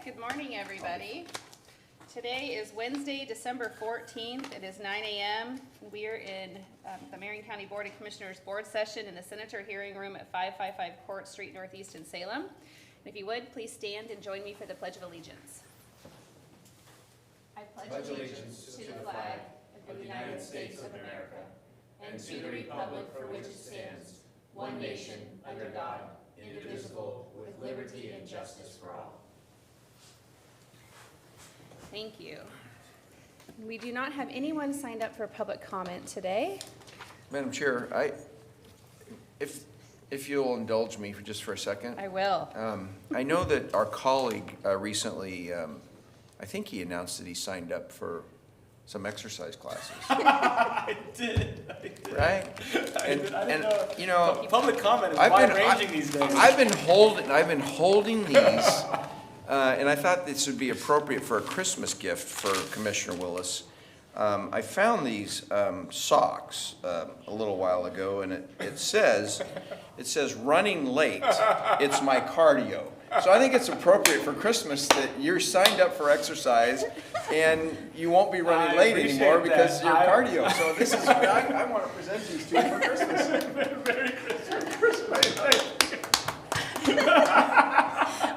right, good morning, everybody. Today is Wednesday, December 14th. It is 9 a.m. We are in the Marion County Board of Commissioners Board Session in the Senator Hearing Room at 555 Court Street Northeast in Salem. And if you would, please stand and join me for the Pledge of Allegiance. I pledge allegiance to the flag of the United States of America and to the republic for which it stands, one nation, under God, indivisible, with liberty and justice for all. Thank you. We do not have anyone signed up for public comment today. Madam Chair, if you'll indulge me for just a second. I will. I know that our colleague recently, I think he announced that he signed up for some exercise classes. I did. Right? I didn't know. You know, Public comment is wide-ranging these days. I've been holding these, and I thought this would be appropriate for a Christmas gift for Commissioner Willis. I found these socks a little while ago, and it says running late, it's my cardio. So I think it's appropriate for Christmas that you're signed up for exercise and you won't be running late anymore because your cardio. So this is, I want to present these to you for Christmas. Merry Christmas.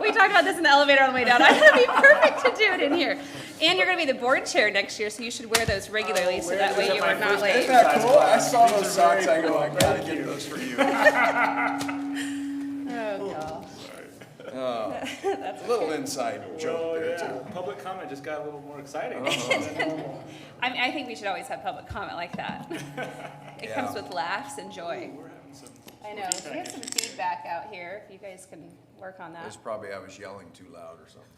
We talked about this in the elevator on the way down. I thought it'd be perfect to do it in here. And you're going to be the board chair next year, so you should wear those regularly so that way you are not late. Isn't that cool? I saw those socks, I go, I gotta get those for you. Oh, gosh. That's a little inside joke there, too. Public comment just got a little more exciting. I think we should always have public comment like that. It comes with laughs and joy. We're having some. I know. So we have some feedback out here, if you guys can work on that. It's probably I was yelling too loud or something.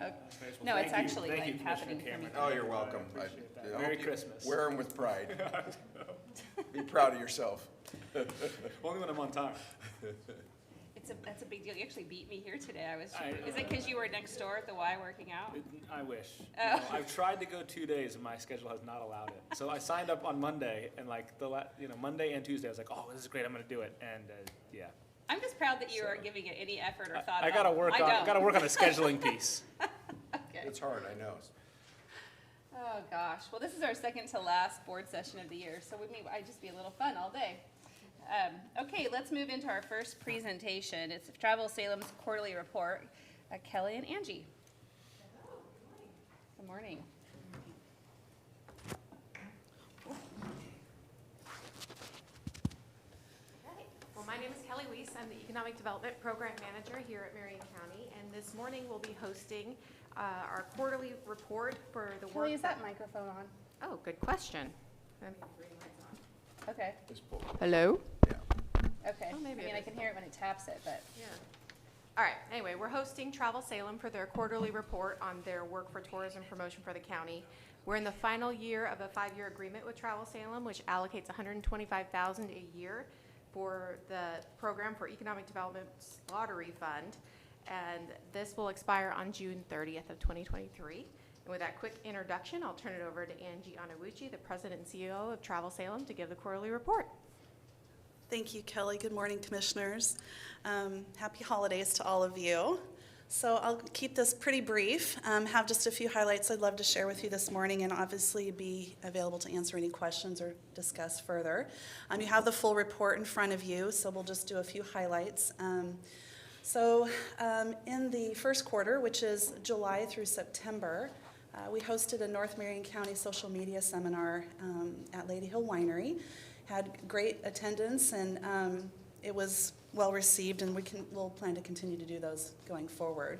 Okay. No, it's actually like happening for me. Oh, you're welcome. Appreciate that. I Merry hope you Christmas. Wear them with pride. Be proud of yourself. Only when I'm on time. That's a big deal. You actually beat me here today. Is it because you were next door at the Y working out? I wish. Oh. I've tried to go 2 days and my schedule has not allowed it. So I signed up on Monday and like Monday and Tuesday I was like, oh, this is great. I'm going to do it. And yeah. I'm just proud that you are giving it any effort or thought. I got to work on the scheduling piece. Okay. It's hard, I know. Oh gosh. Well, this is our second to last board session of the year, so I'd just be a little fun all day. Okay, let's move into our first presentation. It's Travel Salem's quarterly report. Kelly and Angie. Good morning. Well, my name is Kelly Weiss. I'm the Economic Development Program Manager here at Marion County, and this morning we'll be hosting our quarterly report for the work. Kelly, is that microphone on? Oh, good question. Let me bring mine on. Okay. Hello? Okay. Oh, maybe I can hear it when it taps it, but. Yeah. All right. Anyway, we're hosting Travel Salem for their quarterly report on their work for tourism promotion for the county. We're in the final year of a 5-year agreement with Travel Salem, which allocates $125,000 a year for the program for Economic Development's Lottery Fund, and this will expire on June 30th of 2023. And with that quick introduction, I'll turn it over to Angie Onowuchi, the President and CEO of Travel Salem, to give the quarterly report. Thank you, Kelly. Good morning, Commissioners. Happy holidays to all of you. So I'll keep this pretty brief, have just a few highlights I'd love to share with you this morning, and obviously be available to answer any questions or discuss further. You have the full report in front of you, so we'll just do a few highlights. In the first quarter, which is July through September, we hosted a North Marion County social media seminar at Lady Hill Winery. Had great attendance, and it was well received, and we'll plan to continue to do those going forward.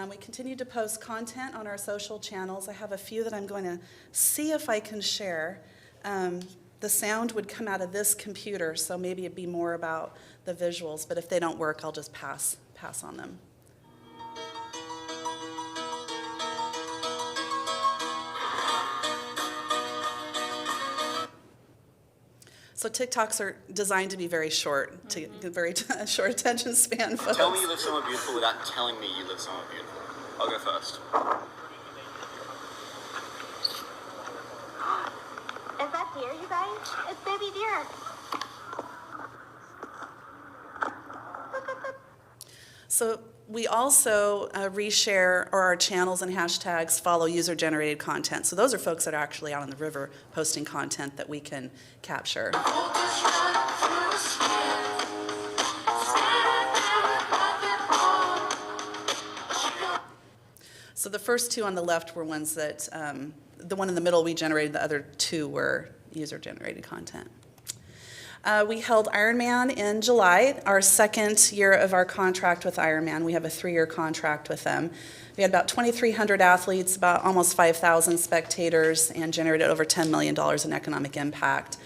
We continue to post content on our social channels. I have a few that I'm going to see if I can share. The sound would come out of this computer, so maybe it'd be more about the visuals, but if they don't work, I'll just pass on them. So TikToks are designed to be very short, to get very short attention span, folks. Tell me you live somewhere beautiful without telling me you live somewhere beautiful. I'll go first. Is that deer, you guys? It's baby deer. So We also reshare, or our channels and hashtags follow user-generated content. So those are folks that are actually out on the river posting content that we can capture. So the first two on the left were ones that, the one in the middle we generated, the other two were user-generated content. We held Ironman in July, our second year of our contract with Ironman. We have a 3-year contract with them. We had about 2,300 athletes, about almost 5,000 spectators, and generated over $10 million in economic impact.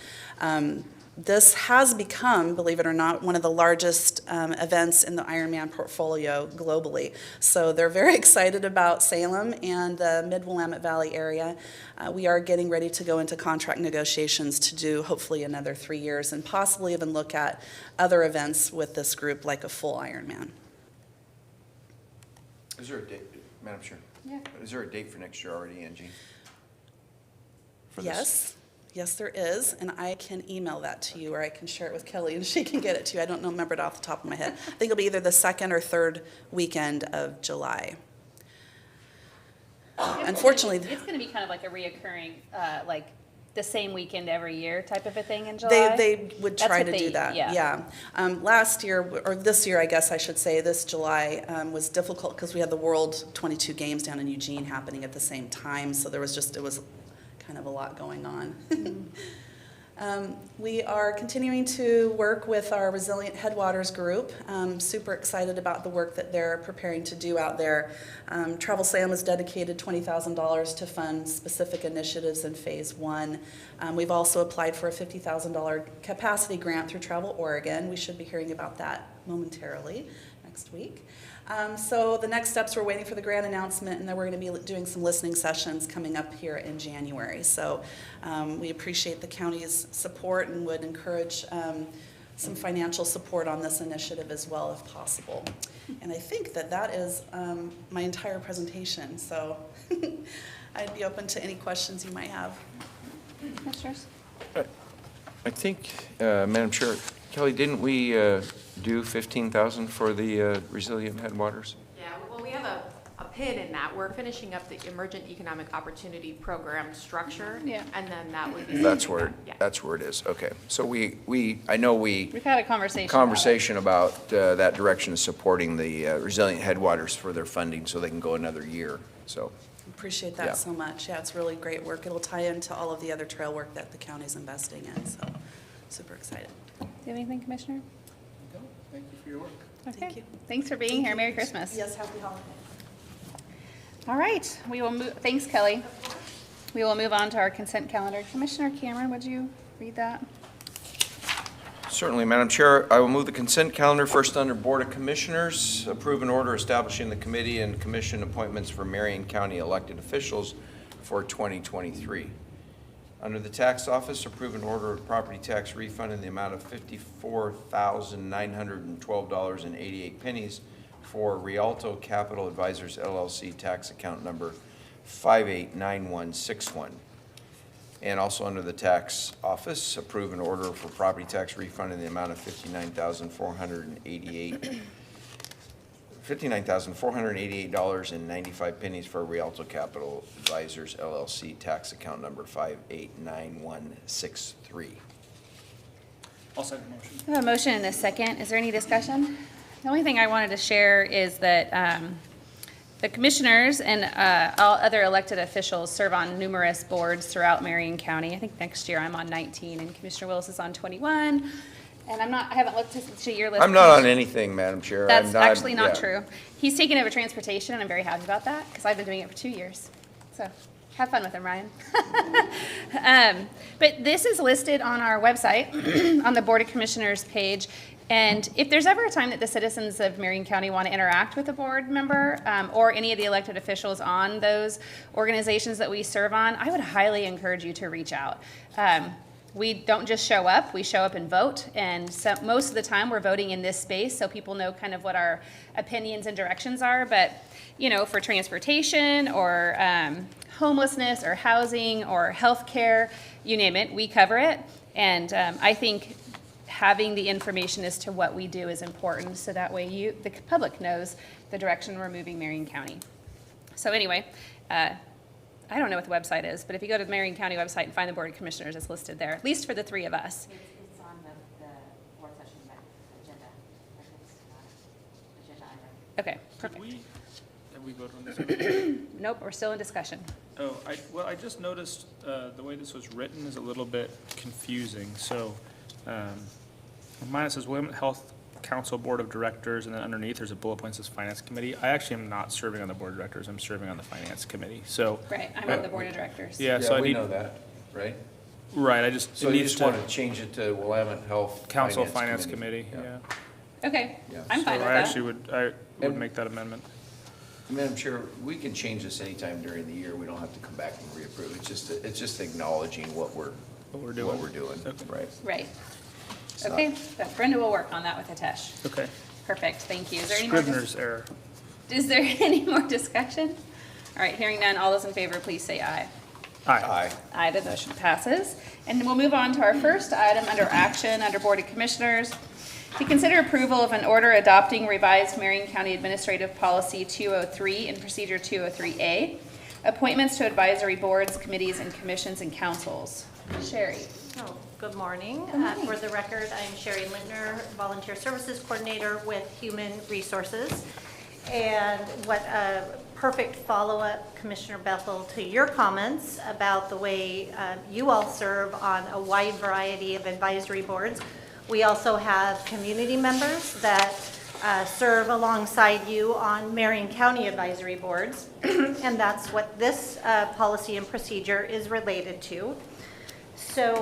This has become, believe it or not, one of the largest events in the Ironman portfolio globally. So they're very excited about Salem and the Mid-Willamette Valley area. We are getting ready to go into contract negotiations to do hopefully another 3 years and possibly even look at other events with this group like a full Ironman. Is there a date, Madam Chair? Yeah. Is there a date for next year already, Angie? For this? Yes. Yes, there is, and I can email that to you, or I can share it with Kelly, and she can get it to you. I don't remember it off the top of my head. I think it'll be either the second or third weekend of July. Unfortunately, It's gonna be kind of like a reoccurring, like the same weekend every year type of a thing in July? they would That's try what to they- do that, yeah. yeah. Last year, or this year, I guess I should say, this July was difficult because we had the World 22 Games down in Eugene happening at the same time, so there was it was kind of a lot going on. We are continuing to work with our Resilient Headwaters group. Super excited about the work that they're preparing to do out there. Travel Salem has dedicated $20,000 to fund specific initiatives in Phase 1. We've also applied for a $50,000 capacity grant through Travel Oregon. We should be hearing about that momentarily next week. So the next steps, we're waiting for the grant announcement, and then we're going to be doing some listening sessions coming up here in January. So we appreciate the county's support and would encourage some financial support on this initiative as well if possible. And I think that is my entire presentation. So I'd be open to any questions you might have. Commissioners? I think, Madam Chair, Kelly, didn't we do 15,000 for the Resilient Headwaters? Yeah, well, we have a pin in that. We're finishing up the Emergent Economic Opportunity Program structure. Yeah. And then that would be. That's where, Yeah. that's where it is, okay. So I know we We've had a conversation. about that direction of supporting the Resilient Headwaters for their funding so they can go another year, so. Appreciate that Yeah. so much. Yeah, it's really great work. It'll tie into all of the other trail work that the county's investing in, so super excited. Do you have anything, Commissioner? Thank you for your work. Okay. you. Thanks for being here. Merry Christmas. Yes, happy holidays. All right, we will move, thanks, Kelly. We will move on to our consent calendar. Commissioner Cameron, would you read that? Certainly, Madam Chair, I will move the consent calendar first under Board of Commissioners. Approve an order establishing the committee and commission appointments for Marion County elected officials for 2023. Under the tax office, approve an order of property tax refund in the amount of $54,912.88 for Rialto Capital Advisors LLC tax account number 589161. And also under the tax office, approve an order for property tax refund in the amount of $59,488.95 for Rialto Capital Advisors LLC tax account number 589163. I'll second the motion. I have a motion and a second. Is there any discussion? The only thing I wanted to share is that the commissioners and all other elected officials serve on numerous boards throughout Marion County. I think next year I'm on 19 and Commissioner Willis is on 21. And I haven't looked to your list. I'm not on anything, Madam Chair. That's I'm actually not yeah. true. He's taken over transportation, and I'm very happy about that, because I've been doing it for 2 years. So have fun with him, Ryan. But this is listed on our website, on the Board of Commissioners page. And if there's ever a time that the citizens of Marion County want to interact with a board member or any of the elected officials on those organizations that we serve on, I would highly encourage you to reach out. We don't just show up, we show up and vote, and so most of the time we're voting in this space so people know kind of what our opinions and directions are. But, you know, for transportation or homelessness or housing or healthcare, you name it, we cover it. And I think having the information as to what we do is important, so that way the public knows the direction we're moving Marion County. So anyway, I don't know what the website is, but if you go to the Marion County website and find the Board of Commissioners, it's listed there, at least for the three of us. It's on the board session agenda. Agenda item. Okay, perfect. Have we voted on this? Nope, we're still in discussion. Oh, I just noticed, the way this was written is a little bit confusing. So, mine it says William Health Council Board of Directors, and then underneath there's a bullet point that says Finance Committee. I actually am not serving on the Board of Directors, I'm serving on the Finance Committee, so. Right, I'm on the Board of Directors. Yeah, so I we need, know that, right? right, I So you just want to change it to Willamette Health Council Finance Committee, Yeah. yeah. Okay, Yeah. I'm fine So with I that. actually would And- make that amendment. Madam Chair, we can change this anytime during the year. We don't have to come back and reapprove. It's just acknowledging what we're doing, Okay. right? Right. It's not- Okay, but Brenda will work on that with Hitesh. Okay. Perfect, thank you. Is there any more? Scrivener's error. Is there any more discussion? All right, hearing none, all those in favor, please say aye. Aye. Aye. Aye, the motion passes. And we'll move on to our first item under action, under Board of Commissioners. To consider approval of an order adopting revised Marion County Administrative Policy 203 and Procedure 203A, appointments to advisory boards, committees, and commissions and councils. Sherry. Oh, good morning. Good morning. For the record, I'm Sherry Lintner, Volunteer Services Coordinator with Human Resources. And what a perfect follow-up, Commissioner Bethel, to your comments about the way you all serve on a wide variety of advisory boards. We also have community members that serve alongside you on Marion County advisory boards. And that's what this policy and procedure is related to. So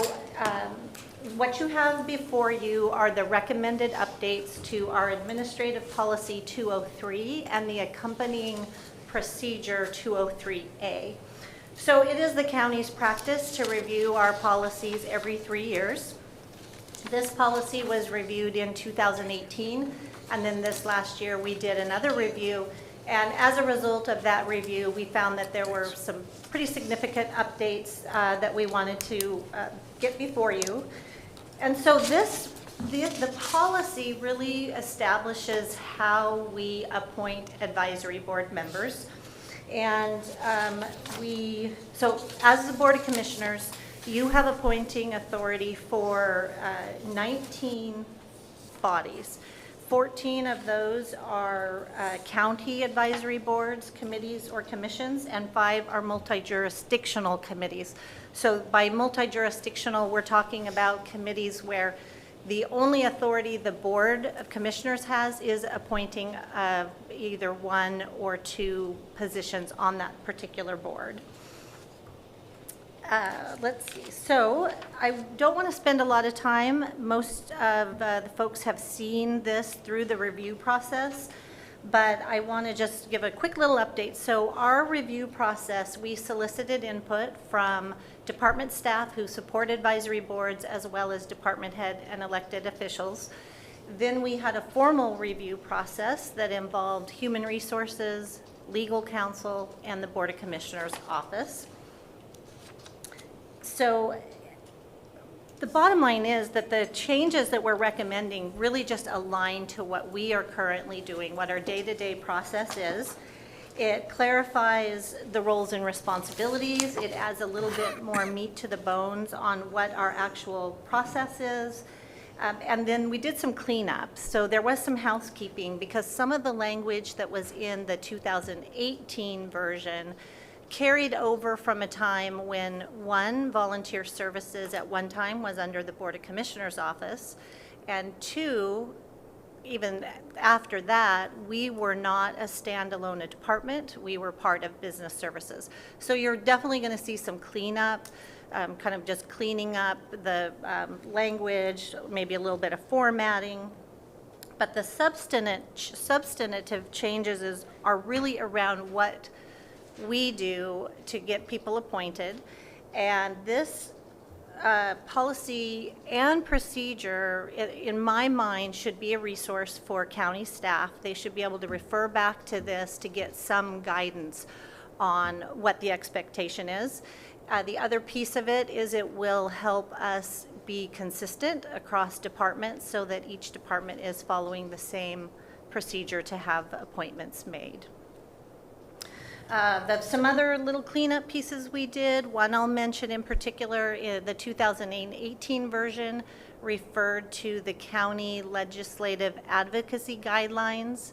what you have before you are the recommended updates to our Administrative Policy 203 and the accompanying Procedure 203A. So it is the county's practice to review our policies every 3 years. This policy was reviewed in 2018, and then this last year we did another review. And as a result of that review, we found that there were some pretty significant updates that we wanted to get before you. And so the policy really establishes how we appoint advisory board members. And so as the Board of Commissioners, you have appointing authority for 19 bodies. 14 of those are county advisory boards, committees, or commissions, and 5 are multi-jurisdictional committees. So by multi-jurisdictional, we're talking about committees where the only authority the Board of Commissioners has is appointing either 1 or 2 positions on that particular board. Let's see, so I don't want to spend a lot of time. Most of the folks have seen this through the review process, but I want to just give a quick little update. So our review process, we solicited input from department staff who support advisory boards as well as department head and elected officials. Then we had a formal review process that involved human resources, legal counsel, and the Board of Commissioners office. So the bottom line is that the changes that we're recommending really just align to what we are currently doing, what our day-to-day process is. It clarifies the roles and responsibilities. It adds a little bit more meat to the bones on what our actual process is. And then we did some cleanup. So there was some housekeeping because some of the language that was in the 2018 version carried over from a time when 1, volunteer services at one time was under the Board of Commissioners office, and 2, even after that, we were not a standalone department. We were part of business services. So you're definitely going to see some cleanup, kind of just cleaning up the language, maybe a little bit of formatting. But the substantive changes are really around what we do to get people appointed. And this policy and procedure, in my mind, should be a resource for county staff. They should be able to refer back to this to get some guidance on what the expectation is. The other piece of it is it will help us be consistent across departments so that each department is following the same procedure to have appointments made. There's some other little cleanup pieces we did. One I'll mention in particular, the 2018 version referred to the county legislative advocacy guidelines.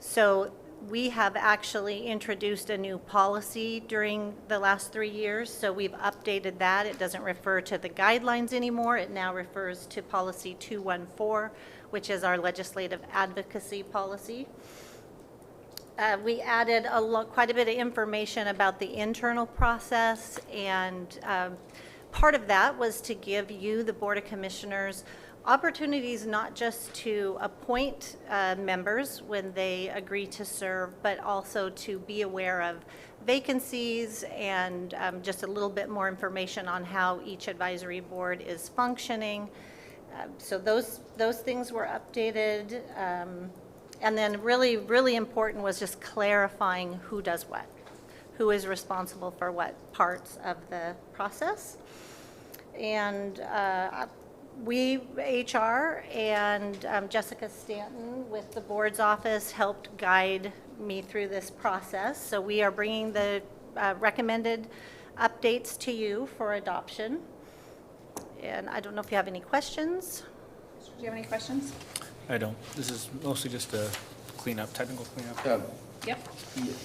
So we have actually introduced a new policy during the last 3 years, so we've updated that. It doesn't refer to the guidelines anymore. It now refers to policy 214, which is our legislative advocacy policy. We added quite a bit of information about the internal process, and part of that was to give you, the Board of Commissioners, opportunities not just to appoint members when they agree to serve, but also to be aware of vacancies and just a little bit more information on how each advisory board is functioning. So those things were updated. And then really important was just clarifying who does what, who is responsible for what parts of the process. And we, HR, and Jessica Stanton with the board's office helped guide me through this process. So we are bringing the recommended updates to you for adoption. And I don't know if you have any questions. Do you have any questions? I don't. This is mostly just a cleanup, technical cleanup. Yep.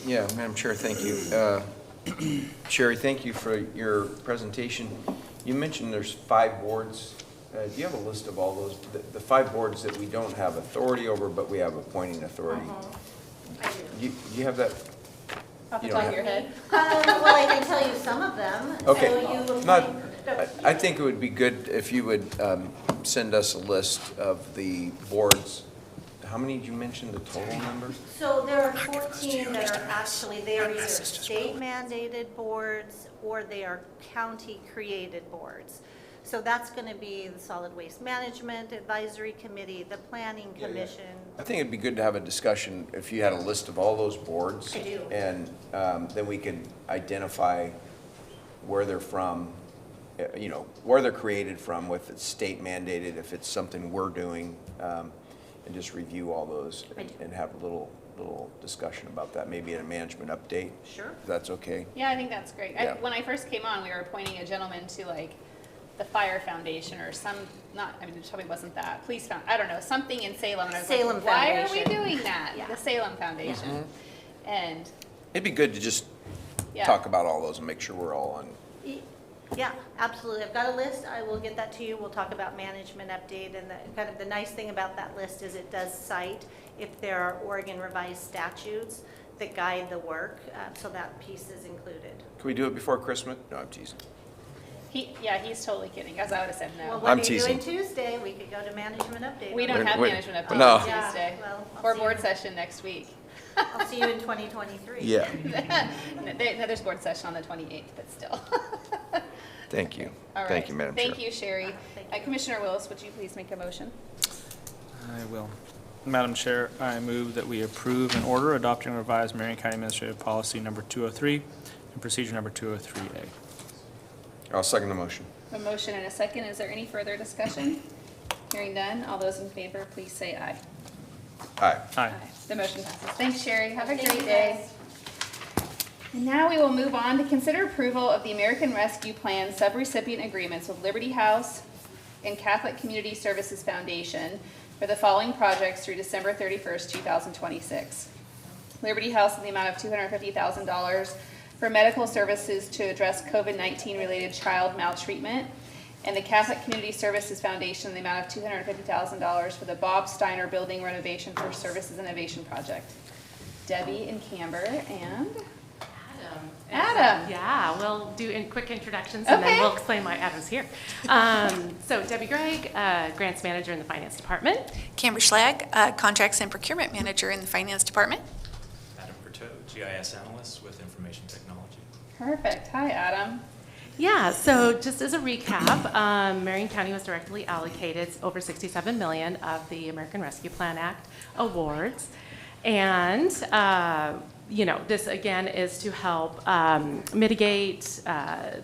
Yeah, Madam Chair, thank you. Sherry, thank you for your presentation. You mentioned there's 5 boards. Do you have a list of all those, the 5 boards that we don't have authority over, but we have appointing authority? I do. You have that? Off the You top don't of your head? Well, I can tell you some of them. Okay. So you Not, appoint- I think it would be good if you would send us a list of the boards. How many did you mention, the total number? So there are 14 that are actually, they are either state mandated boards or they are county created boards. So that's going to be the Solid Waste Management Advisory Committee, the Planning Commission. I think it'd be good to have a discussion if you had a list of all those boards. I do. And then we could identify where they're from, you know, where they're created from, if it's state mandated, if it's something we're doing, and just review all those and have a little discussion about that, maybe in a management update. Sure. If that's okay. Yeah, I think that's great. Yeah. When I first came on, we were appointing a gentleman to like the Fire Foundation or some, not, I mean, it probably wasn't that, Police Found, I don't know, something in Salem. And I was Salem like, why are we Foundation. doing that? Yeah. The Salem Foundation. And, It'd be good to just yeah. talk about all those and make sure we're all on. Yeah, absolutely. I've got a list. I will get that to you. We'll talk about management update. And kind of the nice thing about that list is it does cite if there are Oregon revised statutes that guide the work. So that piece is included. Can we do it before Christmas? No, I'm teasing. He's totally kidding, as I would have said Well, no. what I'm are you doing teasing. Tuesday? We could go to management update. We don't have Wait, management update no. on Yeah, Tuesday. well, I'll Or see board you. session next week. I'll see you in 2023. Yeah, No, there's board session on the 28th, but still. thank you. All right. Thank you, Madam Chair. Thank you, Sherry. Thank you. Commissioner Willis, would you please make a motion? I will. Madam Chair, I move that we approve an order adopting revised Marion County Administrative Policy Number 203 and Procedure Number 203A. I'll second the motion. A motion and a second. Is there any further discussion? Hearing none, all those in favor, please say aye. Aye. Aye. The motion passes. Thanks, Sherry. Have a Thank great you, day. guys. And now we will move on to consider approval of the American Rescue Plan subrecipient agreements with Liberty House and Catholic Community Services Foundation for the following projects through December 31st, 2026. Liberty House in the amount of $250,000 for medical services to address COVID-19 related child maltreatment, and the Catholic Community Services Foundation in the amount of $250,000 for the Bob Steiner Building Renovation for Services Innovation Project. Debbie and Camber and Adam. Yeah, we'll do quick introductions and Okay. then we'll explain why Adam's here. So Debbie Gregg, Grants Manager in the Finance Department. Camber Schlag, Contracts and Procurement Manager in the Finance Department. Adam Bertot, GIS Analyst with Information Technology. Perfect. Hi, Adam. Yeah, so just as a recap, Marion County was directly allocated over $67 million of the American Rescue Plan Act awards. And this again is to help mitigate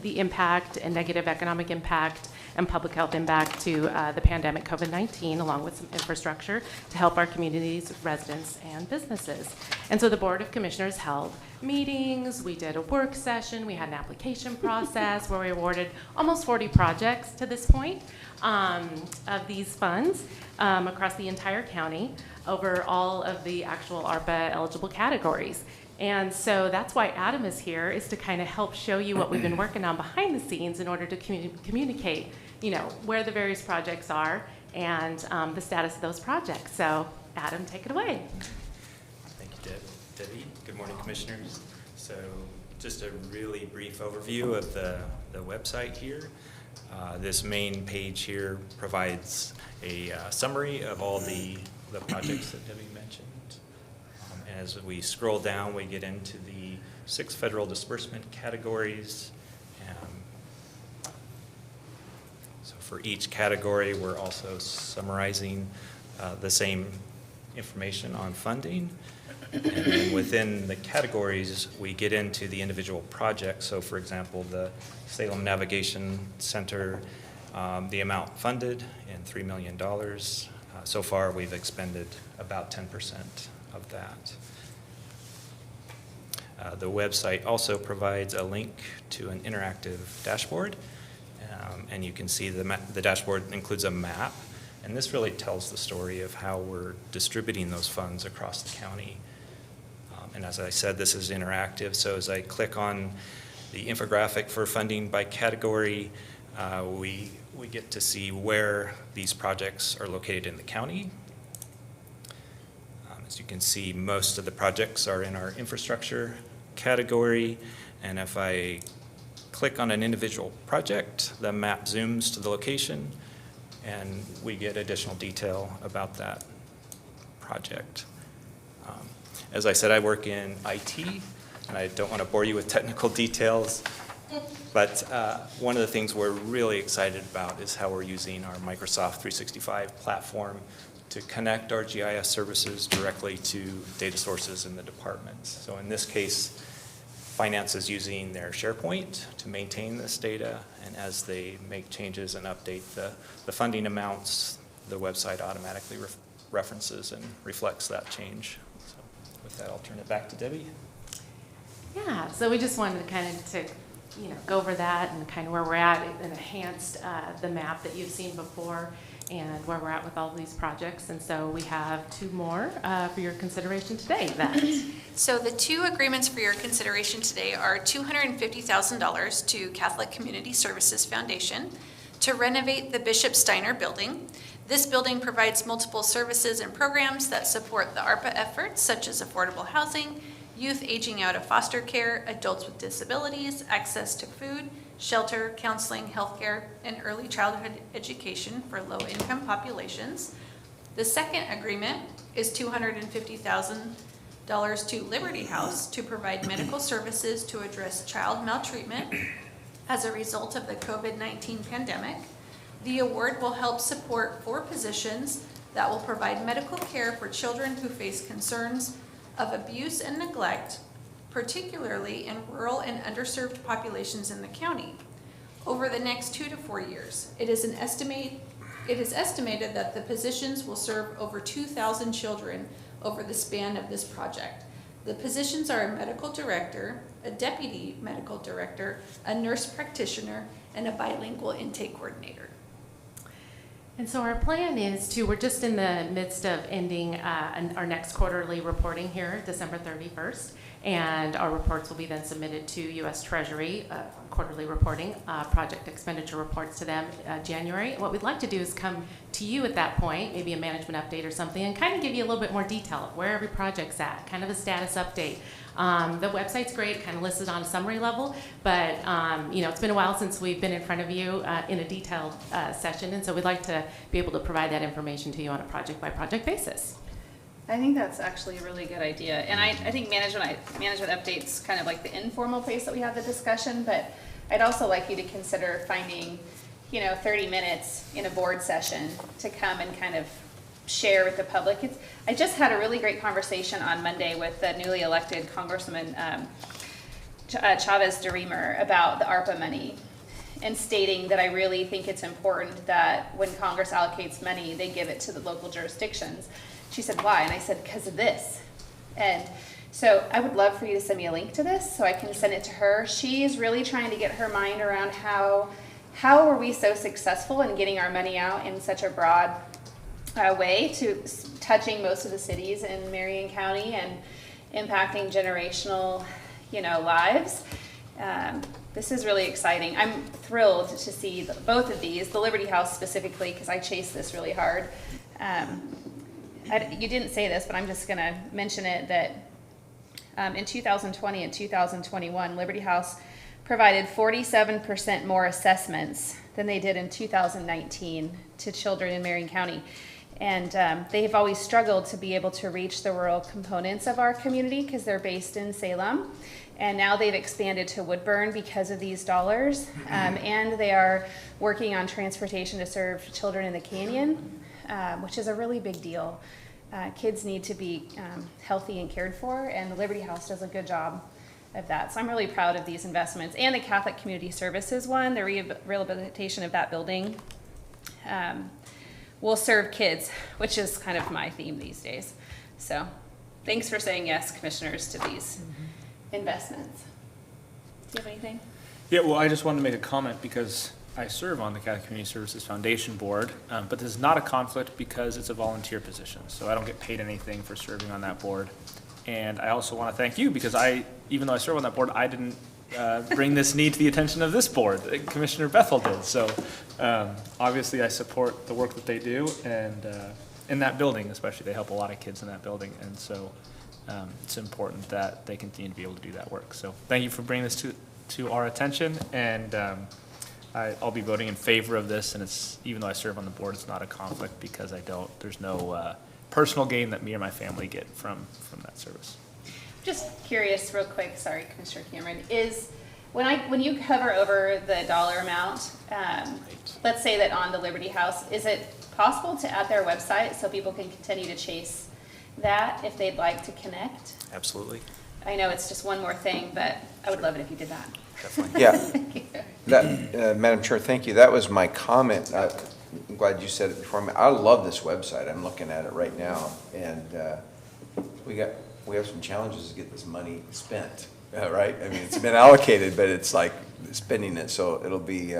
the impact and negative economic impact and public health impact to the pandemic COVID-19, along with some infrastructure to help our communities, residents, and businesses. And so the Board of Commissioners held meetings, we did a work session, we had an application process where we awarded almost 40 projects to this point of these funds across the entire county over all of the actual ARPA eligible categories. And so that's why Adam is here, is to kind of help show you what we've been working on behind the scenes in order to communicate, where the various projects are and the status of those projects. So Adam, take it away. Thank you, Debbie. Good morning, Commissioners. So just a really brief overview of the website here. This main page here provides a summary of all the projects that Debbie mentioned. As we scroll down, we get into the 6 federal disbursement categories. So for each category, we're also summarizing the same information on funding. And then within the categories, we get into the individual projects. So for example, the Salem Navigation Center, the amount funded in $3 million. So far, we've expended about 10% of that. The website also provides a link to an interactive dashboard, and you can see the dashboard includes a map, and this really tells the story of how we're distributing those funds across the county. And as I said, this is interactive, so as I click on the infographic for funding by category, we get to see where these projects are located in the county. As you can see, most of the projects are in our infrastructure category, and if I click on an individual project, the map zooms to the location, and we get additional detail about that project. As I said, I work in IT, and I don't want to bore you with technical details, but one of the things we're really excited about is how we're using our Microsoft 365 platform to connect our GIS services directly to data sources in the departments. So in this case, finance is using their SharePoint to maintain this data, and as they make changes and update the funding amounts, the website automatically references and reflects that change. So with that, I'll turn it back to Debbie. Yeah, so we just wanted to kind of go over that and kind of where we're at and enhanced the map that you've seen before and where we're at with all of these projects. And so we have 2 more for your consideration today then. So the 2 agreements for your consideration today are $250,000 to Catholic Community Services Foundation to renovate the Bishop Steiner building. This building provides multiple services and programs that support the ARPA efforts, such as affordable housing, youth aging out of foster care, adults with disabilities, access to food, shelter, counseling, healthcare, and early childhood education for low-income populations. The second agreement is $250,000 to Liberty House to provide medical services to address child maltreatment as a result of the COVID-19 pandemic. The award will help support 4 positions that will provide medical care for children who face concerns of abuse and neglect, particularly in rural and underserved populations in the county. Over the next 2 to 4 years, it is estimated that the positions will serve over 2,000 children over the span of this project. The positions are a medical director, a deputy medical director, a nurse practitioner, and a bilingual intake coordinator. And so our plan is we're just in the midst of ending our next quarterly reporting here, December 31st. And our reports will be then submitted to U.S. Treasury, quarterly reporting, project expenditure reports to them January. What we'd like to do is come to you at that point, maybe a management update or something, and kind of give you a little bit more detail of where every project's at, kind of a status update. The website's great, kind of listed on a summary level, but it's been a while since we've been in front of you in a detailed session, and so we'd like to be able to provide that information to you on a project-by-project basis. I think that's actually a really good idea. And I think management updates kind of like the informal place that we have the discussion, but I'd also like you to consider finding, 30 minutes in a board session to come and kind of share with the public. I just had a really great conversation on Monday with the newly elected Congresswoman Chavez DeRemer about the ARPA money, and stating that I really think it's important that when Congress allocates money, they give it to the local jurisdictions. She said, why? And I said, because of this. And so I would love for you to send me a link to this so I can send it to her. She is really trying to get her mind around how were we so successful in getting our money out in such a broad way to touching most of the cities in Marion County and impacting generational, lives. This is really exciting. I'm thrilled to see both of these, the Liberty House specifically, because I chased this really hard. You didn't say this, but I'm just going to mention it, that in 2020 and 2021, Liberty House provided 47% more assessments than they did in 2019 to children in Marion County. And they have always struggled to be able to reach the rural components of our community because they're based in Salem. And now they've expanded to Woodburn because of these dollars. And they are working on transportation to serve children in the canyon, which is a really big deal. Kids need to be healthy and cared for, and the Liberty House does a good job of that. So I'm really proud of these investments. And the Catholic Community Services one, the rehabilitation of that building, will serve kids, which is kind of my theme these days. So thanks for saying yes, commissioners, to these investments. Do you have anything? Yeah, well, I just wanted to make a comment because I serve on the Catholic Community Services Foundation Board, but this is not a conflict because it's a volunteer position. So I don't get paid anything for serving on that board. And I also want to thank you because even though I serve on that board, I didn't bring this need to the attention of this board. Commissioner Bethel did. So obviously I support the work that they do, and in that building especially, they help a lot of kids in that building. And so it's important that they continue to be able to do that work. So thank you for bringing this to our attention, and I'll be voting in favor of this. And it's, even though I serve on the board, it's not a conflict because there's no personal gain that me or my family get from that service. Just curious real quick, sorry, Commissioner Cameron, is when you cover over the dollar amount, let's say that on the Liberty House, is it possible to add their website so people can continue to chase that if they'd like to connect? Absolutely. I know it's just one more thing, but I would love it if you did that. Definitely. Yeah. Madam Chair, thank you. That was my comment. I'm glad you said it before me. I love this website. I'm looking at it right now, and we have some challenges to get this money spent, right? I mean, it's been allocated, but it's like spending it. So it'll be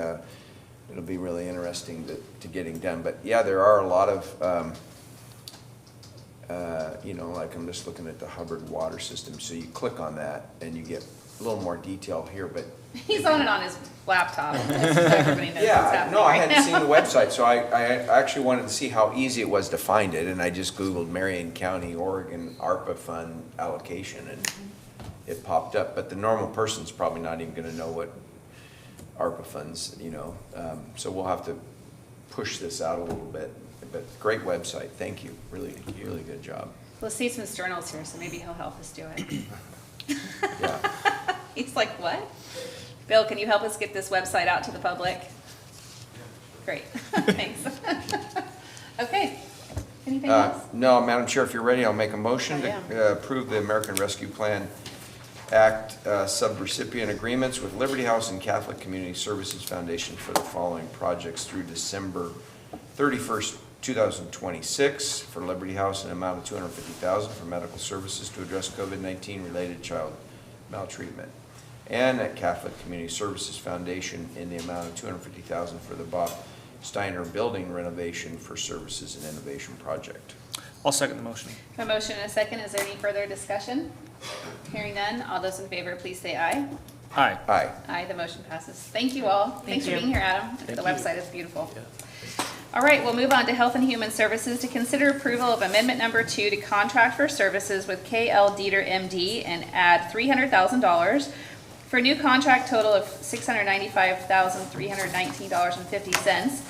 really interesting to getting done. But yeah, there are a lot of like I'm just looking at the Hubbard water system. So you click on that, and you get a little more detail here, but. He's on it on his laptop. Just so everybody knows what's happening. I hadn't seen the website, so I actually wanted to see how easy it was to find it, and I just Googled Marion County, Oregon ARPA fund allocation, and it popped up. But the normal person's probably not even gonna know what ARPA funds, so we'll have to push this out a little bit. But great website, thank you. Really good job. Well, Cecil Sternal's here, so maybe he'll help us do it. Yeah. He's like, what? Bill, can you help us get this website out to the public? Great, thanks. Okay, anything else? No, Madam Chair, if you're ready, I'll make a motion to approve the American Rescue Plan Act subrecipient agreements with Liberty House and Catholic Community Services Foundation for the following projects through December 31st, 2026. For Liberty House, an amount of $250,000 for medical services to address COVID-19 related child maltreatment. And at Catholic Community Services Foundation in the amount of $250,000 for the Bob Steiner Building renovation for services and innovation project. I'll second the motion. A motion and a second. Is there any further discussion? Hearing none, all those in favor, please say aye. Aye. Aye. Aye, the motion passes. Thank you all. Thanks for being here, Adam. Thank the you. website is beautiful. Yeah. All right, we'll move on to Health and Human Services to consider approval of Amendment Number 2 to contract for services with KL Dieter MD and add $300,000 for a new contract total of $695,319.50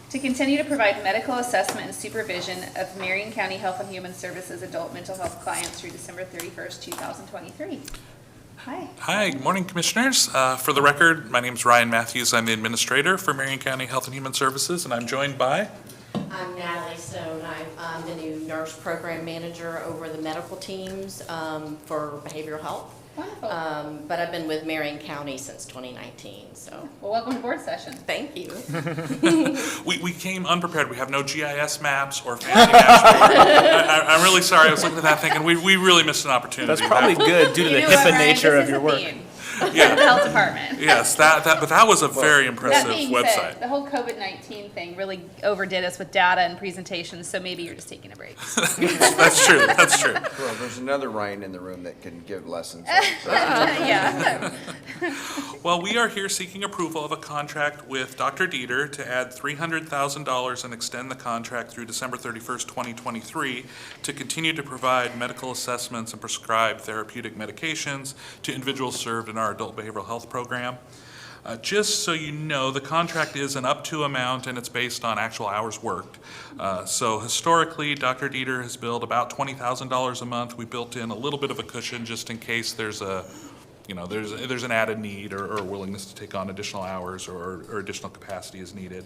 to continue to provide medical assessment and supervision of Marion County Health and Human Services adult mental health clients through December 31st, 2023. Hi. Hi, good morning, Commissioners. For the record, my name is Ryan Matthews. I'm the Administrator for Marion County Health and Human Services, and I'm joined by I'm Natalie Stone. I'm the new nurse program manager over the medical teams for behavioral health. Wonderful. But I've been with Marion County since 2019, so. Well, welcome to board session. Thank you. We came unprepared. We have no GIS maps or fancy dashboard. I'm really sorry. I was looking at that thinking, we really missed an opportunity. That's probably good due to the HIPAA nature of your work. Yeah. The health department. Yes, but that was a very impressive That being website. said, the whole COVID-19 thing really overdid us with data and presentations, so maybe you're just taking a break. That's true, that's true. Well, there's another Ryan in the room that can give lessons. Yeah. Well, we are here seeking approval of a contract with Dr. Dieter to add $300,000 and extend the contract through December 31st, 2023 to continue to provide medical assessments and prescribe therapeutic medications to individuals served in our adult behavioral health program. Just so you know, the contract is an up to amount and it's based on actual hours worked. So historically, Dr. Dieter has billed about $20,000 a month. We built in a little bit of a cushion just in case there's there's an added need or willingness to take on additional hours or additional capacity is needed.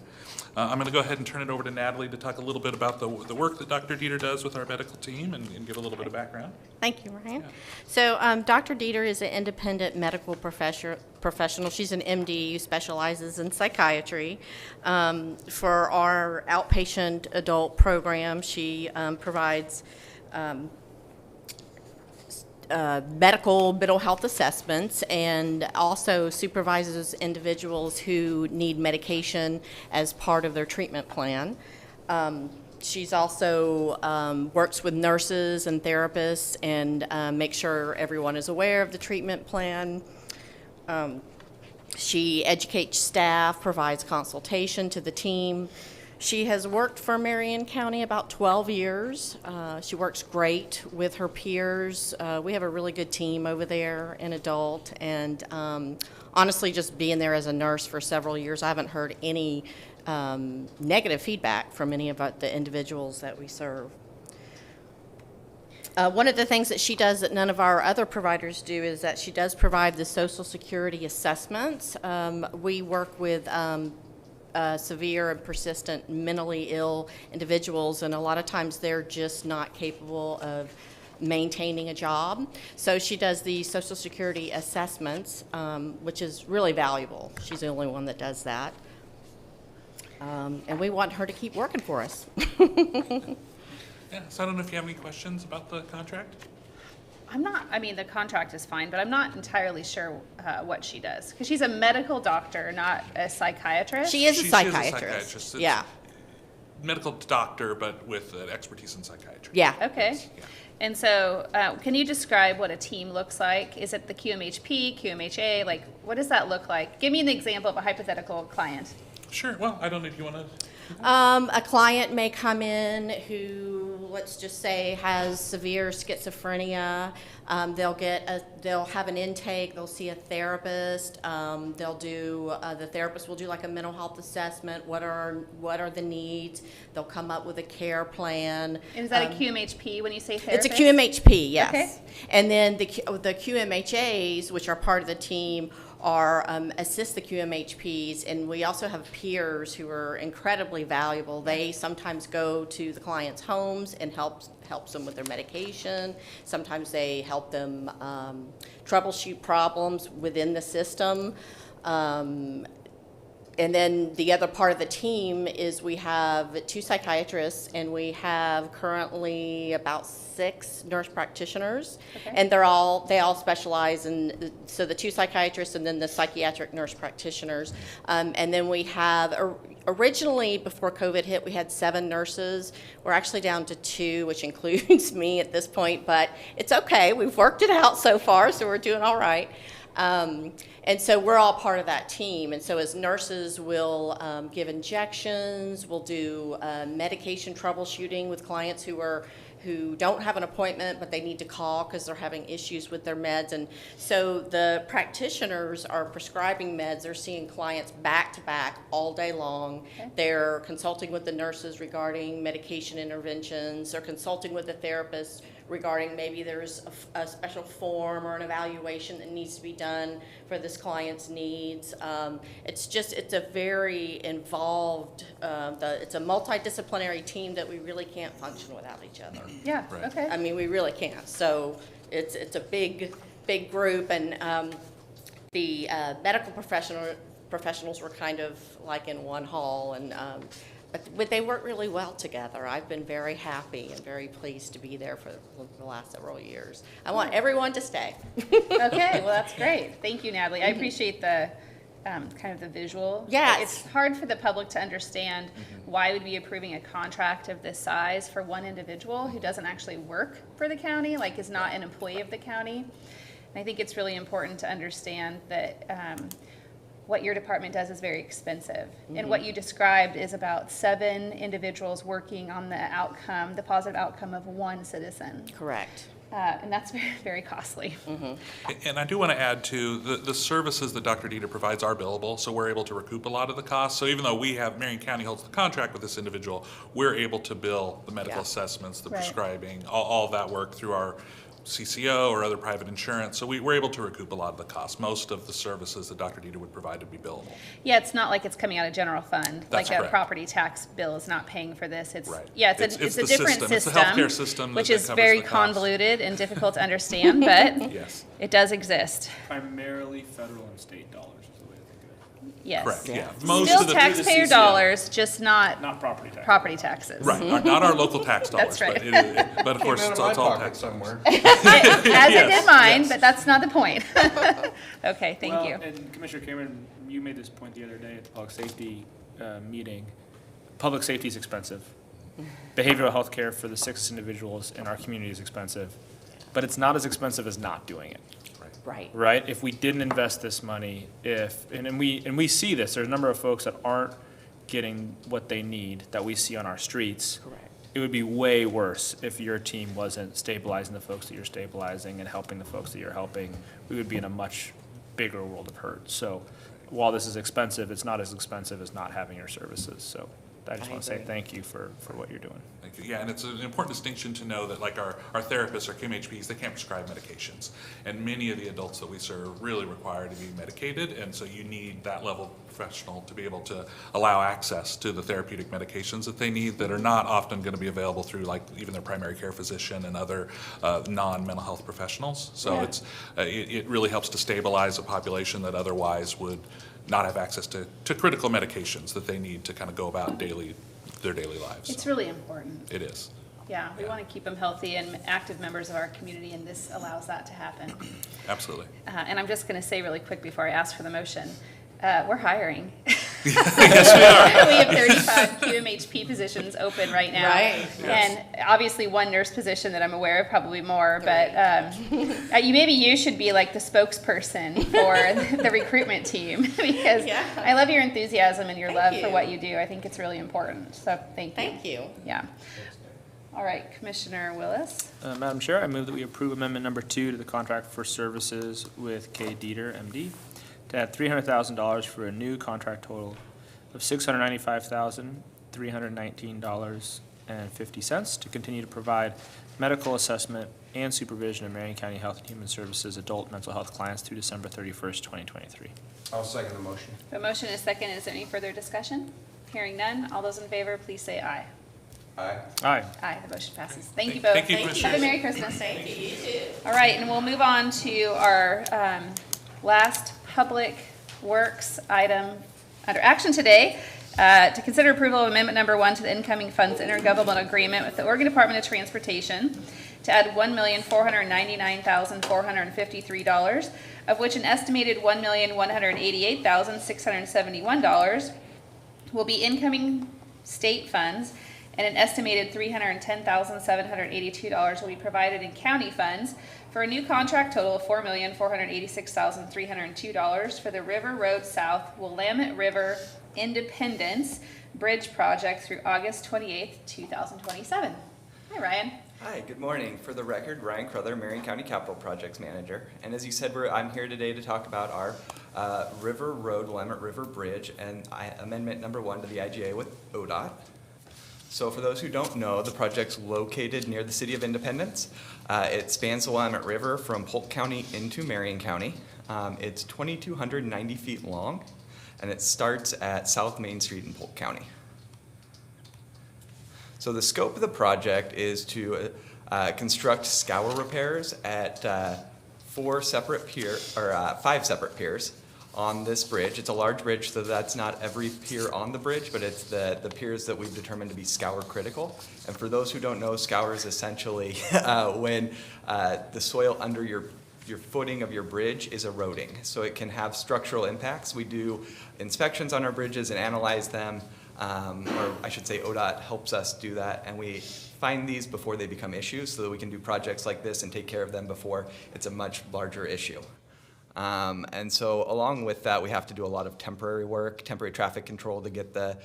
I'm going to go ahead and turn it over to Natalie to talk a little bit about the work that Dr. Dieter does with our medical team and give a little bit of background. Thank you, Ryan. So Dr. Dieter is an independent medical professional. She's an MD who specializes in psychiatry. For our outpatient adult program, she provides medical mental health assessments and also supervises individuals who need medication as part of their treatment plan. She's also works with nurses and therapists and makes sure everyone is aware of the treatment plan. She educates staff, provides consultation to the team. She has worked for Marion County about 12 years. She works great with her peers. We have a really good team over there in adult, and honestly, just being there as a nurse for several years, I haven't heard any negative feedback from any of the individuals that we serve. One of the things that she does that none of our other providers do is that she does provide the Social Security assessments. We work with severe and persistent mentally ill individuals, and a lot of times they're just not capable of maintaining a job. So she does the Social Security assessments, which is really valuable. She's the only one that does that. And we want her to keep working for us. Yeah, so I don't know if you have any questions about the contract? The contract is fine, but I'm not entirely sure what she does. Because she's a medical doctor, not a psychiatrist. She is a psychiatrist. Psychiatrist. It's yeah. Medical doctor, but with expertise in psychiatry. Yeah. Okay. Yeah. And so can you describe what a team looks like? Is it the QMHP, QMHA? Like, what does that look like? Give me an example of a hypothetical client. Sure. Well, I don't know if you want to. A client may come in who, let's just say, has severe schizophrenia. They'll have an intake. They'll see a therapist. The therapist will do like a mental health assessment. What are the needs? They'll come up with a care plan. And is that a QMHP when you say therapist? It's a QMHP, yes. Okay. And then the QMHAs, which are part of the team, assist the QMHPs, and we also have peers who are incredibly valuable. They sometimes go to the clients' homes and helps them with their medication. Sometimes they help them troubleshoot problems within the system. And then the other part of the team is we have 2 psychiatrists, and we have currently about 6 nurse practitioners. Okay. And they all specialize in, so the 2 psychiatrists and then the psychiatric nurse practitioners. And then we have, originally before COVID hit, we had 7 nurses. We're actually down to 2, which includes me at this point, but it's okay. We've worked it out so far, so we're doing all right. And so we're all part of that team. And so as nurses, we'll give injections, we'll do medication troubleshooting with clients who don't have an appointment, but they need to call because they're having issues with their meds. And so the practitioners are prescribing meds. They're seeing clients back to back all day long. Okay. They're consulting with the nurses regarding medication interventions. They're consulting with the therapists regarding maybe there's a special form or an evaluation that needs to be done for this client's needs. It's a very involved, it's a multidisciplinary team that we really can't function without each other. Yeah, Right. okay. I mean, we really can't. So it's a big group, and the medical professionals were kind of like in one hall, and but they work really well together. I've been very happy and very pleased to be there for the last several years. I want everyone to stay. Okay, well, that's great. Thank you, Natalie. I appreciate the kind of the visual. Yes. It's hard for the public to understand why we'd be approving a contract of this size for one individual who doesn't actually work for the county, like is not an employee of the county. And I think it's really important to understand that what your department does is very expensive. And what you described is about 7 individuals working on the outcome, the positive outcome of one citizen. Correct. And that's very, very costly. And I do want to add too, the services that Dr. Dieter provides are billable, so we're able to recoup a lot of the costs. So even though Marion County holds the contract with this individual, we're able to bill the medical assessments, the Right. prescribing, all of that work through our CCO or other private insurance. So we're able to recoup a lot of the costs. Most of the services that Dr. Dieter would provide would be billable. Yeah, it's not like it's coming out of general fund. That's like a correct. property tax bill is not paying for this. It's Right. yeah, it's It's a the different system. It's the healthcare system which that is covers very the cost. convoluted and difficult to understand, but Yes. it does exist. Primarily federal and state dollars is the way to think of it. Yes. Correct, yeah. Still of the taxpayer CCO. dollars, just not Not property tax. property taxes. Right, not our local tax dollars, That's right. but but of course, Came out it's of my it's all pocket tax. somewhere. As I Yes, did mine, yes. but that's not the point. Okay, thank Well, you. and Commissioner Cameron, you made this point the other day at the public safety meeting. Public safety is expensive. Behavioral health care for the 6 individuals in our community is expensive, but it's not as expensive as not doing it. Right. Right? If we didn't invest this money, and we see this, there's a number of folks that aren't getting what they need that we see on our streets. Correct. It would be way worse if your team wasn't stabilizing the folks that you're stabilizing and helping the folks that you're helping. We would be in a much bigger world of hurt. So while this is expensive, it's not as expensive as not having your services. So I just want to say agree. thank you for what you're doing. Thank you. Yeah, and it's an important distinction to know that like our therapists, our QMHPs, they can't prescribe medications. And many of the adults that we serve really require to be medicated, and so you need that level of professional to be able to allow access to the therapeutic medications that they need that are not often going to be available through like even their primary care physician and other non-mental health professionals. So Yeah. it really helps to stabilize a population that otherwise would not have access to critical medications that they need to kind of go about their daily lives. It's really important. It is. Yeah, we Yeah. want to keep them healthy and active members of our community, and this allows that to happen. Absolutely. And I'm just going to say really quick before I ask for the motion, we're hiring. Yes, we are. We have 35 QMHP positions open right now. Right. And obviously one nurse position that I'm aware of, probably more, but maybe you should be like the spokesperson for the recruitment team because Yeah. I love your enthusiasm and your love for you. what you do. I think it's really important. So thank you. Thank you. Yeah. All right, Commissioner Willis. Madam Chair, I move that we approve amendment number 2 to the contract for services with K. Dieter, MD, to add $300,000 for a new contract total of $695,319.50 to continue to provide medical assessment and supervision of Marion County Health and Human Services adult mental health clients through December 31st, 2023. I'll second the motion. The motion is second. Is there any further discussion? Hearing none. All those in favor, please say aye. Aye. Aye. Aye, the motion passes. Thank you both. Thank you, Have a Commissioners. Merry Christmas. Thank you. You too. All right, and we'll move on to our last public works item under action today. To consider approval of amendment number 1 to the incoming funds intergovernmental agreement with the Oregon Department of Transportation to add $1,499,453, of which an estimated $1,188,671 will be incoming state funds, and an estimated $310,782 will be provided in county funds for a new contract total of $4,486,302 for the River Road South Willamette River Independence Bridge Project through August 28th, 2027. Hi, Ryan. Hi, good morning. For the record, Ryan Crowther, Marion County Capital Projects Manager. And as you said, I'm here today to talk about our River Road Willamette River Bridge and amendment number 1 to the IGA with ODOT. So for those who don't know, the project's located near the city of Independence. It spans the Willamette River from Polk County into Marion County. It's 2,290 feet long, and it starts at South Main Street in Polk County. So the scope of the project is to construct scour repairs at 5 separate piers on this bridge. It's a large bridge, so that's not every pier on the bridge, but it's the piers that we've determined to be scour critical. And for those who don't know, scour is essentially when the soil under your footing of your bridge is eroding. So it can have structural impacts. We do inspections on our bridges and analyze them, or I should say ODOT helps us do that, and we find these before they become issues so that we can do projects like this and take care of them before it's a much larger issue. And so along with that, we have to do a lot of temporary work, temporary traffic control to get the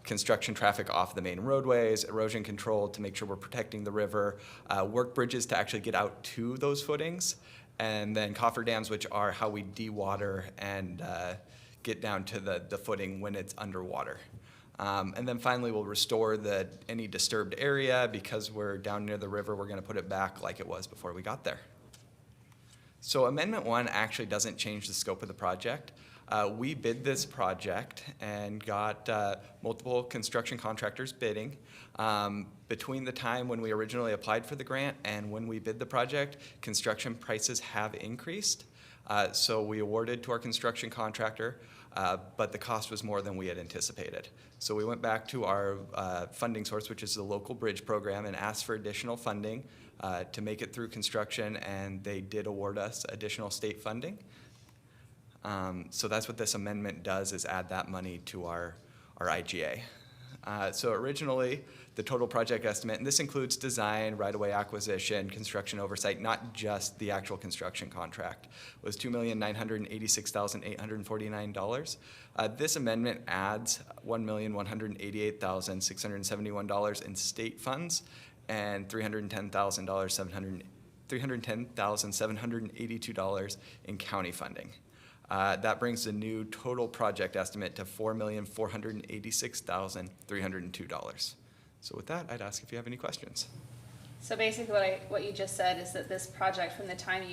construction traffic off the main roadways, erosion control to make sure we're protecting the river, work bridges to actually get out to those footings, and then cofferdams, which are how we dewater and get down to the footing when it's underwater. And then finally, we'll restore any disturbed area. Because we're down near the river, we're going to put it back like it was before we got there. So Amendment 1 actually doesn't change the scope of the project. We bid this project and got multiple construction contractors bidding. Between the time when we originally applied for the grant and when we bid the project, construction prices have increased. So we awarded to our construction contractor, but the cost was more than we had anticipated. So we went back to our funding source, which is the local bridge program, and asked for additional funding to make it through construction, and they did award us additional state funding. So that's what this amendment does, is add that money to our IGA. So originally, the total project estimate, and this includes design, right-of-way acquisition, construction oversight, not just the actual construction contract, was $2,986,849. This amendment adds $1,188,671 in state funds and $310,782 in county funding. That brings the new total project estimate to $4,486,302. So with that, I'd ask if you have any questions. So basically what you just said is that this project, from the time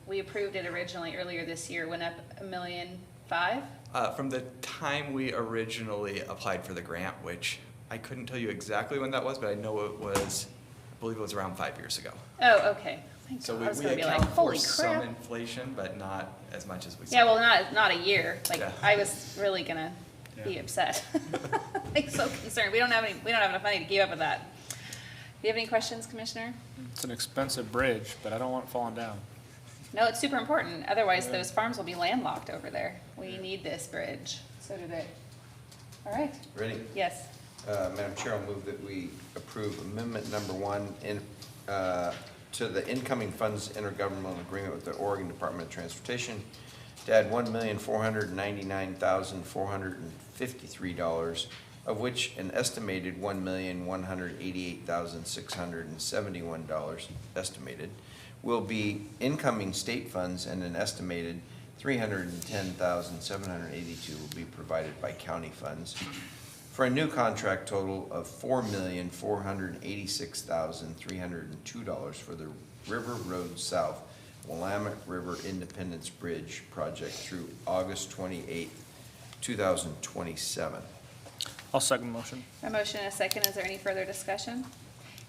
we approved it originally earlier this year, went up $1.5 million? From the time we originally applied for the grant, which I couldn't tell you exactly when that was, but I know I believe it was around 5 years ago. Oh, okay. Thank So God. we I was gonna be account like, for holy some crap. inflation, but not as much as we said. Yeah, well, not a year. Like, Yeah. I was really gonna be upset. Like, so concerned. We don't have enough money to keep up with that. Do you have any questions, Commissioner? It's an expensive bridge, but I don't want it falling down. No, it's super important. Otherwise, those farms will be landlocked over there. We need this bridge. So do they. All right. Ready? Yes. Madam Chair, I'll move that we approve amendment number 1 to the incoming funds intergovernmental agreement with the Oregon Department of Transportation to add $1,499,453, of which an estimated $1,188,671 estimated will be incoming state funds, and an estimated $310,782 will be provided by county funds, for a new contract total of $4,486,302 for the River Road South Willamette River Independence Bridge project through August 28th, 2027. I'll second the motion. A motion and a second. Is there any further discussion?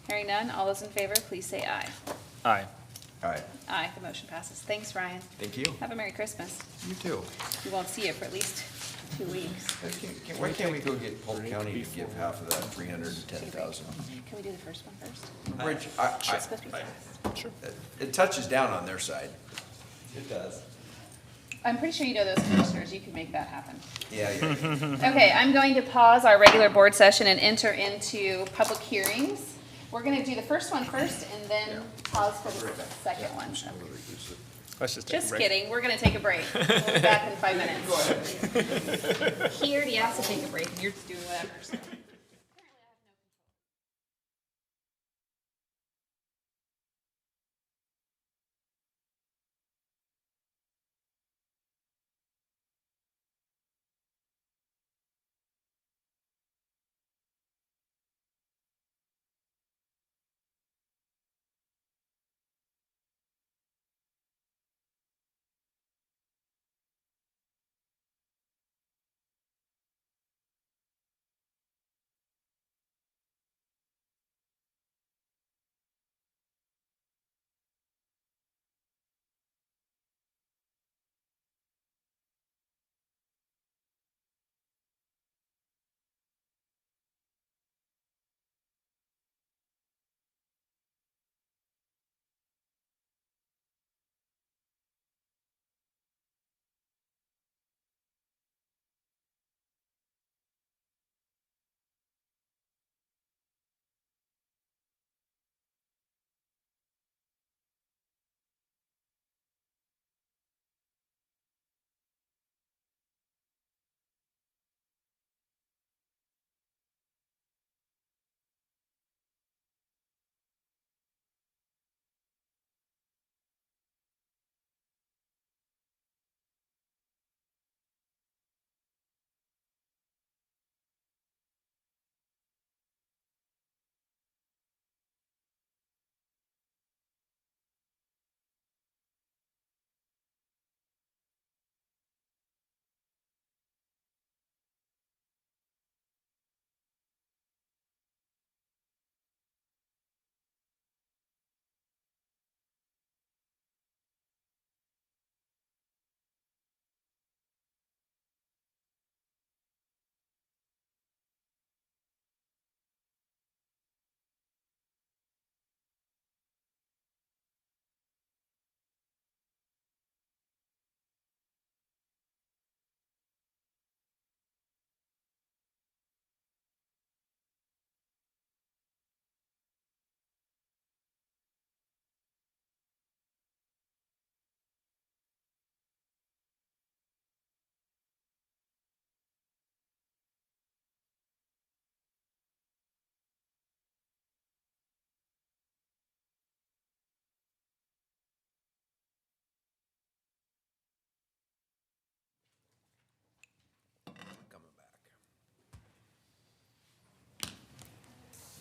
Hearing none. All those in favor, please say aye. Aye. Aye. Aye. The motion passes. Thanks, Ryan. Thank you. Have a Merry Christmas. You too. We won't see you for at least 2 weeks. Why can't we go get Polk County to give half of that $310,000? Can we do the first one first? Bridge, It's supposed to be fast. it touches down on their side. It does. I'm pretty sure you know those commissioners. You can make that happen. Yeah, you're right. Okay, I'm going to pause our regular board session and enter into public hearings. We're going to do the first one first and then pause for the second one. Let's just take a Just break. kidding. We're going to take a break. We'll be back in 5 minutes. He already asked to take a break and you're just doing whatever. So.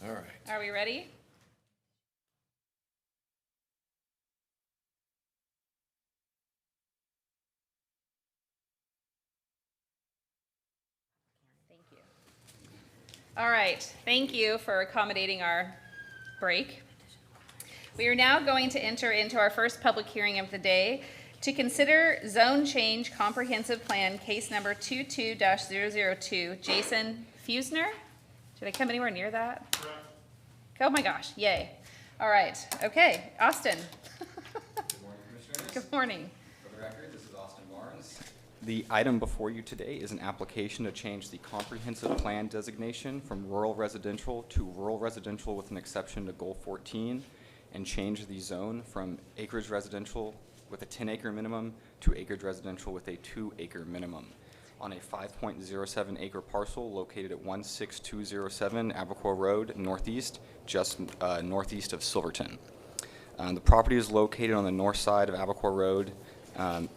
All right. Are we ready? Thank you. All right, thank you for accommodating our break. We are now going to enter into our first public hearing of the day to consider zone change comprehensive plan case number 22-002. Jason Fusner? Did I come anywhere near that? Correct. Oh my gosh, yay. All right, okay, Austin. Good morning, Commissioners. Good morning. For the record, this is Austin Barnes. The item before you today is an application to change the comprehensive plan designation from rural residential to rural residential with an exception to Goal 14, and change the zone from acreage residential with a 10-acre minimum to acreage residential with a 2-acre minimum on a 5.07 acre parcel located at 16207 Abacoa Road Northeast, just northeast of Silverton. The property is located on the north side of Abacoa Road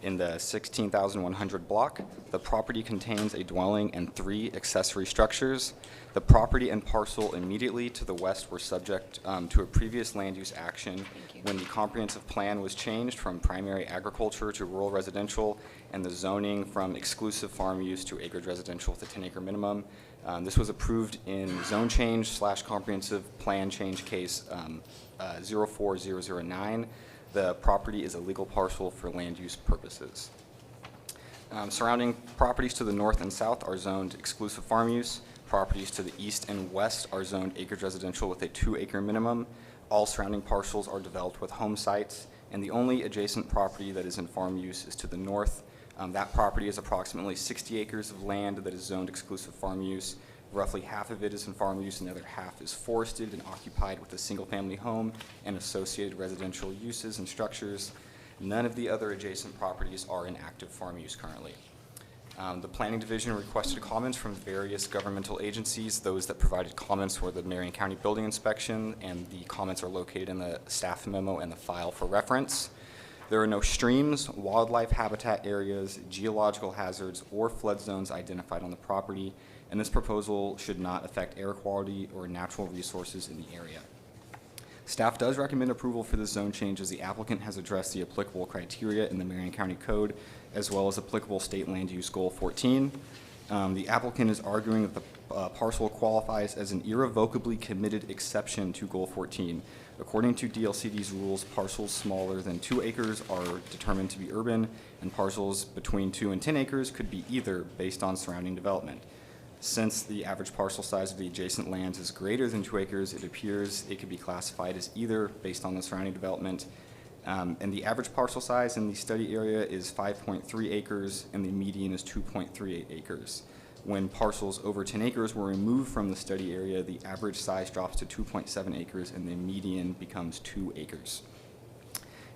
in the 16,100 block. The property contains a dwelling and 3 accessory structures. The property and parcel immediately to the west were subject to a previous land use action when the comprehensive plan was changed from primary agriculture to rural residential and the zoning from exclusive farm use to acreage residential with a 10-acre minimum. This was approved in zone change / comprehensive plan change case 04009. The property is a legal parcel for land use purposes. Surrounding properties to the north and south are zoned exclusive farm use. Properties to the east and west are zoned acreage residential with a 2-acre minimum. All surrounding parcels are developed with home sites, and the only adjacent property that is in farm use is to the north. That property is approximately 60 acres of land that is zoned exclusive farm use. Roughly half of it is in farm use, and the other half is forested and occupied with a single-family home and associated residential uses and structures. None of the other adjacent properties are in active farm use currently. The Planning Division requested comments from various governmental agencies. Those that provided comments were the Marion County Building Inspection, and the comments are located in the staff memo and the file for reference. There are no streams, wildlife habitat areas, geological hazards, or flood zones identified on the property, and this proposal should not affect air quality or natural resources in the area. Staff does recommend approval for this zone change as the applicant has addressed the applicable criteria in the Marion County Code as well as applicable state land use goal 14. The applicant is arguing that the parcel qualifies as an irrevocably committed exception to goal 14. According to DLCD's rules, parcels smaller than 2 acres are determined to be urban, and parcels between 2 and 10 acres could be either based on surrounding development. Since the average parcel size of the adjacent lands is greater than 2 acres, it appears it could be classified as either based on the surrounding development. And the average parcel size in the study area is 5.3 acres, and the median is 2.38 acres. When parcels over 10 acres were removed from the study area, the average size drops to 2.7 acres, and the median becomes 2 acres.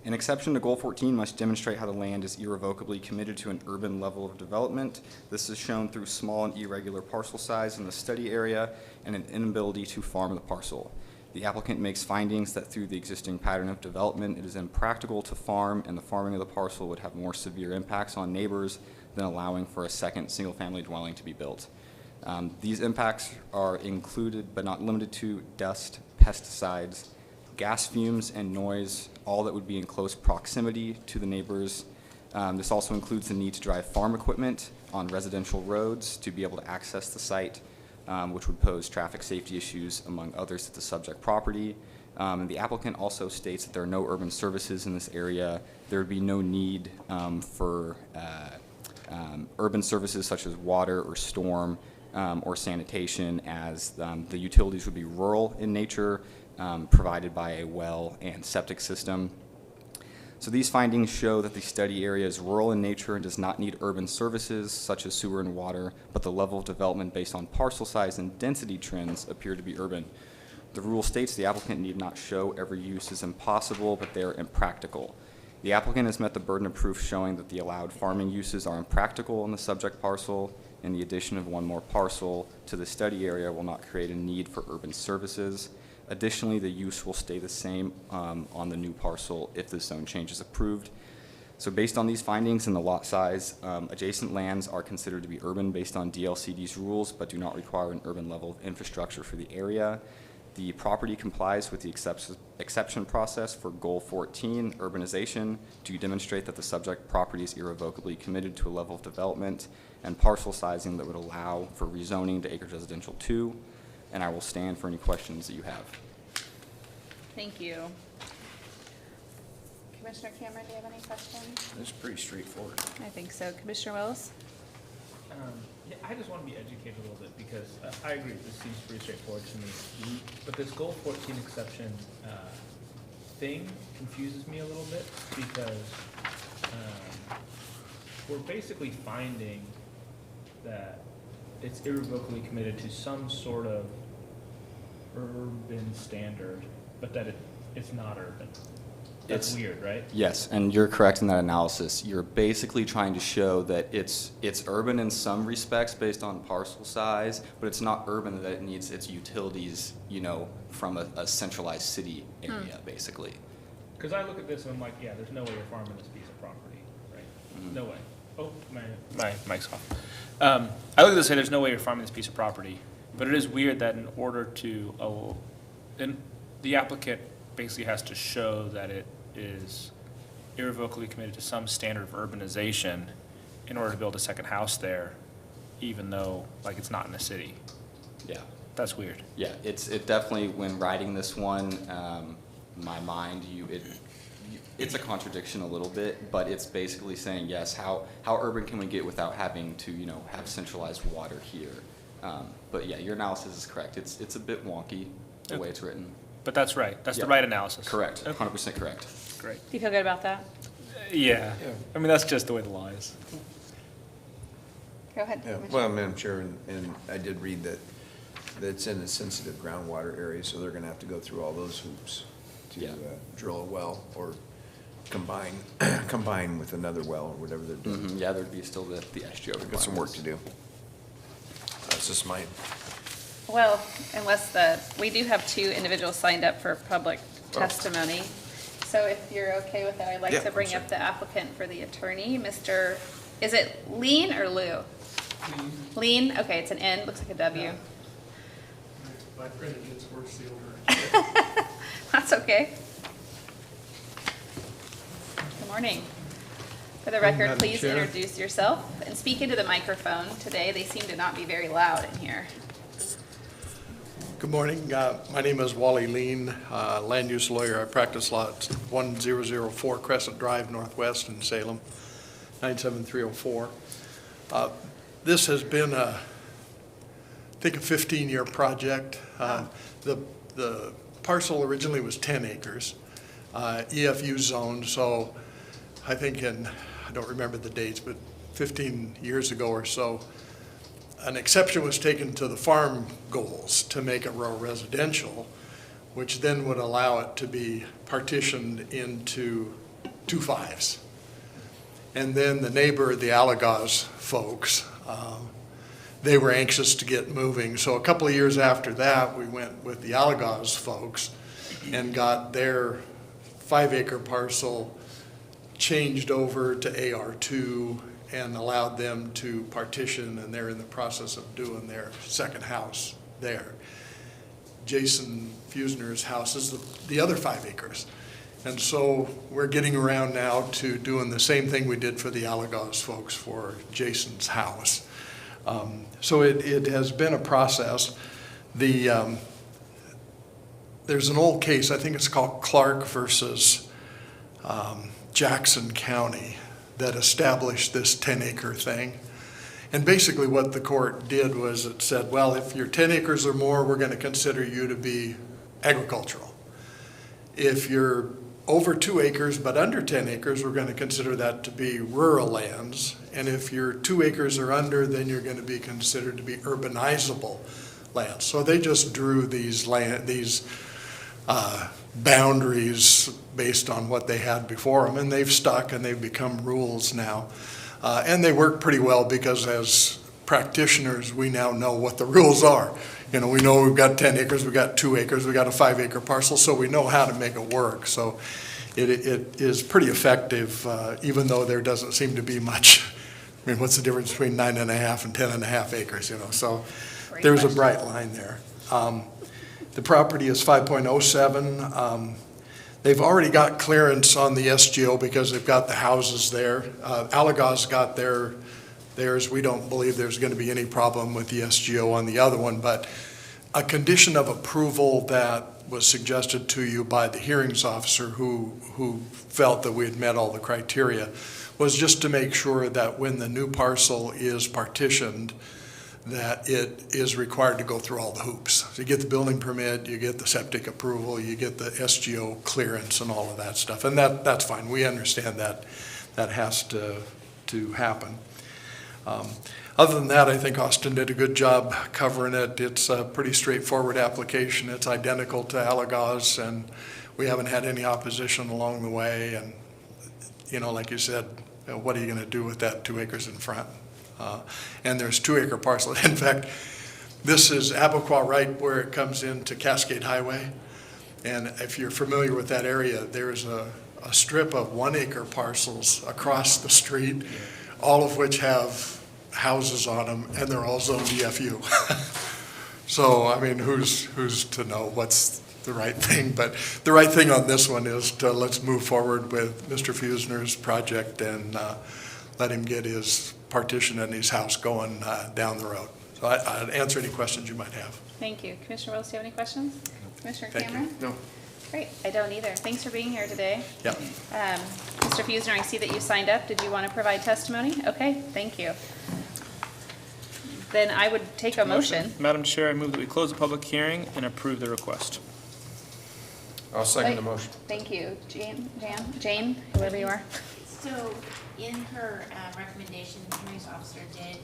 An exception to Goal 14 must demonstrate how the land is irrevocably committed to an urban level of development. This is shown through small and irregular parcel size in the study area and an inability to farm the parcel. The applicant makes findings that through the existing pattern of development, it is impractical to farm, and the farming of the parcel would have more severe impacts on neighbors than allowing for a second single-family dwelling to be built. These impacts are included but not limited to dust, pesticides, gas fumes, and noise, all that would be in close proximity to the neighbors. This also includes the need to drive farm equipment on residential roads to be able to access the site, which would pose traffic safety issues, among others, to the subject property. And the applicant also states that there are no urban services in this area. There would be no need for urban services such as water or storm or sanitation, as the utilities would be rural in nature, provided by a well and septic system. So these findings show that the study area is rural in nature and does not need urban services such as sewer and water, but the level of development based on parcel size and density trends appear to be urban. The rule states the applicant need not show every use is impossible, but they are impractical. The applicant has met the burden of proof showing that the allowed farming uses are impractical on the subject parcel, and the addition of one more parcel to the study area will not create a need for urban services. Additionally, the use will stay the same on the new parcel if the zone change is approved. So based on these findings and the lot size, adjacent lands are considered to be urban based on DLCD's rules, but do not require an urban level of infrastructure for the area. The property complies with the exception process for Goal 14, urbanization, to demonstrate that the subject property is irrevocably committed to a level of development and parcel sizing that would allow for rezoning to acreage residential 2, and I will stand for any questions that you have. Thank you. Commissioner Cameron, do you have any questions? It's pretty straightforward. I think so. Commissioner Willis? Yeah, I just want to be educated a little bit because I agree, this seems pretty straightforward to me. But this Goal 14 exception thing confuses me a little bit because we're basically finding that it's irrevocably committed to some sort of urban standard, but that it's not urban. That's weird, right? Yes, and you're correct in that analysis. You're basically trying to show that it's urban in some respects based on parcel size, but it's not urban that it needs its utilities, you know, from a centralized city area, basically. Because I look at this and I'm like, yeah, there's no way you're farming this piece of property, right? No way. Oh, my mic's off. I look at this and say there's no way you're farming this piece of property, but it is weird that in order to, the applicant basically has to show that it is irrevocably committed to some standard of urbanization in order to build a second house there, even though, like, it's not in the city. Yeah. That's weird. Yeah, it definitely, when writing this one, my mind, it's a contradiction a little bit, but it's basically saying, yes, how urban can we get without having to, you know, have centralized water here? But yeah, your analysis is correct. It's a bit wonky, the way it's written. But that's right. That's the right analysis. Correct. 100% correct. Great. Do you feel good about that? Yeah. I mean, that's just the way the law is. Go ahead. Yeah, well, Madam Chair, and I did read that it's in a sensitive groundwater area, so they're gonna have to go through all those hoops to drill a well or combine with another well or whatever they're doing. Yeah, there'd be still the SGO requirements. Got some work to do. That's just my. Well, we do have 2 individuals signed up for public testimony. So if you're okay with that, I'd like to bring up the applicant for the attorney, Mr., is it Lean or Lou? Lean, okay, it's an N, looks like a W. My printed gets worse the older. That's okay. Good morning. For the record, please introduce yourself and speak into the microphone today. They seem to not be very loud in here. Good morning. My name is Wally Lean, land use lawyer. I practice law at 1004 Crescent Drive Northwest in Salem, 97304. This has been, I think, a 15-year project. The parcel originally was 10 acres, EFU zone, so I think I don't remember the dates, but 15 years ago or so, an exception was taken to the farm goals to make it rural residential, which then would allow it to be partitioned into 2 5s. And then the neighbor, the Alagaz folks, they were anxious to get moving. So a couple of years after that, we went with the Alagaz folks and got their 5-acre parcel changed over to AR2 and allowed them to partition, and they're in the process of doing their second house there. Jason Fusner's house is the other 5 acres. And so we're getting around now to doing the same thing we did for the Alagaz folks for Jason's house. So it has been a process. There's an old case, I think it's called Clark versus Jackson County, that established this 10-acre thing. And basically what the court did was it said, well, if you're 10 acres or more, we're going to consider you to be agricultural. If you're over 2 acres but under 10 acres, we're going to consider that to be rural lands. And if you're 2 acres or under, then you're going to be considered to be urbanizable lands. So they just drew these boundaries based on what they had before them, and they've stuck and they've become rules now. And they work pretty well because as practitioners, we now know what the rules are. You know, we know we've got 10 acres, we've got 2 acres, we've got a 5-acre parcel, so we know how to make it work. So it is pretty effective, even though there doesn't seem to be much. I mean, what's the difference between 9.5 and 10.5 acres, you know? So there's a bright line there. The property is 5.07. They've already got clearance on the SGO because they've got the houses there. Alagaw's got theirs. We don't believe there's going to be any problem with the SGO on the other one, but a condition of approval that was suggested to you by the hearings officer who felt that we had met all the criteria was just to make sure that when the new parcel is partitioned, that it is required to go through all the hoops. So you get the building permit, you get the septic approval, you get the SGO clearance and all of that stuff. And that's fine. We understand that that has to happen. Other than that, I think Austin did a good job covering it. It's a pretty straightforward application. It's identical to Alagaw's, and we haven't had any opposition along the way. And, you know, like you said, what are you going to do with that 2 acres in front? And there's 2 acre parcel. In fact, this is Abaquah right where it comes into Cascade Highway. And if you're familiar with that area, there's a strip of 1 acre parcels across the street, all of which have houses on them, and they're all zoned DFU. So, I mean, who's to know what's the right thing? But the right thing on this one is to let's move forward with Mr. Fusner's project and let him get his partition and his house going down the road. So I'd answer any questions you might have. Thank you. Commissioner Willis, do you have any questions? Commissioner Thank Cameron? you. No. Great, I don't either. Thanks for being here today. Yep. Mr. Fusner, I see that you signed up. Did you want to provide testimony? Okay, thank you. Then I would take a motion. Madam Chair, I move that we close the public hearing and approve the request. I'll second the motion. Thank you. Jane, whoever you are. So in her recommendation, the hearings officer did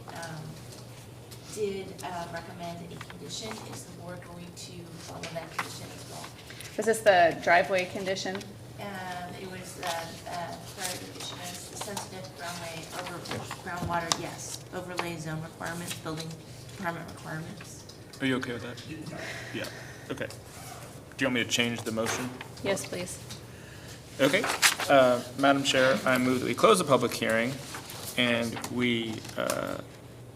recommend a condition. Is the board going to follow that condition as well? Was this the driveway condition? It was prior condition is the sensitive groundwater, yes, overlay zone requirements, building department requirements. Are you okay with that? Yeah. Okay. Do you want me to change the motion? Yes, please. Okay. Madam Chair, I move that we close the public hearing and we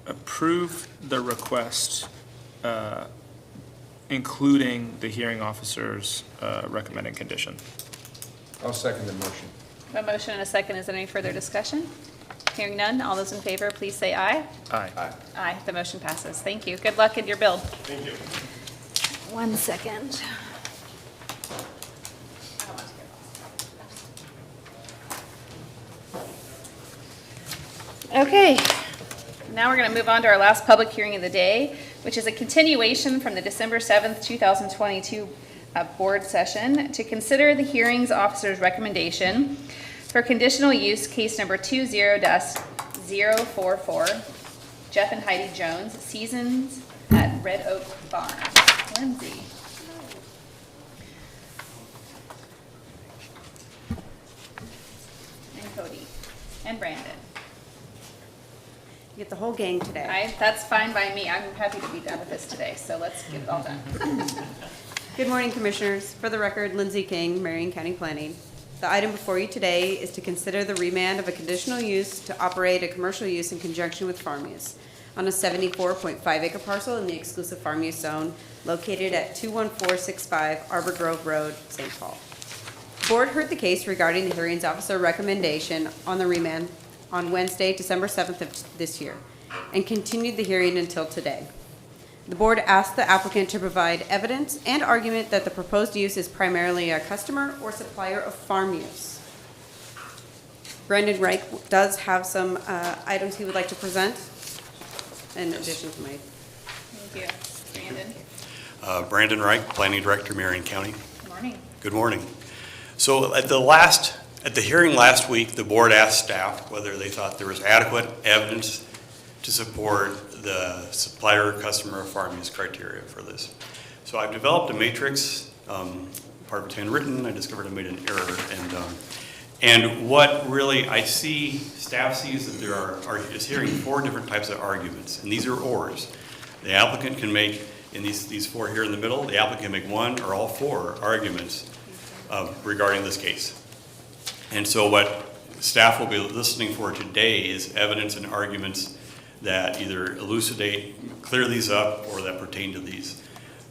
approve the request, including the hearing officer's recommended condition. I'll second the motion. A motion and a second. Is there any further discussion? Hearing none, all those in favor, please say aye. Aye. Aye. Aye, the motion passes. Thank you. Good luck in your build. Thank you. 1 second. Okay, now we're going to move on to our last public hearing of the day, which is a continuation from the December 7th, 2022 board session to consider the hearings officer's recommendation for conditional use case number 20-044, Jeff and Heidi Jones, Seasons at Red Oak Farm. Lindsay. And Cody. And Brandon. You get the whole gang today. That's fine by me. I'm happy to be done with this today, so let's get it all done. Good morning, Commissioners. For the record, Lindsay King, Marion County Planning. The item before you today is to consider the remand of a conditional use to operate a commercial use in conjunction with farm use on a 74.5 acre parcel in the exclusive farm use zone located at 21465 Arbor Grove Road, St. Paul. The board heard the case regarding the hearings officer recommendation on the remand on Wednesday, December 7th of this year, and continued the hearing until today. The board asked the applicant to provide evidence and argument that the proposed use is primarily a customer or supplier of farm use. Brandon Reich does have some items he would like to present in addition to my. Thank you. Brandon. Brandon Reich, Planning Director, Marion County. Good morning. Good morning. So at the hearing last week, the board asked staff whether they thought there was adequate evidence to support the supplier, customer, farm use criteria for this. So I've developed a matrix, part of it's handwritten. I discovered I made an error, and what really I see, staff sees that there is hearing 4 different types of arguments, and these are ors. The applicant can make, in these 4 here in the middle, the applicant can make 1 or all 4 arguments regarding this case. And so what staff will be listening for today is evidence and arguments that either elucidate, clear these up, or that pertain to these.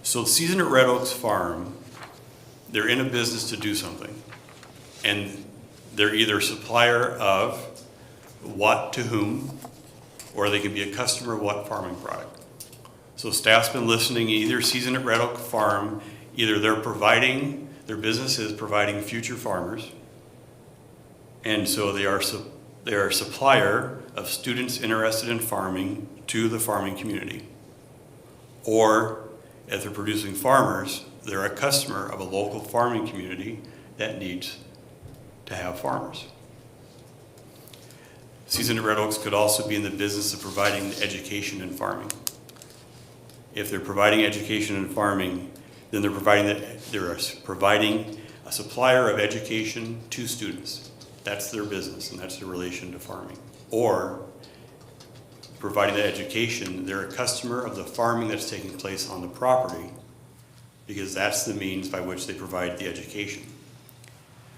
So the season at Red Oaks Farm, they're in a business to do something. And they're either a supplier of what to whom, or they could be a customer of what farming product. So staff's been listening, either season at Red Oak Farm, either they're providing, their business is providing future farmers, and so they are a supplier of students interested in farming to the farming community. Or if they're producing farmers, they're a customer of a local farming community that needs to have farmers. Season at Red Oaks could also be in the business of providing education in farming. If they're providing education in farming, then they're providing a supplier of education to students. That's their business, and that's their relation to farming. Or providing the education, they're a customer of the farming that's taking place on the property, because that's the means by which they provide the education.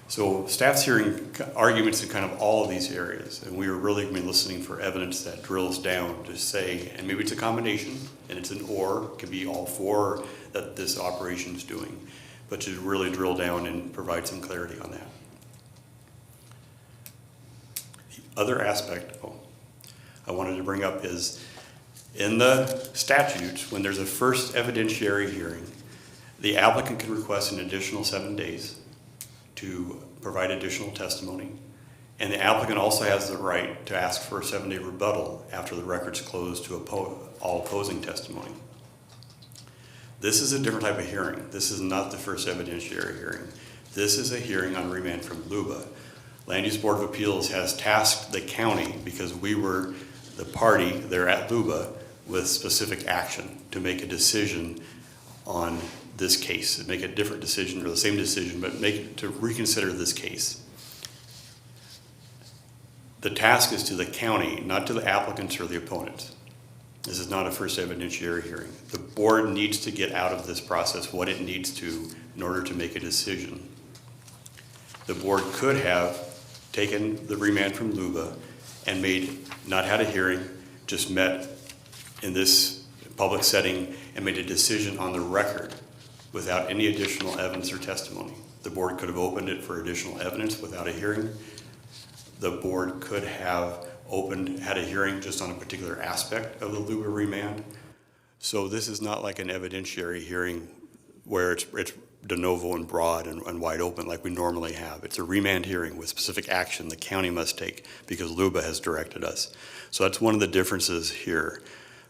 So staff's hearing arguments in kind of all of these areas, and we are really listening for evidence that drills down to say, and maybe it's a combination, and it's an or, it could be all four that this operation is doing, but to really drill down and provide some clarity on that. The other aspect I wanted to bring up is in the statutes, when there's a first evidentiary hearing, the applicant can request an additional 7 days to provide additional testimony. And the applicant also has the right to ask for a 7-day rebuttal after the record's closed to all opposing testimony. This is a different type of hearing. This is not the first evidentiary hearing. This is a hearing on remand from LUBA. Land Use Board of Appeals has tasked the county, because we were the party there at LUBA, with specific action to make a decision on this case, make a different decision or the same decision, but to reconsider this case. The task is to the county, not to the applicants or the opponents. This is not a first evidentiary hearing. The board needs to get out of this process what it needs to in order to make a decision. The board could have taken the remand from LUBA and not had a hearing, just met in this public setting and made a decision on the record without any additional evidence or testimony. The board could have opened it for additional evidence without a hearing. The board could have had a hearing just on a particular aspect of the LUBA remand. So this is not like an evidentiary hearing where it's de novo and broad and wide open like we normally have. It's a remand hearing with specific action the county must take because LUBA has directed us. So that's one of the differences here.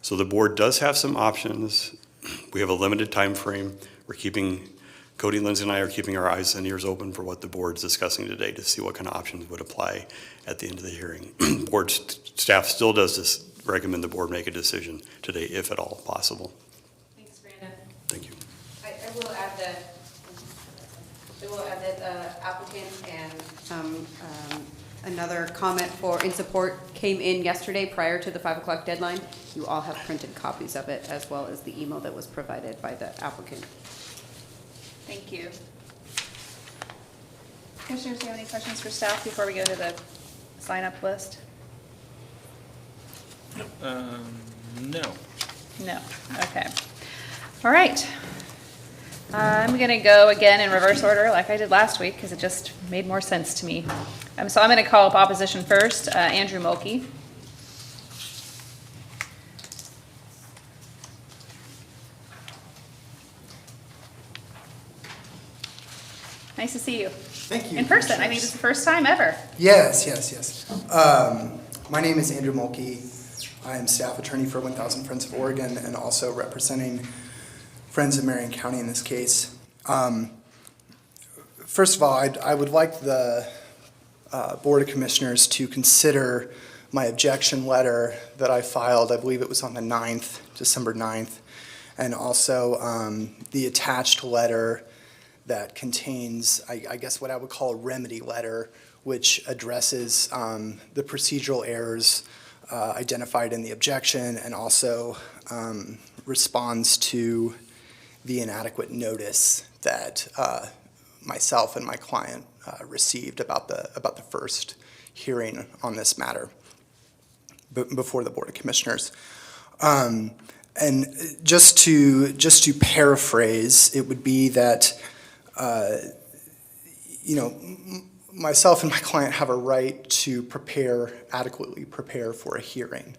So the board does have some options. We have a limited time frame. Cody, Lindsay, and I are keeping our eyes and ears open for what the board's discussing today to see what kind of options would apply at the end of the hearing. Board staff still does recommend the board make a decision today, if at all possible. Thanks, Brandon. Thank you. I will add that the applicant and another comment in support came in yesterday prior to the 5 o'clock deadline. You all have printed copies of it, as well as the email that was provided by the applicant. Thank you. Commissioners, do you have any questions for staff before we go to the sign-up list? No. No, okay. All right. I'm gonna go again in reverse order like I did last week because it just made more sense to me. So I'm gonna call up opposition first, Andrew Mulkey. Nice to see you. Thank you. In person. I think this is the first time ever. Yes. My name is Andrew Mulkey. I am staff attorney for 1000 Friends of Oregon and also representing Friends of Marion County in this case. First of all, I would like the Board of Commissioners to consider my objection letter that I filed. I believe it was on the 9th, December 9th, and also the attached letter that contains, I guess, what I would call a remedy letter, which addresses the procedural errors identified in the objection and also responds to the inadequate notice that myself and my client received about the first hearing on this matter before the Board of Commissioners. And just to paraphrase, it would be that, myself and my client have a right to adequately prepare for a hearing.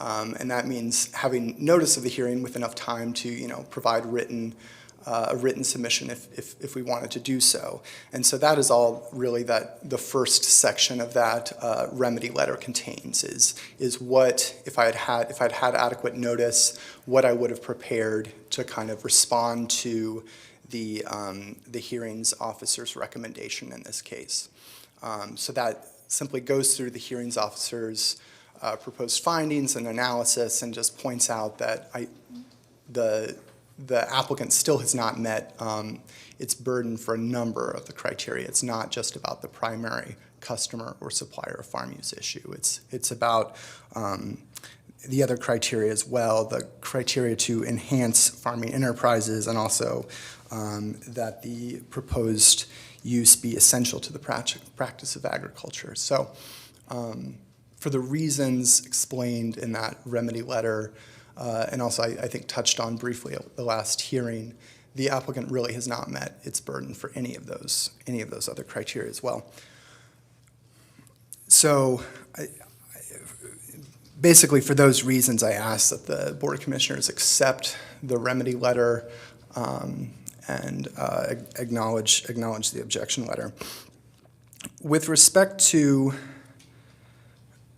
And that means having notice of the hearing with enough time to, provide a written submission if we wanted to do so. And so that is all really that the first section of that remedy letter contains is what, if I'd had adequate notice, what I would have prepared to kind of respond to the hearings officer's recommendation in this case. So that simply goes through the hearings officer's proposed findings and analysis and just points out that the applicant still has not met its burden for a number of the criteria. It's not just about the primary customer or supplier of farm use issue. It's about the other criteria as well, the criteria to enhance farming enterprises and also that the proposed use be essential to the practice of agriculture. So for the reasons explained in that remedy letter, and also I think touched on briefly at the last hearing, the applicant really has not met its burden for any of those other criteria as well. So basically for those reasons, I ask that the Board of Commissioners accept the remedy letter and acknowledge the objection letter. With respect to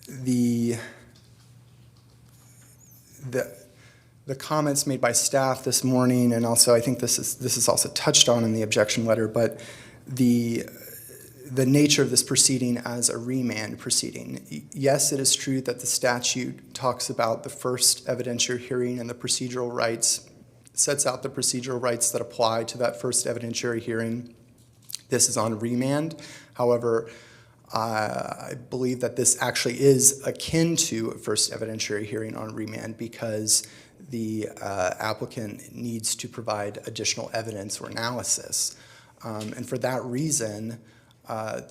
the comments made by staff this morning, and also I think this is also touched on in the objection letter, but the nature of this proceeding as a remand proceeding. Yes, it is true that the statute talks about the first evidentiary hearing and the procedural rights, sets out the procedural rights that apply to that first evidentiary hearing. This is on remand. However, I believe that this actually is akin to a first evidentiary hearing on remand because the applicant needs to provide additional evidence or analysis. And for that reason, I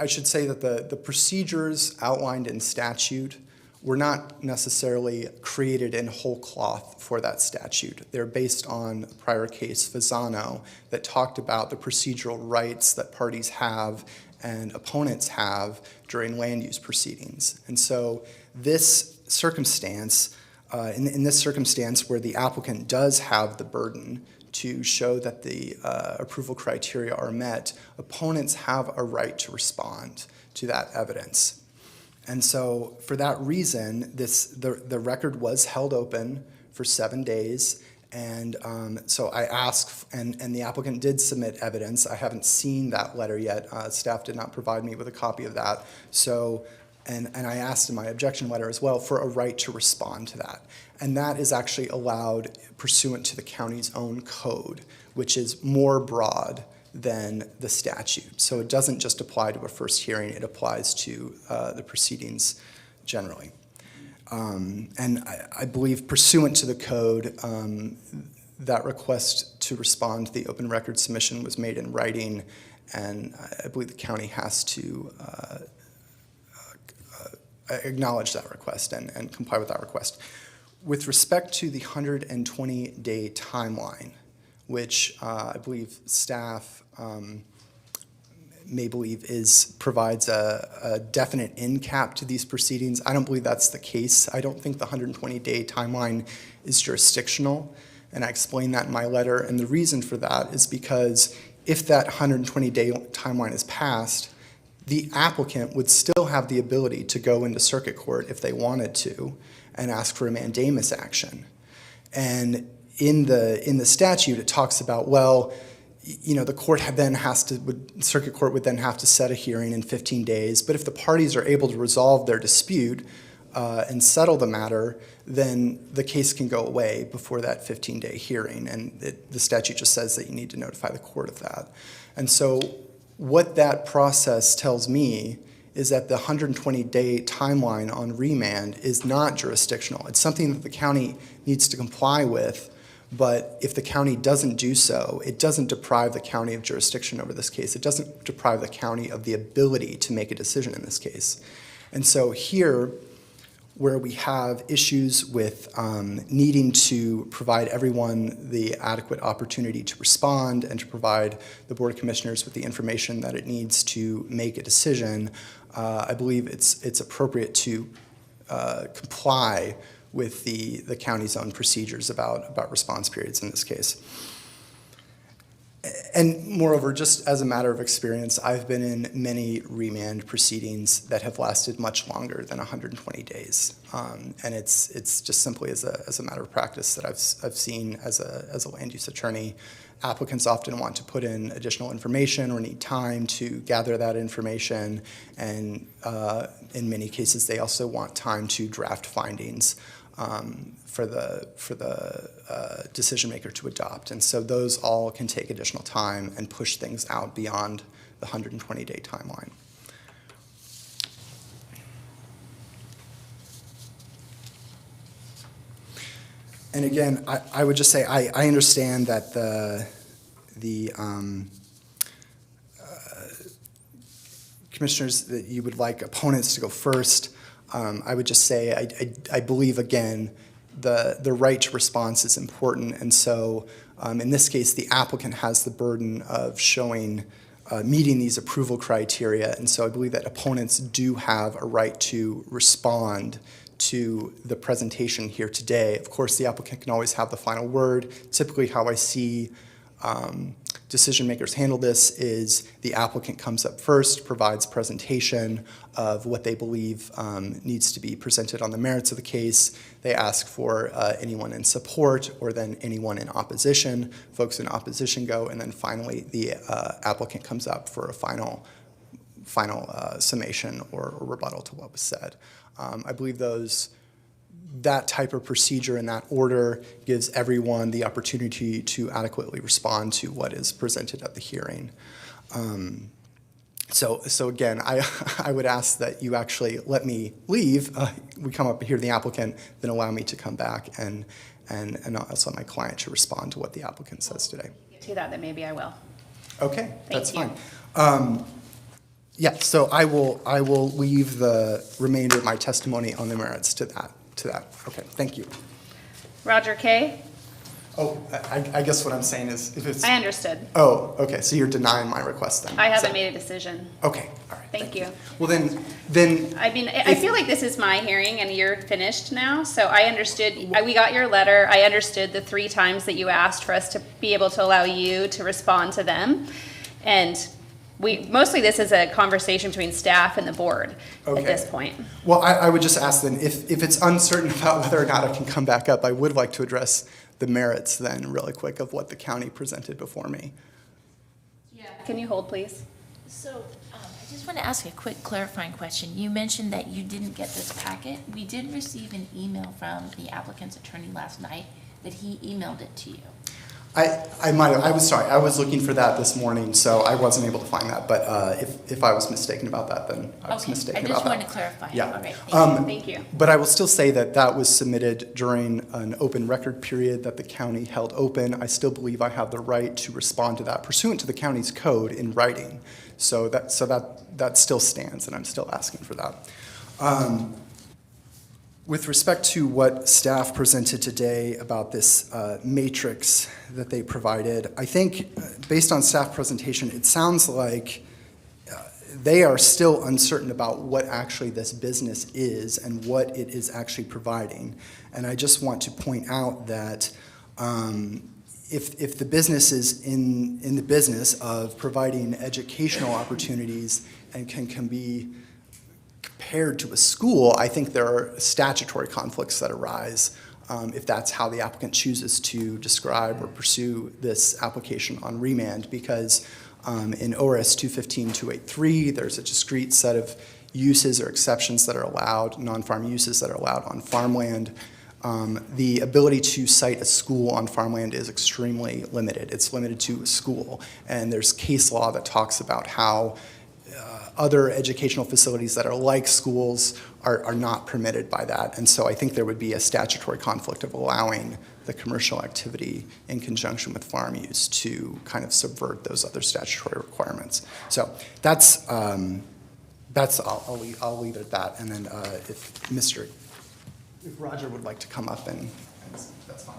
should say that the procedures outlined in statute were not necessarily created in whole cloth for that statute. They're based on a prior case, Fasano, that talked about the procedural rights that parties have and opponents have during land use proceedings. And so this circumstance, in this circumstance where the applicant does have the burden to show that the approval criteria are met, opponents have a right to respond to that evidence. And so for that reason, the record was held open for 7 days. And so I asked, and the applicant did submit evidence. I haven't seen that letter yet. Staff did not provide me with a copy of that. So, and I asked in my objection letter as well for a right to respond to that. And that is actually allowed pursuant to the county's own code, which is more broad than the statute. So it doesn't just apply to a first hearing, it applies to the proceedings generally. And I believe pursuant to the code, that request to respond to the open record submission was made in writing, and I believe the county has to acknowledge that request and comply with that request. With respect to the 120-day timeline, which I believe staff may believe provides a definite end cap to these proceedings. I don't believe that's the case. I don't think the 120-day timeline is jurisdictional, and I explained that in my letter. And the reason for that is because if that 120-day timeline is passed, the applicant would still have the ability to go into circuit court if they wanted to and ask for a mandamus action. And in the statute, it talks about, well, the court circuit court would then have to set a hearing in 15 days. But if the parties are able to resolve their dispute and settle the matter, then the case can go away before that 15-day hearing. And the statute just says that you need to notify the court of that. And so what that process tells me is that the 120-day timeline on remand is not jurisdictional. It's something that the county needs to comply with. But if the county doesn't do so, it doesn't deprive the county of jurisdiction over this case. It doesn't deprive the county of the ability to make a decision in this case. And so here, where we have issues with needing to provide everyone the adequate opportunity to respond and to provide the Board of Commissioners with the information that it needs to make a decision, I believe it's appropriate to comply with the county's own procedures about response periods in this case. And moreover, just as a matter of experience, I've been in many remand proceedings that have lasted much longer than 120 days. And it's just simply as a matter of practice that I've seen as a land use attorney. Applicants often want to put in additional information or need time to gather that information. And in many cases, they also want time to draft findings for the decision maker to adopt. And so those all can take additional time and push things out beyond the 120-day timeline. And again, I would just say I understand that the commissioners, that you would like opponents to go first. I would just say I believe, again, the right to response is important. And so in this case, the applicant has the burden of showing meeting these approval criteria. And so I believe that opponents do have a right to respond to the presentation here today. Of course, the applicant can always have the final word. Typically, how I see decision makers handle this is the applicant comes up first, provides presentation of what they believe needs to be presented on the merits of the case. They ask for anyone in support or then anyone in opposition. Folks in opposition go, and then finally the applicant comes up for a final summation or rebuttal to what was said. I believe that type of procedure in that order gives everyone the opportunity to adequately respond to what is presented at the hearing. So again, I would ask that you actually let me leave. We come up and hear the applicant, then allow me to come back and also my client to respond to what the applicant says today. To that, then maybe I will. Okay, that's Thank fine. Yeah, so I will leave the remainder of my testimony on the merits to that. Okay, thank you. Roger Kay? Oh, I guess what I'm saying is if it's... I understood. Oh, okay, so you're denying my request then? I haven't made a decision. Okay, all right. Thank you. Well, then... I mean, I feel like this is my hearing and you're finished now, so I understood, we got your letter, I understood the 3 times that you asked for us to be able to allow you to respond to them, and mostly this is a conversation between staff and the board at this point. Well, I would just ask then, if it's uncertain about whether or not I can come back up, I would like to address the merits then really quick of what the county presented before me. Yeah. Can you hold, please? So I just want to ask a quick clarifying question. You mentioned that you didn't get this packet. We did receive an email from the applicant's attorney last night that he emailed it to you. I might have, I was sorry, I was looking for that this morning, so I wasn't able to find that, but if I was mistaken about that, then I was mistaken about that. I just wanted to clarify. Yeah. All right, thank you. But I will still say that was submitted during an open record period that the county held open. I still believe I have the right to respond to that pursuant to the county's code in writing. So that still stands, and I'm still asking for that. With respect to what staff presented today about this matrix that they provided, I think based on staff presentation, it sounds like they are still uncertain about what actually this business is and what it is actually providing. And I just want to point out that if the business is in the business of providing educational opportunities and can be compared to a school, I think there are statutory conflicts that arise if that's how the applicant chooses to describe or pursue this application on remand, because in ORS 215-283, there's a discrete set of uses or exceptions that are allowed, non-farm uses that are allowed on farmland. The ability to cite a school on farmland is extremely limited. It's limited to a school, and there's case law that talks about how other educational facilities that are like schools are not permitted by that. And so I think there would be a statutory conflict of allowing the commercial activity in conjunction with farm use to kind of subvert those other statutory requirements. So I'll leave it at that. And then if Mr. if Roger would like to come up and that's fine.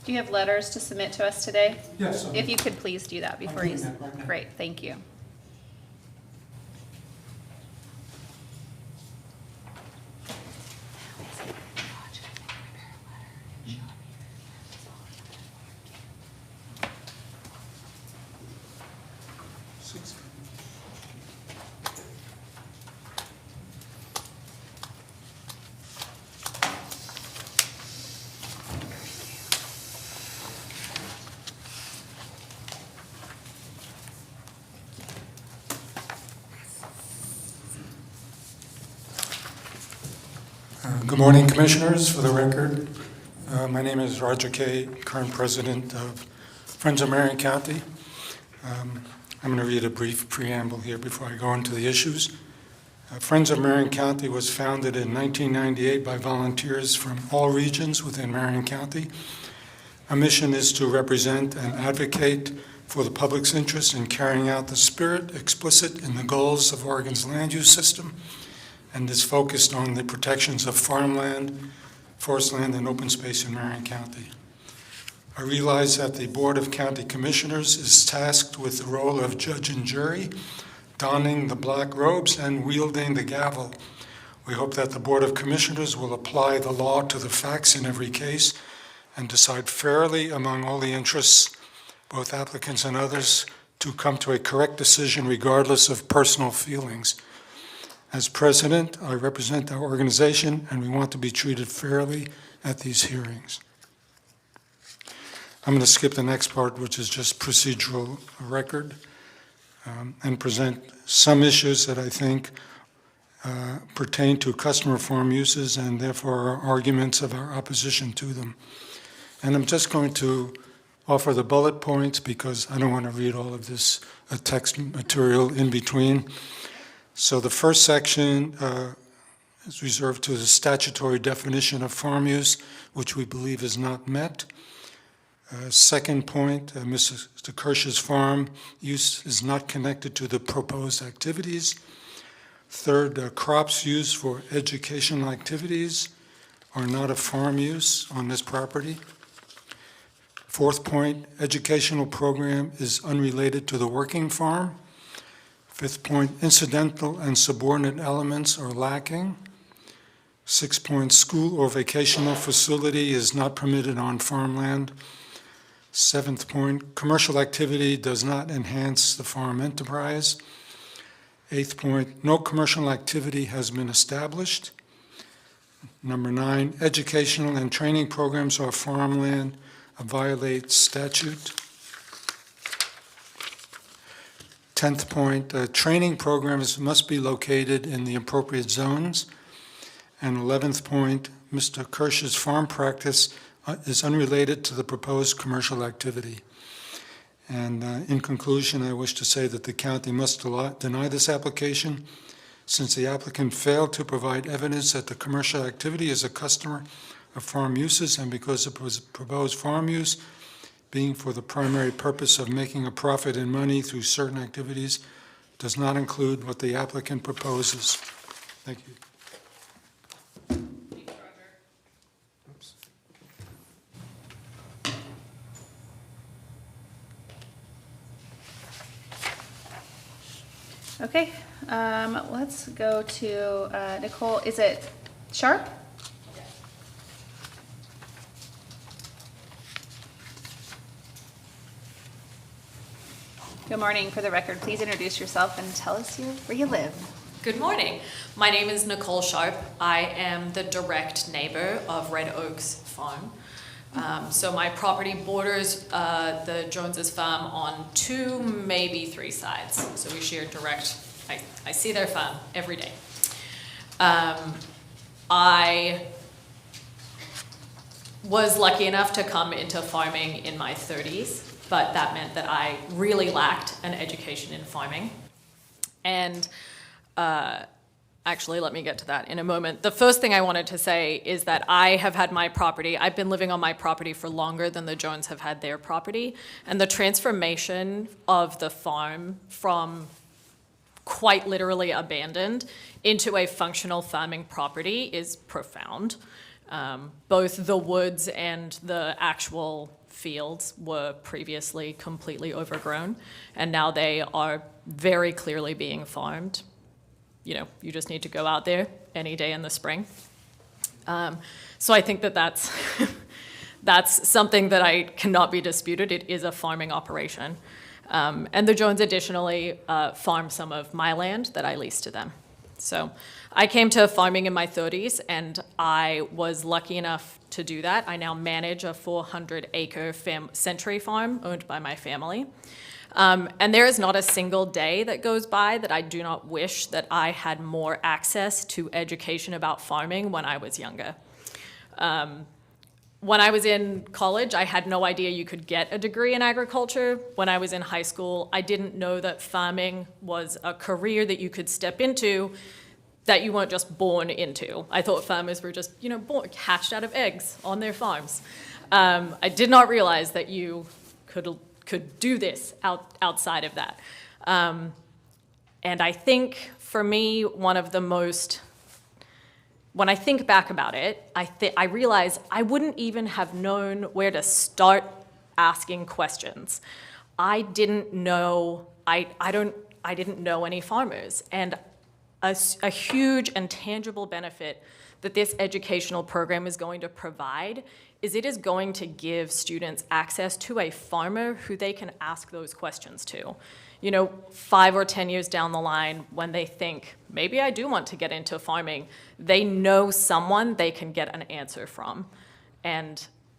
Do you have letters to submit to us today? Yes. If you could please do that before you. Great, thank you. Good morning, Commissioners. For the record, my name is Roger Kay, current president of Friends of Marion County. I'm going to read a brief preamble here before I go into the issues. Friends of Marion County was founded in 1998 by volunteers from all regions within Marion County. Our mission is to represent and advocate for the public's interest in carrying out the spirit explicit in the goals of Oregon's land use system, and is focused on the protections of farmland, forest land, and open space in Marion County. I realize that the Board of County Commissioners is tasked with the role of judge and jury, donning the black robes and wielding the gavel. We hope that the Board of Commissioners will apply the law to the facts in every case and decide fairly among all the interests, both applicants and others, to come to a correct decision regardless of personal feelings. As president, I represent our organization, and we want to be treated fairly at these hearings. I'm going to skip the next part, which is just procedural record, and present some issues that I think pertain to customer farm uses and therefore are arguments of our opposition to them. And I'm just going to offer the bullet points because I don't want to read all of this text material in between. So the first section is reserved to the statutory definition of farm use, which we believe is not met. Second point, Mr. Kirsch's farm use is not connected to the proposed activities. Third, crops used for educational activities are not a farm use on this property. Fourth point, educational program is unrelated to the working farm. Fifth point, incidental and subordinate elements are lacking. Sixth point, school or vocational facility is not permitted on farmland. Seventh point, commercial activity does not enhance the farm enterprise. Eighth point, no commercial activity has been established. Number 9, educational and training programs on farmland violate statute. 10th point, training programs must be located in the appropriate zones. And 11th point, Mr. Kirsch's farm practice is unrelated to the proposed commercial activity. And in conclusion, I wish to say that the county must deny this application since the applicant failed to provide evidence that the commercial activity is a customer of farm uses, and because it was proposed farm use being for the primary purpose of making a profit and money through certain activities does not include what the applicant proposes. Thank you. Okay, let's go to Nicole. Is it Sharp? Good morning. For the record, please introduce yourself and tell us where you live. Good morning. My name is Nicole Sharp. I am the direct neighbor of Red Oaks Farm. So my property borders the Joneses farm on 2, maybe 3 sides. So we share direct, I see their farm every day. I was lucky enough to come into farming in my 30s, but that meant that I really lacked an education in farming. And Actually, let me get to that in a moment. The first thing I wanted to say is that I have had my property, I've been living on my property for longer than the Jones have had their property. And the transformation of the farm from quite literally abandoned into a functional farming property is profound. Both the woods and the actual fields were previously completely overgrown, and now they are very clearly being farmed. You know, you just need to go out there any day in the spring. So I think that that's, that's something that I cannot be disputed. It is a farming operation. And the Jones additionally farm some of my land that I lease to them. So I came to farming in my 30s, and I was lucky enough to do that. I now manage a 400-acre century farm owned by my family. And there is not a single day that goes by that I do not wish that I had more access to education about farming when I was younger. When I was in college, I had no idea you could get a degree in agriculture. When I was in high school, I didn't know that farming was a career that you could step into that you weren't just born into. I thought farmers were just, you know, hatched out of eggs on their farms. I did not realize that you could do this outside of that. And I think for me, one of the most, when I think back about it, I realize I wouldn't even have known where to start asking questions. I didn't know, I didn't know any farmers. And a huge and tangible benefit that this educational program is going to provide is it is going to give students access to a farmer who they can ask those questions to. You know, 5 or 10 years down the line, when they think, maybe I do want to get into farming, they know someone they can get an answer from,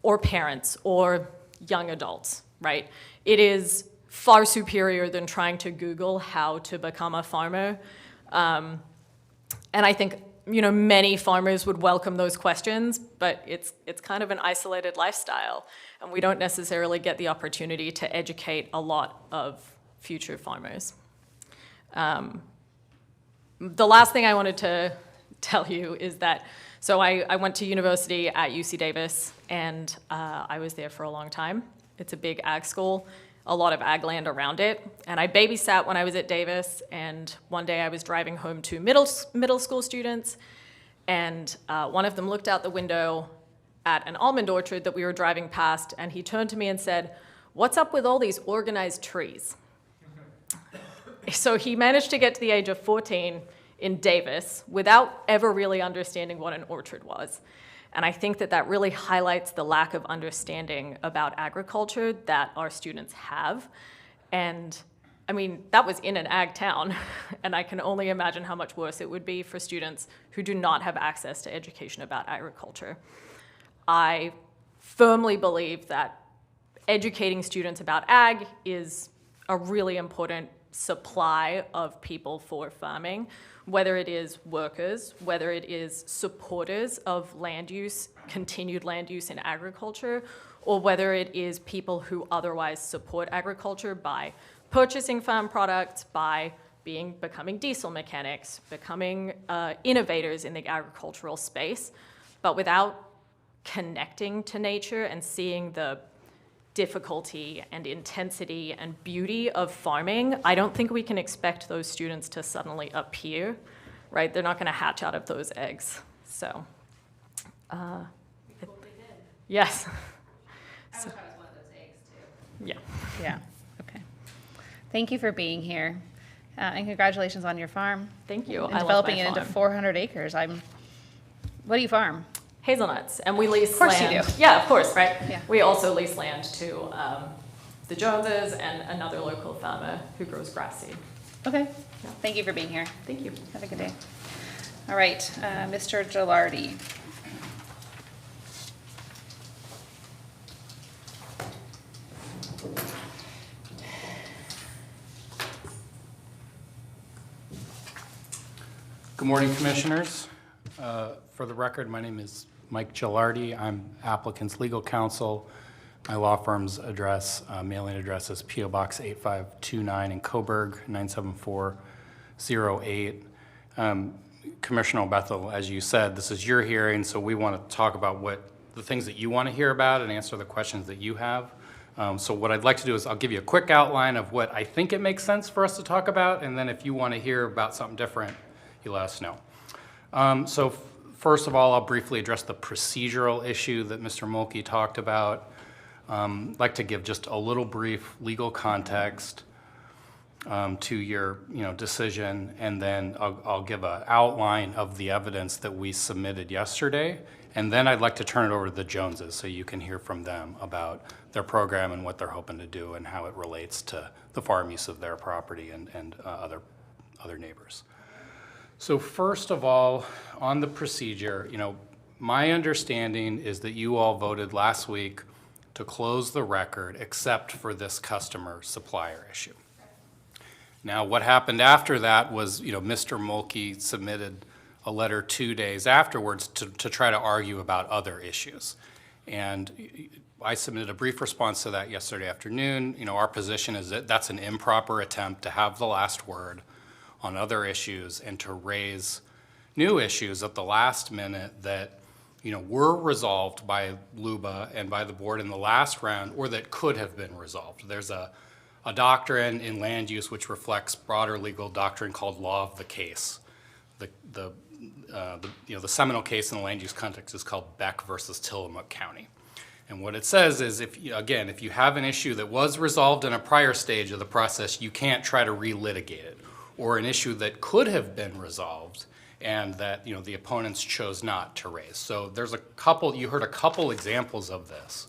or parents, or young adults, right? It is far superior than trying to Google how to become a farmer. And I think, you know, many farmers would welcome those questions, but it's kind of an isolated lifestyle, and we don't necessarily get the opportunity to educate a lot of future farmers. The last thing I wanted to tell you is that, so I went to university at UC Davis, and I was there for a long time. It's a big ag school, a lot of ag land around it. And I babysat when I was at Davis, and one day I was driving home two middle school students, and one of them looked out the window at an almond orchard that we were driving past, and he turned to me and said, "What's up with all these organized trees?" So he managed to get to the age of 14 in Davis without ever really understanding what an orchard was. And I think that that really highlights the lack of understanding about agriculture that our students have. And I mean, that was in an ag town, and I can only imagine how much worse it would be for students who do not have access to education about agriculture. I firmly believe that educating students about ag is a really important supply of people for farming, whether it is workers, whether it is supporters of land use, continued land use in agriculture, or whether it is people who otherwise support agriculture by purchasing farm products, by becoming diesel mechanics, becoming innovators in the agricultural space. But without connecting to nature and seeing the difficulty and intensity and beauty of farming, I don't think we can expect those students to suddenly appear, right? They're not going to hatch out of those eggs. So, yes. I wish I was one of those eggs too. Yeah. Yeah. Okay. Thank you for being here, and congratulations on your farm. Thank you. And I love developing my it into farm. 400 acres. What do you farm? Hazelnuts, and we lease Of course land. you do. Yeah, of course, right? Yeah. We also lease land to the Joneses and another local farmer who grows grass seed. Okay. Thank you for being here. Thank you. Have a good day. All right, Mr. Gilardi. Good morning, Commissioners. For the record, my name is Mike Gilardi. I'm applicant's legal counsel. My law firm's address, mailing address is P.O. Box 8529 in Coburg, 97408. Commissioner Bethel, as you said, this is your hearing, so we want to talk about what the things that you want to hear about and answer the questions that you have. So what I'd like to do is I'll give you a quick outline of what I think it makes sense for us to talk about, and then if you want to hear about something different, you let us know. So first of all, I'll briefly address the procedural issue that Mr. Mulkey talked about. I'd like to give just a little brief legal context to your decision, and then I'll give an outline of the evidence that we submitted yesterday, and then I'd like to turn it over to the Joneses so you can hear from them about their program and what they're hoping to do and how it relates to the farm use of their property and other neighbors. So first of all, on the procedure, my understanding is that you all voted last week to close the record except for this customer supplier issue. Now, what happened after that was, Mr. Mulkey submitted a letter 2 days afterwards to try to argue about other issues. And I submitted a brief response to that yesterday afternoon. Our position is that that's an improper attempt to have the last word on other issues and to raise new issues at the last minute that, were resolved by LUBA and by the board in the last round, or that could have been resolved. There's a doctrine in land use which reflects broader legal doctrine called law of the case. The seminal case in the land use context is called Beck versus Tillamook County. And what it says is, if you have an issue that was resolved in a prior stage of the process, you can't try to relitigate it, or an issue that could have been resolved and that the opponents chose not to raise. So there's you heard a couple examples of this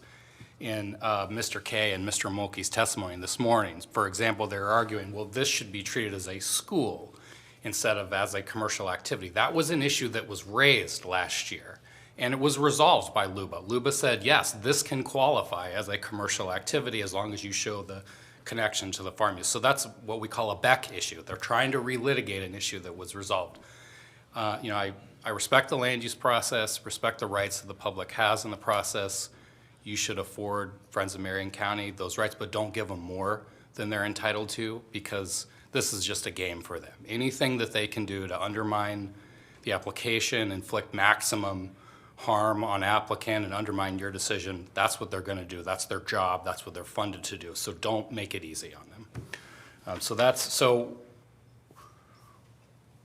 in Mr. Kay and Mr. Mulkey's testimony this morning. For example, they're arguing, well, this should be treated as a school instead of as a commercial activity. That was an issue that was raised last year, and it was resolved by LUBA. LUBA said, yes, this can qualify as a commercial activity as long as you show the connection to the farm use. So that's what we call a Beck issue. They're trying to relitigate an issue that was resolved. I respect the land use process, respect the rights that the public has in the process. You should afford Friends of Marion County those rights, but don't give them more than they're entitled to, because this is just a game for them. Anything that they can do to undermine the application, inflict maximum harm on applicant, and undermine your decision, that's what they're going to do. That's their job. That's what they're funded to do. So don't make it easy on them.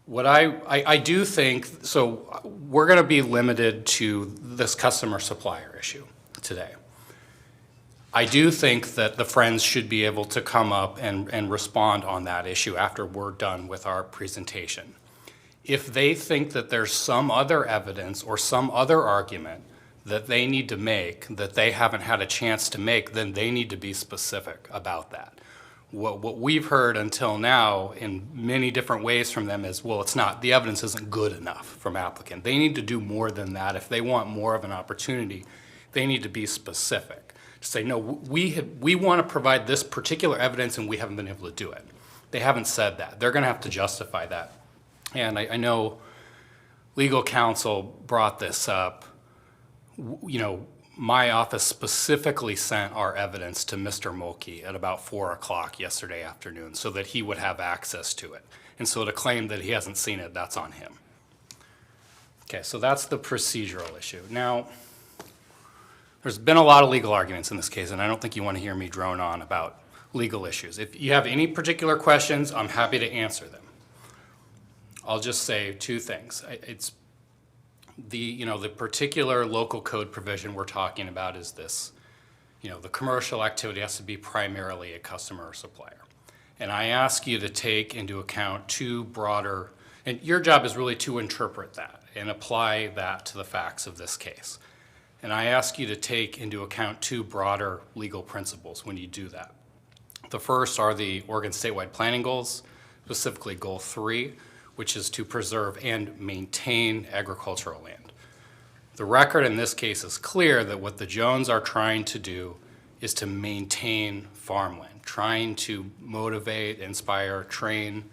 What I do think, so we're going to be limited to this customer supplier issue today. I do think that the Friends should be able to come up and respond on that issue after we're done with our presentation. If they think that there's some other evidence or some other argument that they need to make that they haven't had a chance to make, then they need to be specific about that. What we've heard until now in many different ways from them is, well, the evidence isn't good enough from applicant. They need to do more than that. If they want more of an opportunity, they need to be specific. To say, no, we want to provide this particular evidence and we haven't been able to do it. They haven't said that. They're going to have to justify that. And I know legal counsel brought this up. My office specifically sent our evidence to Mr. Mulkey at about 4 o'clock yesterday afternoon so that he would have access to it. And so to claim that he hasn't seen it, that's on him. Okay, so that's the procedural issue. Now, there's been a lot of legal arguments in this case, and I don't think you want to hear me drone on about legal issues. If you have any particular questions, I'm happy to answer them. I'll just say two things. It's the particular local code provision we're talking about is this, the commercial activity has to be primarily a customer or supplier. And I ask you to take into account two broader, and your job is really to interpret that and apply that to the facts of this case. And I ask you to take into account two broader legal principles when you do that. The first are the Oregon statewide planning goals, specifically Goal 3, which is to preserve and maintain agricultural land. The record in this case is clear that what the Jones are trying to do is to maintain farmland, trying to motivate, inspire, train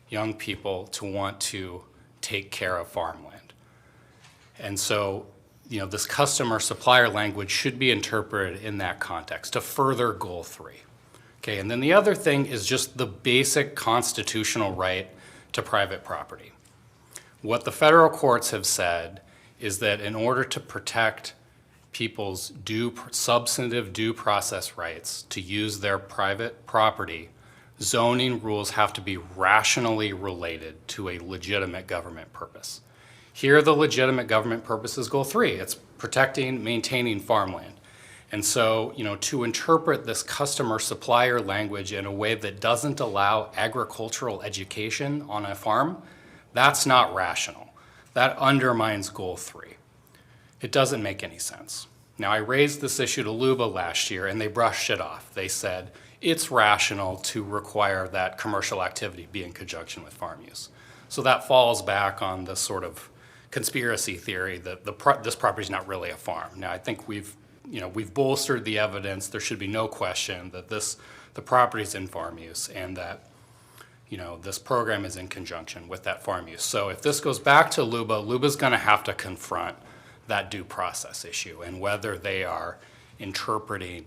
young people to want to take care of farmland. And so, this customer supplier language should be interpreted in that context to further Goal 3. Okay, and then the other thing is just the basic constitutional right to private property. What the federal courts have said is that in order to protect people's substantive due process rights to use their private property, zoning rules have to be rationally related to a legitimate government purpose. Here, the legitimate government purposes goal 3. It's protecting, maintaining farmland. And so, to interpret this customer-supplier language in a way that doesn't allow agricultural education on a farm, that's not rational. That undermines goal 3. It doesn't make any sense. Now, I raised this issue to LUBA last year, and they brushed it off. They said, it's rational to require that commercial activity be in conjunction with farm use. So that falls back on the sort of conspiracy theory that this property is not really a farm. Now, I think we've bolstered the evidence. There should be no question that the property is in farm use and that this program is in conjunction with that farm use. So if this goes back to LUBA, LUBA's going to have to confront that due process issue and whether they are interpreting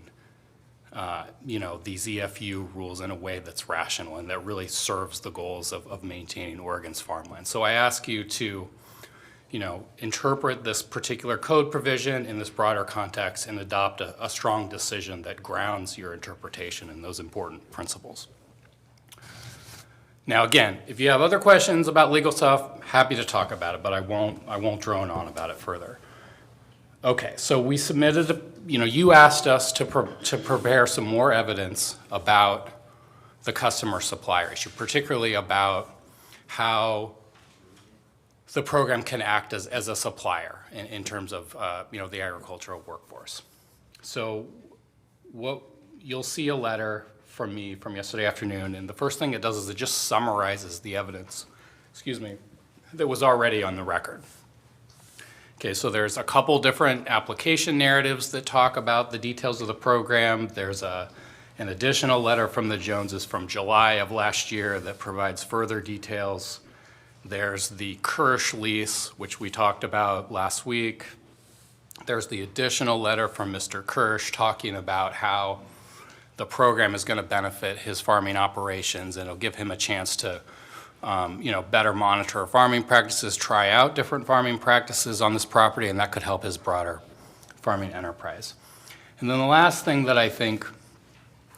these EFU rules in a way that's rational and that really serves the goals of maintaining Oregon's farmland. So I ask you to interpret this particular code provision in this broader context and adopt a strong decision that grounds your interpretation in those important principles. Now, again, if you have other questions about legal stuff, happy to talk about it, but I won't drone on about it further. Okay, so we submitted, you asked us to prepare some more evidence about the customer supplier issue, particularly about how the program can act as a supplier in terms of the agricultural workforce. So you'll see a letter from me from yesterday afternoon, and the first thing it does is it just summarizes the evidence, that was already on the record. Okay, so there's a couple different application narratives that talk about the details of the program. There's an additional letter from the Joneses from July of last year that provides further details. There's the Kirsch lease, which we talked about last week. There's the additional letter from Mr. Kirsch talking about how the program is going to benefit his farming operations and it'll give him a chance to better monitor farming practices, try out different farming practices on this property, and that could help his broader farming enterprise. And then the last thing that I think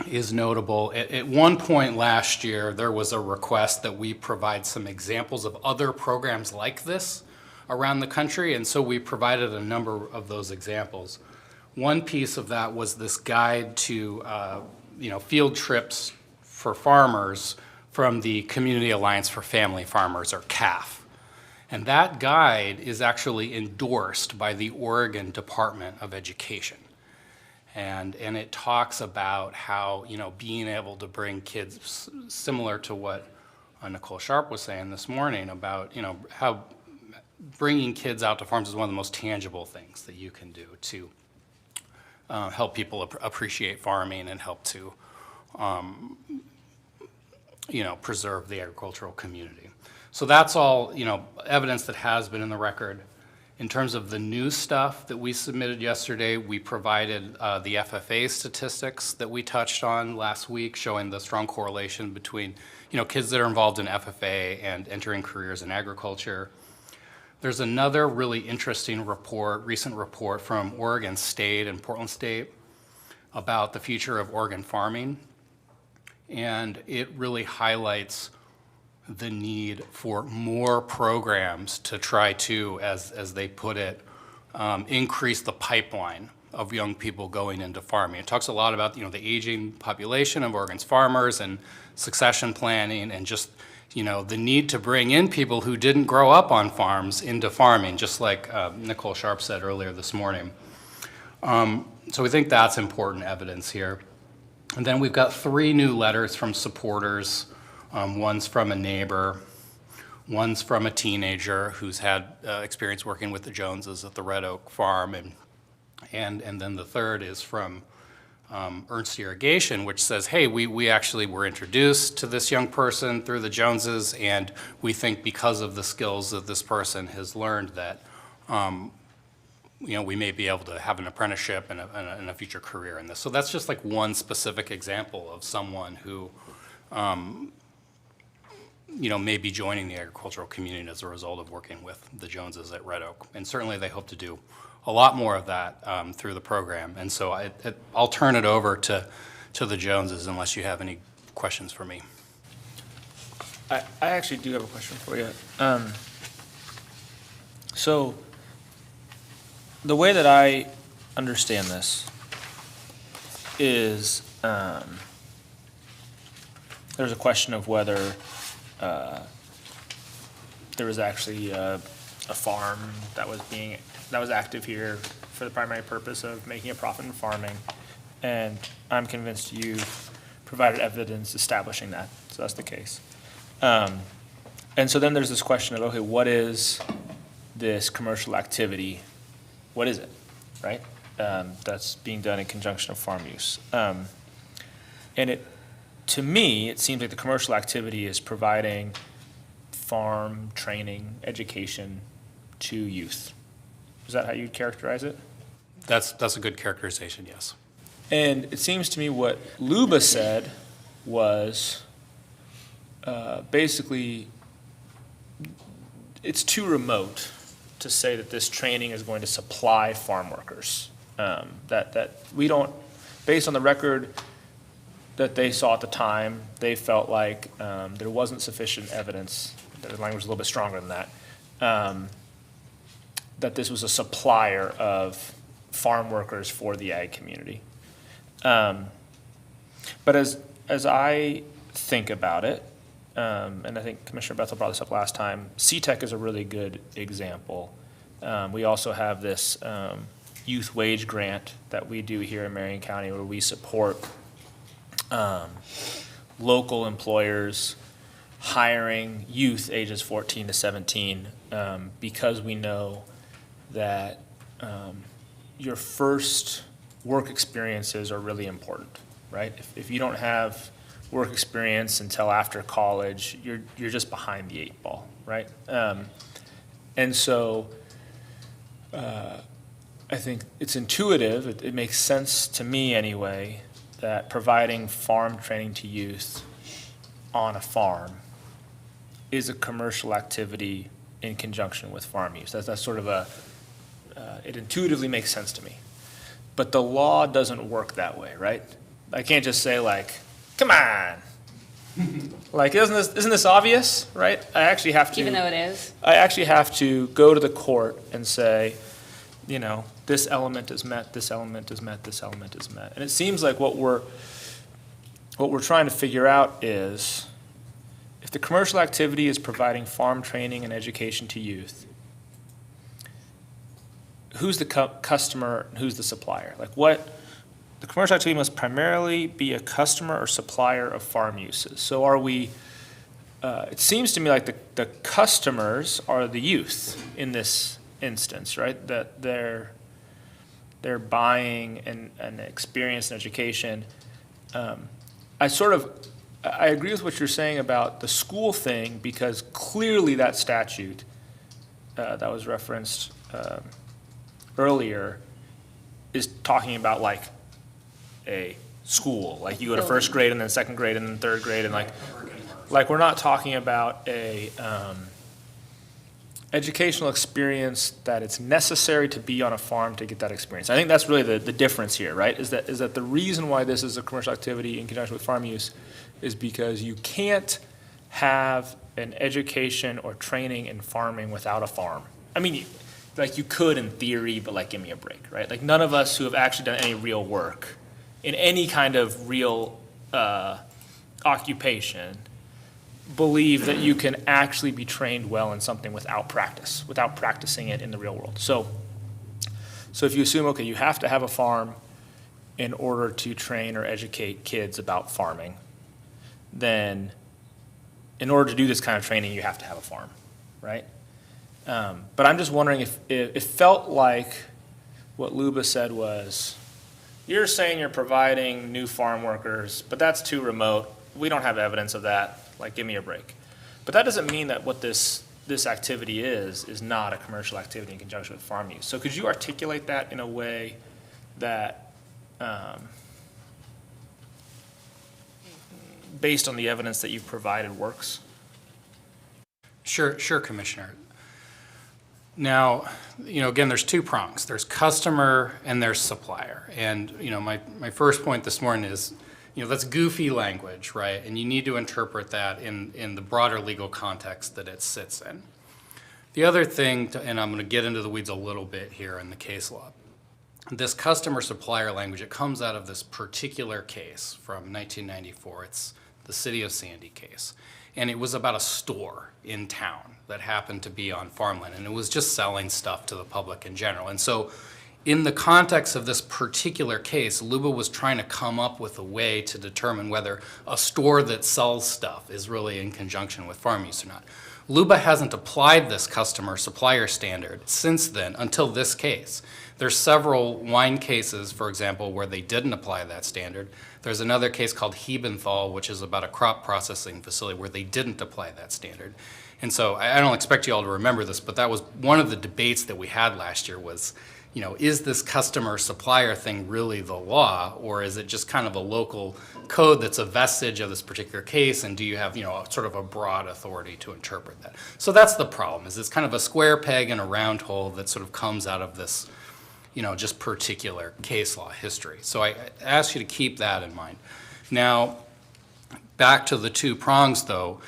is notable, at one point last year, there was a request that we provide some examples of other programs like this around the country, and so we provided a number of those examples. One piece of that was this guide to field trips for farmers from the Community Alliance for Family Farmers, or CAF. And that guide is actually endorsed by the Oregon Department of Education. And it talks about how, being able to bring kids, similar to what Nicole Sharp was saying this morning about, how bringing kids out to farms is one of the most tangible things that you can do to help people appreciate farming and help to, preserve the agricultural community. So that's all, evidence that has been in the record. In terms of the new stuff that we submitted yesterday, we provided the FFA statistics that we touched on last week, showing the strong correlation between, kids that are involved in FFA and entering careers in agriculture. There's another really interesting recent report from Oregon State and Portland State about the future of Oregon farming. And it really highlights the need for more programs to try to, as they put it, increase the pipeline of young people going into farming. It talks a lot about, the aging population of Oregon's farmers and succession planning and just, the need to bring in people who didn't grow up on farms into farming, just like Nicole Sharp said earlier this morning. So we think that's important evidence here. And then we've got 3 new letters from supporters. One's from a neighbor, one's from a teenager who's had experience working with the Joneses at the Red Oak Farm, and then the third is from Ernst Irrigation, which says, hey, we actually were introduced to this young person through the Joneses, and we think because of the skills that this person has learned that we may be able to have an apprenticeship and a future career in this. So that's just like one specific example of someone who may be joining the agricultural community as a result of working with the Joneses at Red Oak. And certainly they hope to do a lot more of that through the program. And so I'll turn it over to the Joneses unless you have any questions for me. I actually do have a question for you. So the way that I understand this is there's a question of whether there was actually a farm that was active here for the primary purpose of making a profit in farming, and I'm convinced you provided evidence establishing that, so that's the case. And so then there's this question of, okay, what is this commercial activity? What is it, right? That's being done in conjunction with farm use. And to me, it seems like the commercial activity is providing farm training, education to youth. Is that how you'd characterize it? That's a good characterization, yes. And it seems to me what Luba said was basically it's too remote to say that this training is going to supply farm workers. That we don't, based on the record that they saw at the time, they felt like there wasn't sufficient evidence, the language was a little bit stronger than that, that this was a supplier of farm workers for the ag community. But as I think about it, and I think Commissioner Bethel brought this up last time, CTEC is a really good example. We also have this youth wage grant that we do here in Marion County where we support local employers hiring youth ages 14 to 17 because we know that your first work experiences are really important, right? If you don't have work experience until after college, you're just behind the 8 ball, right? And so I think it's intuitive, it makes sense to me anyway, that providing farm training to youth on a farm is a commercial activity in conjunction with farm use. That's sort of it intuitively makes sense to me. But the law doesn't work that way, right? I can't just say like, come on. Like, isn't this obvious, right? I actually have to. Even though it is? I actually have to go to the court and say, this element is met, this element is met, this element is met. And it seems like what we're trying to figure out is if the commercial activity is providing farm training and education to youth, who's the customer and who's the supplier? Like the commercial activity must primarily be a customer or supplier of farm uses. So are we, it seems to me like the customers are the youth in this instance, right? That they're buying an experience and education. I agree with what you're saying about the school thing because clearly that statute that was referenced earlier is talking about like a school, like you go to first grade and then second grade and then third grade and like we're not talking about a educational experience that it's necessary to be on a farm to get that experience. I think that's really the difference here, right? Is that the reason why this is a commercial activity in conjunction with farm use is because you can't have an education or training in farming without a farm. I mean, you could in theory, but give me a break, right? Like none of us who have actually done any real work in any kind of real occupation believe that you can actually be trained well in something without practice, without practicing it in the real world. So if you assume, okay, you have to have a farm in order to train or educate kids about farming, then in order to do this kind of training, you have to have a farm, right? But I'm just wondering if it felt like what Luba said was, you're saying you're providing new farm workers, but that's too remote. We don't have evidence of that. Like, give me a break. But that doesn't mean that what this activity is not a commercial activity in conjunction with farm use. So could you articulate that in a way that, based on the evidence that you've provided, works? Sure, Commissioner. Now, again, there's two prongs. There's customer and there's supplier. And, my first point this morning is, that's goofy language, right? And you need to interpret that in the broader legal context that it sits in. The other thing, and I'm going to get into the weeds a little bit here in the case law, this customer-supplier language, it comes out of this particular case from 1994. It's the City of Sandy case. And it was about a store in town that happened to be on farmland, and it was just selling stuff to the public in general. And so in the context of this particular case, LUBA was trying to come up with a way to determine whether a store that sells stuff is really in conjunction with farm use or not. LUBA hasn't applied this customer-supplier standard since then until this case. There's several wine cases, for example, where they didn't apply that standard. There's another case called Hebenthal, which is about a crop processing facility where they didn't apply that standard. And so I don't expect you all to remember this, but that was one of the debates that we had last year was, is this customer-supplier thing really the law, or is it just kind of a local code that's a vestige of this particular case, and do you have, sort of a broad authority to interpret that? So that's the problem, is it's kind of a square peg in a round hole that sort of comes out of this, just particular case law history. So I ask you to keep that in mind. Now, back to the two prongs, though,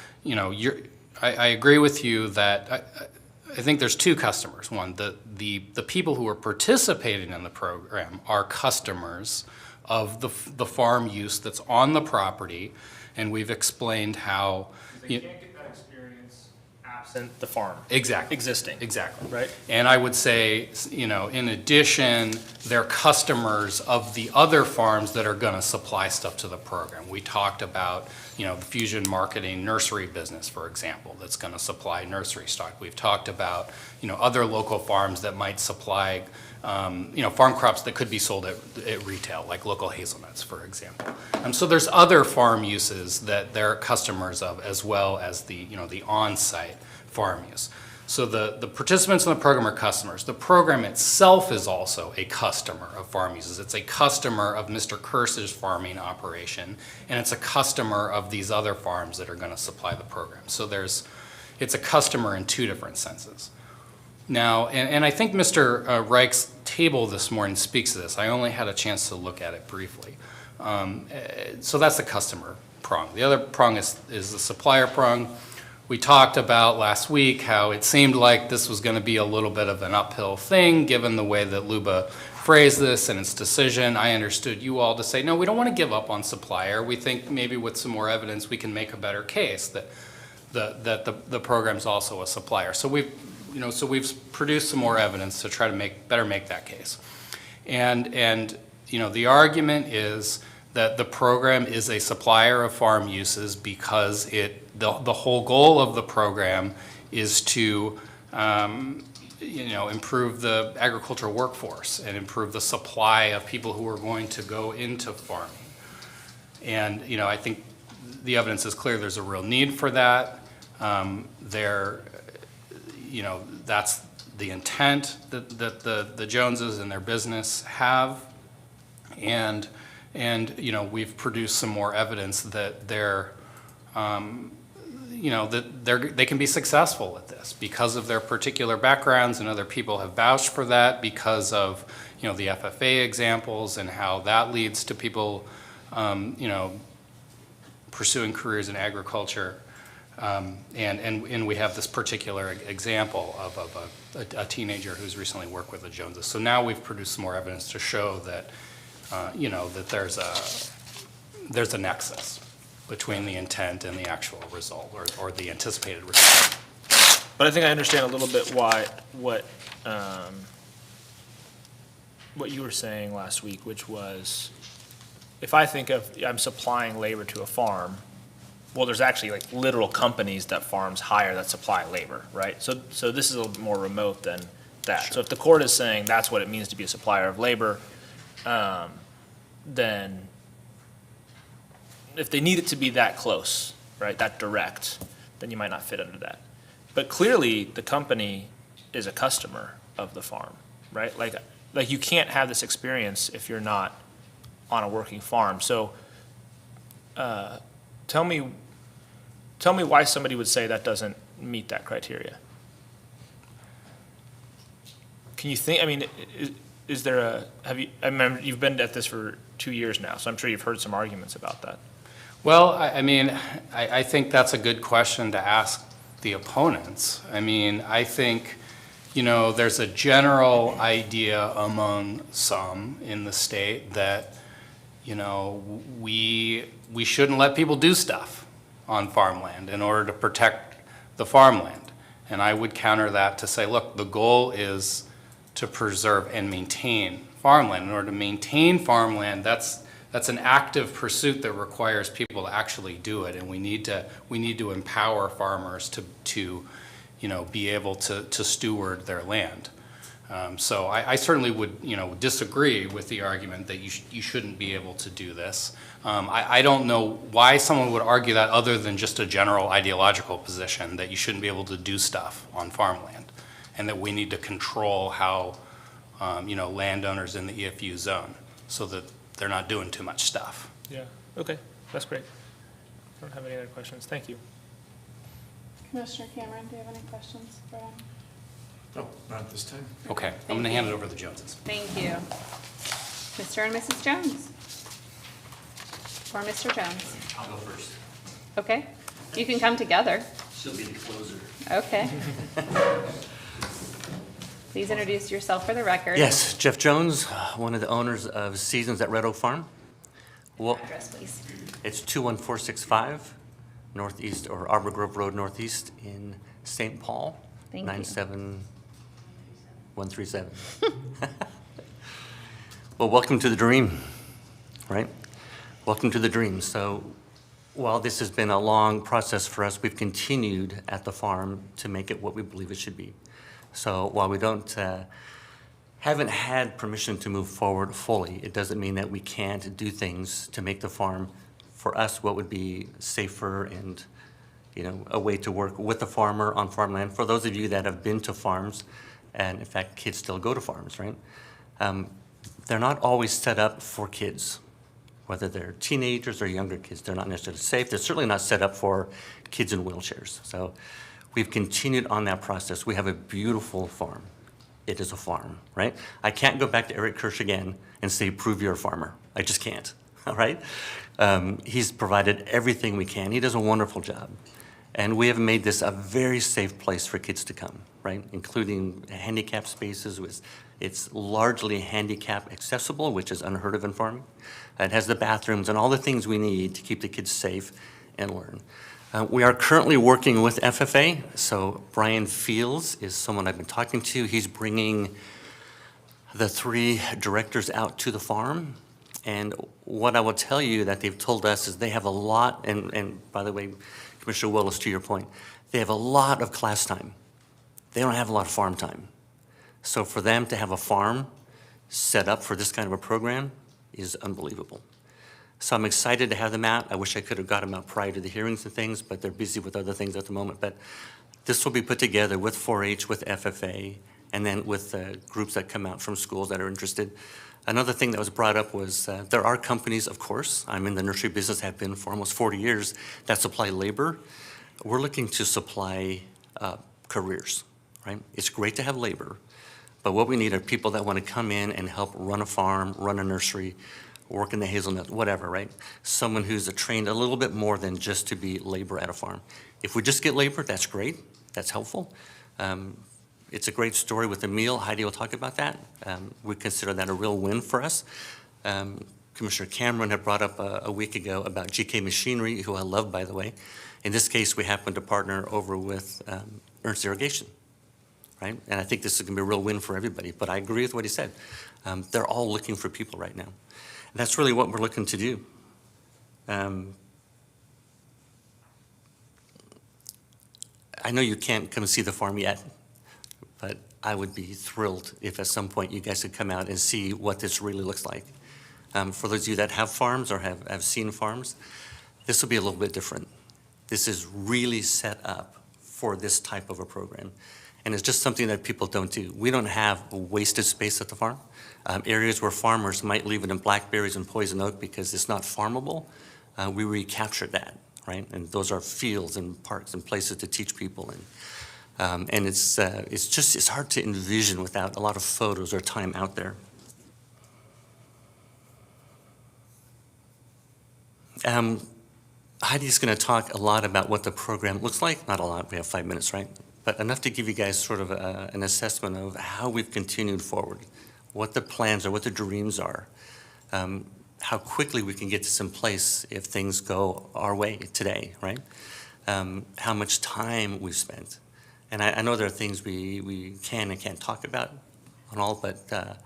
I agree with you that I think there's two customers. One, the people who are participating in the program are customers of the farm use that's on the property, and we've explained how. They can't get that experience absent the farm. Exactly. Existing. Exactly. Right? And I would say, in addition, they're customers of the other farms that are going to supply stuff to the program. We talked about, the Fusion Marketing nursery business, for example, that's going to supply nursery stock. We've talked about, other local farms that might supply, farm crops that could be sold at retail, like local hazelnuts, for example. So there's other farm uses that they're customers of, as well as the on-site farm use. So the participants in the program are customers. The program itself is also a customer of farm uses. It's a customer of Mr. Curse's farming operation, and it's a customer of these other farms that are going to supply the program. So it's a customer in two different senses. Now, and I think Mr. Reich's table this morning speaks to this. I only had a chance to look at it briefly. So that's the customer prong. The other prong is the supplier prong. We talked about last week how it seemed like this was going to be a little bit of an uphill thing, given the way that LUBA phrased this in its decision. I understood you all to say, no, we don't want to give up on supplier. We think maybe with some more evidence we can make a better case that the program's also a supplier. So we've produced some more evidence to try to better make that case. And the argument is that the program is a supplier of farm uses because the whole goal of the program is to improve the agricultural workforce and improve the supply of people who are going to go into farming. And I think the evidence is clear there's a real need for that. That's the intent that the Joneses and their business have. And we've produced some more evidence that they can be successful at this because of their particular backgrounds, and other people have vouched for that because of, the FFA examples and how that leads to people, pursuing careers in agriculture. And we have this particular example of a teenager who's recently worked with the Joneses. So now we've produced some more evidence to show that that there's a nexus between the intent and the actual result, or the anticipated result. But I think I understand a little bit what you were saying last week, which was, if I think of, I'm supplying labor to a farm, well, there's actually like literal companies that farms hire that supply labor, right? So this is a little bit more remote than that. Sure. So if the court is saying that's what it means to be a supplier of labor, then if they need it to be that close, right, that direct, then you might not fit under that. But clearly, the company is a customer of the farm, right? Like you can't have this experience if you're not on a working farm. So tell me why somebody would say that doesn't meet that criteria? Can you think, I mean, is there a, I remember you've been at this for 2 years now, so I'm sure you've heard some arguments about that. Well, I mean, I think that's a good question to ask the opponents. I mean, I think, you know, there's a general idea among some in the state that, you know, we shouldn't let people do stuff on farmland in order to protect the farmland. And I would counter that to say, look, the goal is to preserve and maintain farmland. In order to maintain farmland, that's an active pursuit that requires people to actually do it, and we need to empower farmers to you know, be able to steward their land. So I certainly would, you know, disagree with the argument that you shouldn't be able to do this. I don't know why someone would argue that other than just a general ideological position that you shouldn't be able to do stuff on farmland, and that we need to control how, you know, landowners in the EFU zone so that they're not doing too much stuff. Yeah, okay, that's great. I don't have any other questions, thank you. Commissioner Cameron, do you have any questions for him? No, not at this time. Okay, I'm going to hand it over to the Joneses. Thank you. Mr. and Mrs. Jones? Or Mr. Jones? I'll go first. Okay, you can come together. She'll be the closer. Okay. Please introduce yourself for the record. Yes, Jeff Jones, one of the owners of Seasons at Red Oak Farm. Well, Address, please. it's 21465 Northeast, or Arbor Grove Road Northeast in St. Paul. Thank you. 97137. Well, welcome to the dream, right? Welcome to the dream. So while this has been a long process for us, we've continued at the farm to make it what we believe it should be. So while we haven't had permission to move forward fully, it doesn't mean that we can't do things to make the farm, for us, what would be safer and, you know, a way to work with the farmer on farmland. For those of you that have been to farms, and in fact, kids still go to farms, right? They're not always set up for kids, whether they're teenagers or younger kids. They're not necessarily safe. They're certainly not set up for kids in wheelchairs. So we've continued on that process. We have a beautiful farm. It is a farm, right? I can't go back to Eric Kirsch again and say, prove you're a farmer. I just can't, all right? He's provided everything we can. He does a wonderful job. And we have made this a very safe place for kids to come, right? Including handicap spaces. It's largely handicap accessible, which is unheard of in farming. It has the bathrooms and all the things we need to keep the kids safe and learn. We are currently working with FFA. So Brian Fields is someone I've been talking to. He's bringing the 3 directors out to the farm. And what I will tell you that they've told us is they have a lot, and by the way, Commissioner Willis, to your point, they have a lot of class time. They don't have a lot of farm time. So for them to have a farm set up for this kind of a program is unbelievable. So I'm excited to have them out. I wish I could have got them out prior to the hearings and things, but they're busy with other things at the moment. But this will be put together with 4-H, with FFA, and then with groups that come out from schools that are interested. Another thing that was brought up was there are companies, of course, I'm in the nursery business, have been for almost 40 years, that supply labor. We're looking to supply careers, right? It's great to have labor, but what we need are people that want to come in and help run a farm, run a nursery, work in the hazelnut, whatever, right? Someone who's trained a little bit more than just to be labor at a farm. If we just get labor, that's great, that's helpful. It's a great story with the meal. Heidi will talk about that. We consider that a real win for us. Commissioner Cameron had brought up a week ago about GK Machinery, who I love, by the way. In this case, we happen to partner over with Ernst Irrigation, right? And I think this is going to be a real win for everybody. But I agree with what he said. They're all looking for people right now. And that's really what we're looking to do. I know you can't come see the farm yet, but I would be thrilled if at some point you guys could come out and see what this really looks like. For those of you that have farms or have seen farms, this will be a little bit different. This is really set up for this type of a program. And it's just something that people don't do. We don't have wasted space at the farm. Areas where farmers might leave it in blackberries and poison oak because it's not farmable, we recaptured that. right? And those are fields and parks and places to teach people in. And it's hard to envision without a lot of photos or time out there. Heidi's going to talk a lot about what the program looks like. Not a lot, we have 5 minutes, right? But enough to give you guys sort of an assessment of how we've continued forward, what the plans are, what the dreams are, how quickly we can get this in place if things go our way today, right? How much time we've spent. And I know there are things we can and can't talk about on all, but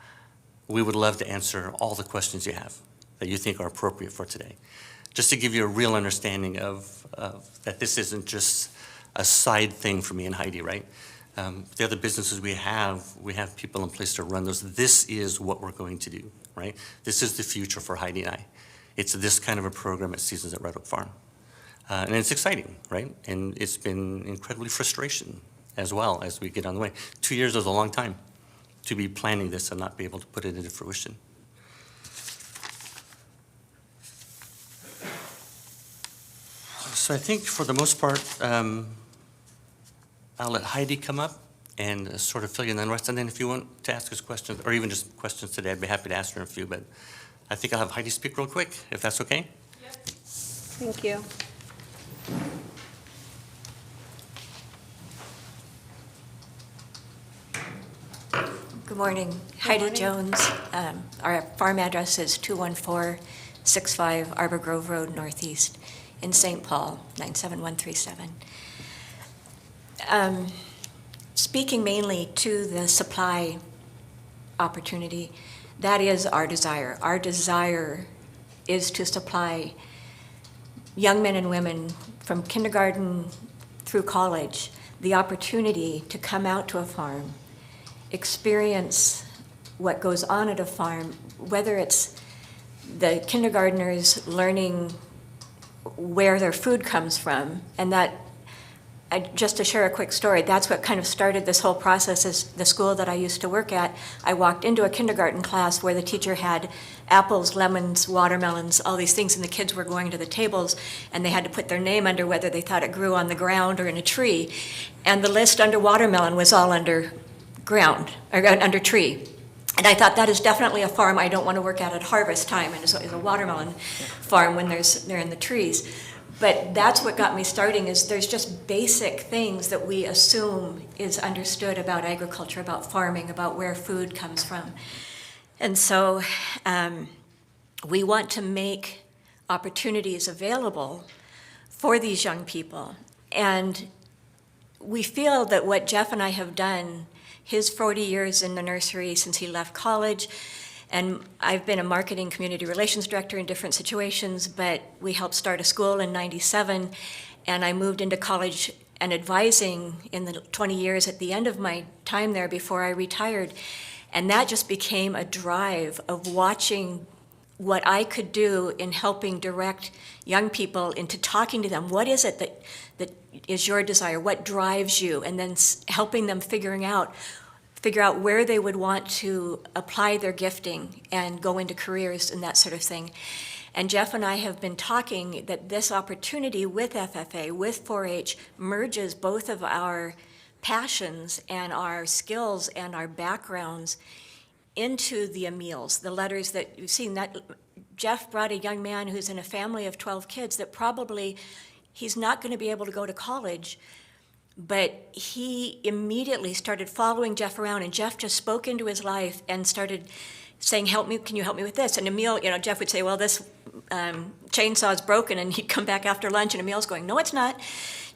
we would love to answer all the questions you have that you think are appropriate for today. Just to give you a real understanding of that this isn't just a side thing for me and Heidi, right? The other businesses we have people in place to run those. This is what we're going to do, right? This is the future for Heidi and I. It's this kind of a program at Seasons at Red Oak Farm. And it's exciting, right? And it's been incredibly frustration as well as we get on the way. 2 years is a long time to be planning this and not be able to put it into fruition. So I think for the most part, I'll let Heidi come up and sort of fill you in the rest. And then if you want to ask us questions, or even just questions today, I'd be happy to ask her a few. But I think I'll have Heidi speak real quick, if that's okay. Yep. Thank you. Good morning. Heidi Jones. Our farm address is 21465 Arbor Grove Road Northeast in St. Paul, 97137. Speaking mainly to the supply opportunity, that is our desire. Our desire is to supply young men and women from kindergarten through college the opportunity to come out to a farm, experience what goes on at a farm, whether it's the kindergartners learning where their food comes from, and that, just to share a quick story, that's what kind of started this whole process. Is the school that I used to work at, I walked into a kindergarten class where the teacher had apples, lemons, watermelons, all these things, and the kids were going to the tables, and they had to put their name under whether they thought it grew on the ground or in a tree, and the list under watermelon was all under ground, or under tree. And I thought that is definitely a farm I don't want to work at harvest time, and is a watermelon farm when they're in the trees. But that's what got me starting, is there's just basic things that we assume is understood about agriculture, about farming, about where food comes from. And so we want to make opportunities available for these young people. And we feel that what Jeff and I have done, his 40 years in the nursery since he left college, and I've been a marketing community relations director in different situations, but we helped start a school in '97, and I moved into college and advising in the 20 years at the end of my time there before I retired. And that just became a drive of watching what I could do in helping direct young people into talking to them. What is it that is your desire? What drives you? And then helping them figure out where they would want to apply their gifting and go into careers and that sort of thing. And Jeff and I have been talking that this opportunity with FFA, with 4-H, merges both of our passions and our skills and our backgrounds into the Emils, the letters that you've seen. That Jeff brought a young man who's in a family of 12 kids that probably he's not going to be able to go to college, but he immediately started following Jeff around, and Jeff just spoke into his life and started saying, help me, can you help me with this? And Emil, Jeff would say, well, this chainsaw is broken, and he'd come back after lunch, and Emil's going, no, it's not.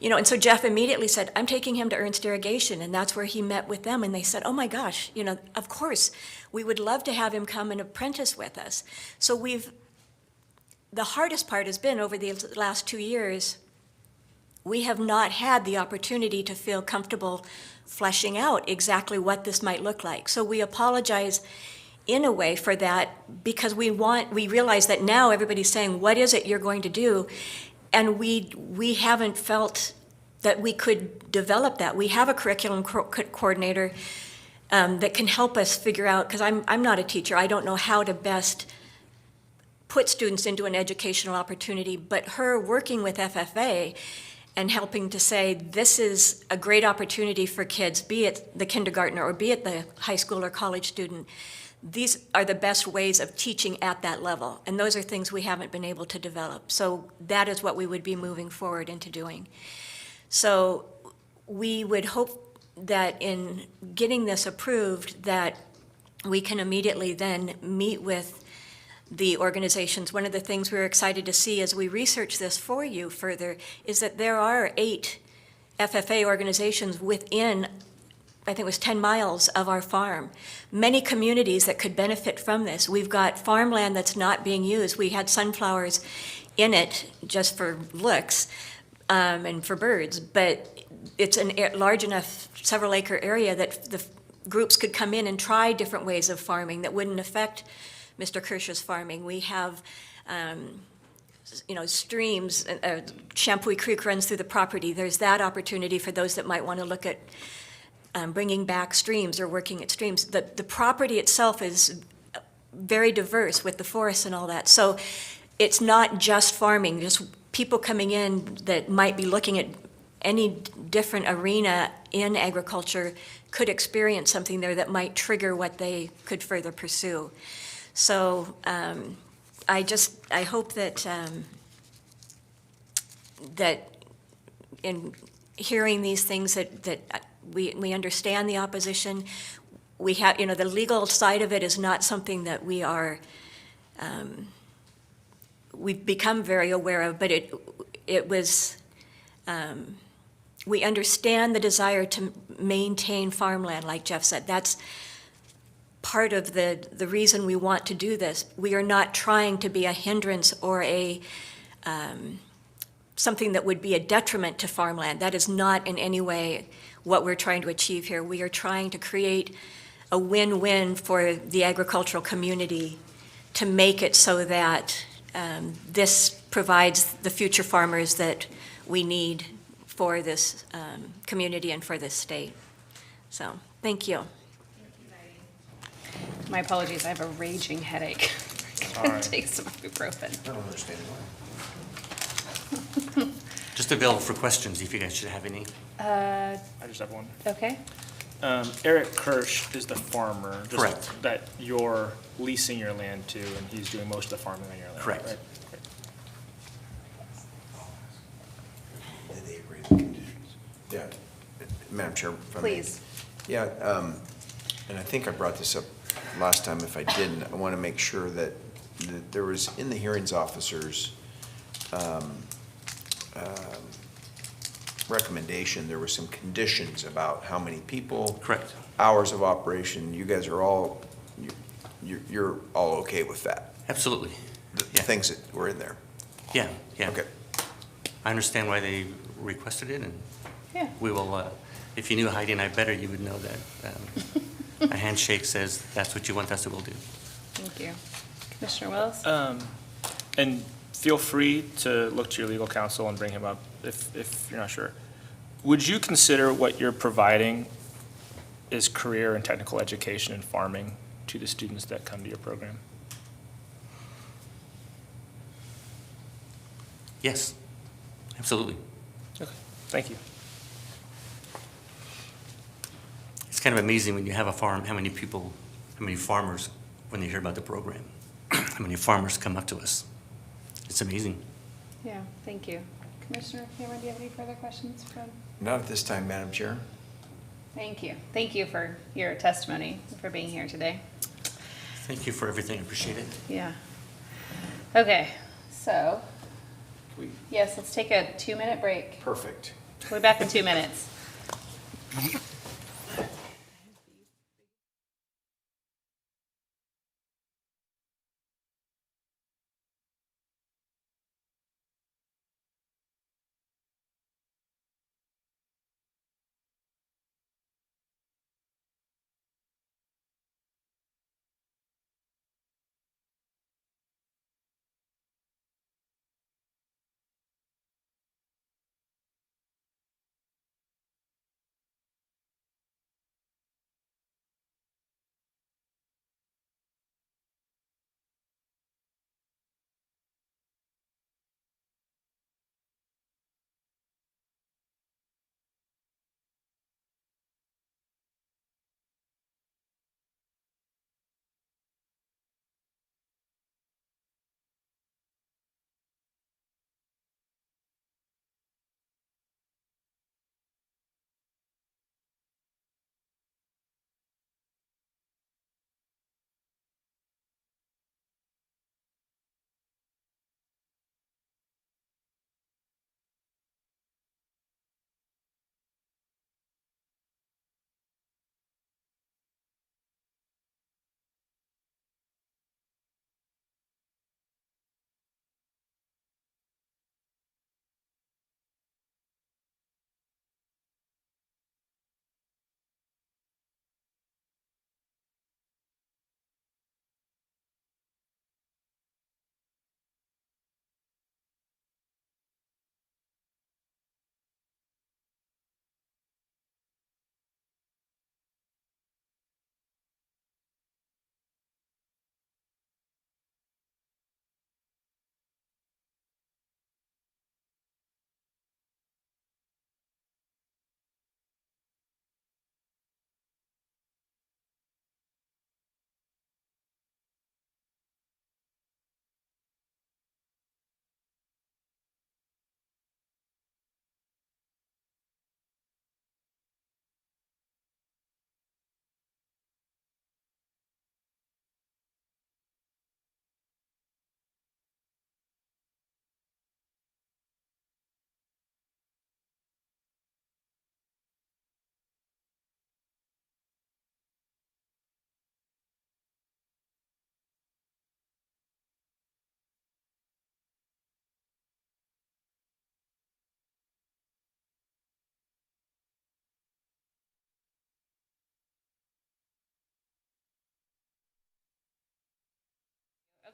And so Jeff immediately said, I'm taking him to Ernst Irrigation, and that's where he met with them, and they said, oh my gosh, of course, we would love to have him come and apprentice with us. So the hardest part has been over the last 2 years, we have not had the opportunity to feel comfortable fleshing out exactly what this might look like. So we apologize in a way for that, because we realize that now everybody's saying, what is it you're going to do? And we haven't felt that we could develop that. We have a curriculum coordinator that can help us figure out, because I'm not a teacher, I don't know how to best put students into an educational opportunity, but her working with FFA and helping to say, this is a great opportunity for kids, be it the kindergartner or be it the high school or college student. These are the best ways of teaching at that level, and those are things we haven't been able to develop. So that is what we would be moving forward into doing. So we would hope that in getting this approved, that we can immediately then meet with the organizations. One of the things we're excited to see as we research this for you further is that there are 8 FFA organizations within, I think it was 10 miles of our farm. Many communities that could benefit from this. We've got farmland that's not being used. We had sunflowers in it just for looks and for birds, but it's a large enough several acre area that the groups could come in and try different ways of farming that wouldn't affect Mr. Kirsch's farming. We have streams, Shampoo Creek runs through the property. There's that opportunity for those that might want to look at bringing back streams or working at streams. The property itself is very diverse with the forests and all that. So it's not just farming, just people coming in that might be looking at any different arena in agriculture could experience something there that might trigger what they could further pursue. So I hope that that in hearing these things that we understand the opposition. We have, the legal side of it is not something that we are, we've become very aware of, but it was, we understand the desire to maintain farmland, like Jeff said. That's part of the reason we want to do this. We are not trying to be a hindrance or something that would be a detriment to farmland. That is not in any way what we're trying to achieve here. We are trying to create a win-win for the agricultural community to make it so that this provides the future farmers that we need for this community and for this state. So, thank you. My apologies, I have a raging headache. I'm gonna take some ibuprofen. I don't understand why. Just available for questions if you guys should have any. I just have one. Okay. Eric Kirsch is the farmer. just Correct. That you're leasing your land to, and he's doing most of the farming on your land. Correct. Right? Great. Did they agree to the conditions? Yeah. Madam Chair, if I may. Please. Yeah, and I think I brought this up last time. If I didn't, I want to make sure that there was, in the hearings officer's recommendation, there were some conditions about how many people. Correct. Hours of operation. You guys are all, you're all okay with that? Absolutely. The Yeah. things that were in there? Yeah, yeah. Okay. I understand why they requested it, and Yeah. we will, if you knew Heidi and I better, you would know that a handshake says that's what you want, that's what we'll do. Thank you. Commissioner Willis? And feel free to look to your legal counsel and bring him up if you're not sure. Would you consider what you're providing is career and technical education in farming to the students that come to your program? Yes, absolutely. Okay, thank you. It's kind of amazing when you have a farm, how many farmers, when they hear about the program, how many farmers come up to us. It's amazing. Yeah, thank you. Commissioner Cameron, do you have any further questions from? Not at this time, Madam Chair. Thank you. Thank you for your testimony, for being here today. Thank you for everything, I appreciate it. Yeah. Okay, so, yes, let's take a 2-minute break. Perfect. We'll be back in 2 minutes.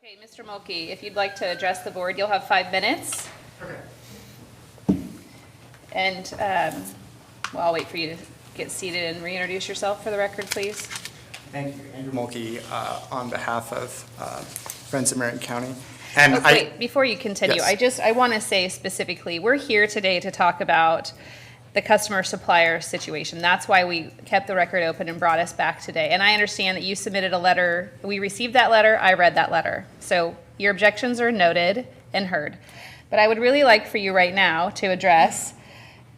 Okay, Mr. Mulkey, if you'd like to address the board, you'll have 5 minutes. Okay. And well, I'll wait for you to get seated and reintroduce yourself for the record, please. Thank you, Andrew Mulkey, on behalf of Friends of Marion County. And wait, before you continue, Yes. I want to say specifically, we're here today to talk about the customer supplier situation. That's why we kept the record open and brought us back today. And I understand that you submitted a letter. We received that letter. I read that letter. So your objections are noted and heard. But I would really like for you right now to address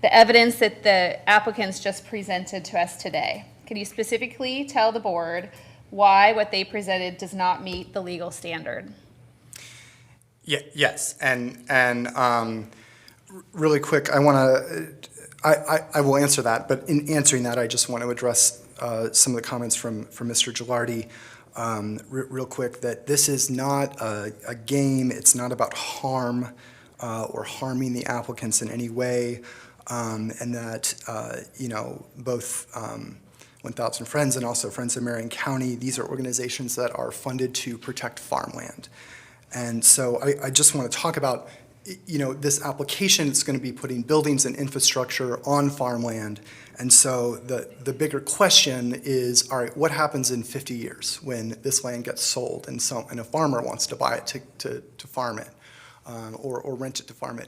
the evidence that the applicants just presented to us today. Can you specifically tell the board why what they presented does not meet the legal standard? Yes, and really quick, I want to. I will answer that, but in answering that, I just want to address some of the comments from Mr. Gilardi real quick, that this is not a game. It's not about harm or harming the applicants in any way, and that, both 1,000 Friends and also Friends of Marion County, these are organizations that are funded to protect farmland. And so I just want to talk about this application is going to be putting buildings and infrastructure on farmland. And so the bigger question is, all right, what happens in 50 years when this land gets sold and a farmer wants to buy it to farm it or rent it to farm it?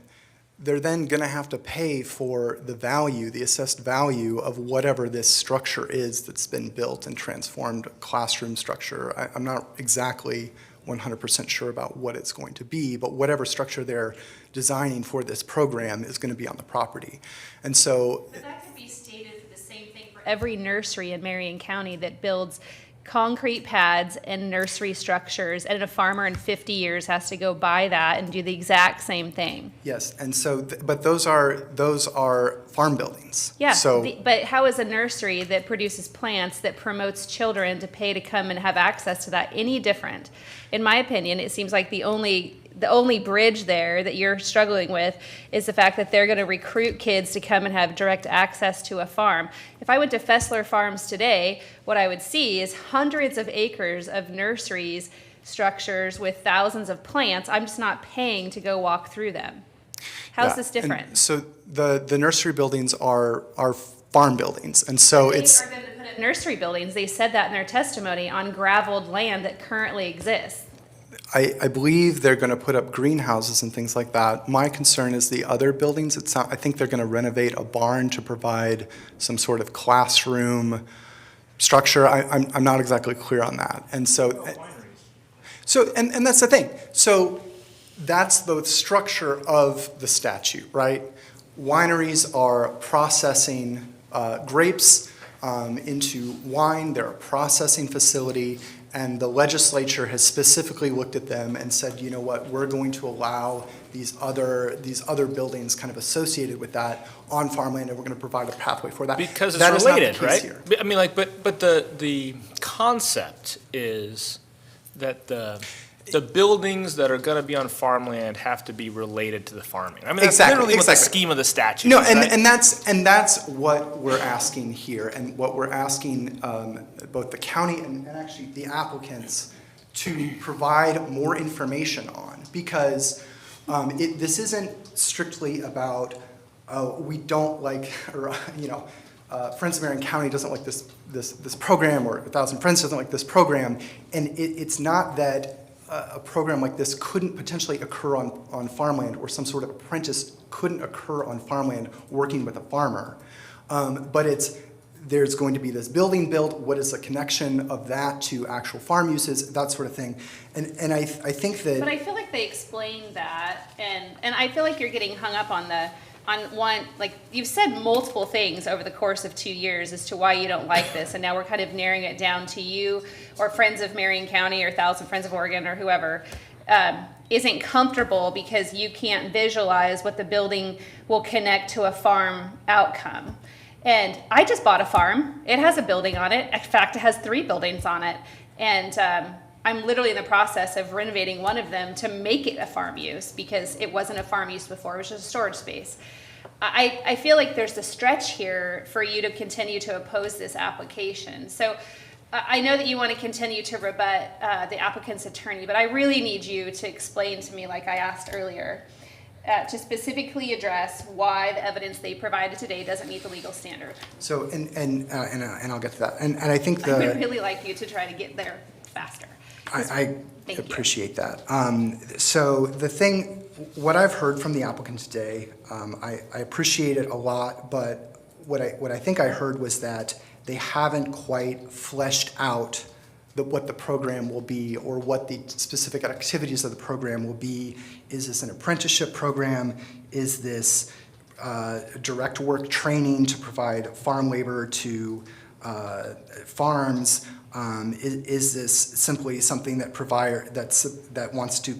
They're then going to have to pay for the value, the assessed value of whatever this structure is that's been built and transformed, classroom structure. I'm not exactly 100% sure about what it's going to be, but whatever structure they're designing for this program is going to be on the property. And so But that could be stated for the same thing for every nursery in Marion County that builds concrete pads and nursery structures, and a farmer in 50 years has to go buy that and do the exact same thing. yes, and so but those are farm buildings. Yeah, So but how is a nursery that produces plants that promotes children to pay to come and have access to that any different? In my opinion, it seems like the only bridge there that you're struggling with is the fact that they're going to recruit kids to come and have direct access to a farm. If I went to Fessler Farms today, what I would see is hundreds of acres of nurseries, structures with thousands of plants. I'm just not paying to go walk through them. How's this different? And so the nursery buildings are farm buildings, and so They it's are going to put up nursery buildings. They said that in their testimony on graveled land that currently exists. I believe they're going to put up greenhouses and things like that. My concern is the other buildings. I think they're going to renovate a barn to provide some sort of classroom structure. I'm not exactly clear on that. And so that's the thing. So that's the structure of the statute, right? Wineries are processing grapes into wine. They're a processing facility. And the legislature has specifically looked at them and said, you know what, we're going to allow these other buildings kind of associated with that on farmland, and we're going to provide a pathway for that. Because That it's is not the related, case right? here. I mean, like, but the concept is that the buildings that are gonna be on farmland have to be related to the farming. I mean, that's literally what the scheme of the statute No, is, and, right? and that's what we're asking here, and what we're asking both the county and actually the applicants to provide more information on, because this isn't strictly about we don't like, or Friends of Marion County doesn't like this program, or 1,000 Friends doesn't like this program, and it's not that a program like this couldn't potentially occur on farmland, or some sort of apprentice couldn't occur on farmland working with a farmer. But there's going to be this building built. What is the connection of that to actual farm uses, that sort of thing. And I think that... But I feel like they explained that, and I feel like you're getting hung up on one, like, you've said multiple things over the course of 2 years as to why you don't like this, and now we're kind of narrowing it down to you or Friends of Marion County or 1,000 Friends of Oregon or whoever isn't comfortable because you can't visualize what the building will connect to a farm outcome. And I just bought a farm. It has a building on it. In fact, it has 3 buildings on it. And I'm literally in the process of renovating one of them to make it a farm use, because it wasn't a farm use before. It was just a storage space. I feel like there's a stretch here for you to continue to oppose this application. So I know that you want to continue to rebut the applicant's attorney, but I really need you to explain to me, like I asked earlier, to specifically address why the evidence they provided today doesn't meet the legal standard. So, and I'll get to that. And I think I would really like you to try to get there faster. I Thank you. appreciate that. So what I've heard from the applicant today, I appreciate it a lot, but what I think I heard was that they haven't quite fleshed out what the program will be or what the specific activities of the program will be. Is this an apprenticeship program? Is this direct work training to provide farm labor to farms? Is this simply something that wants to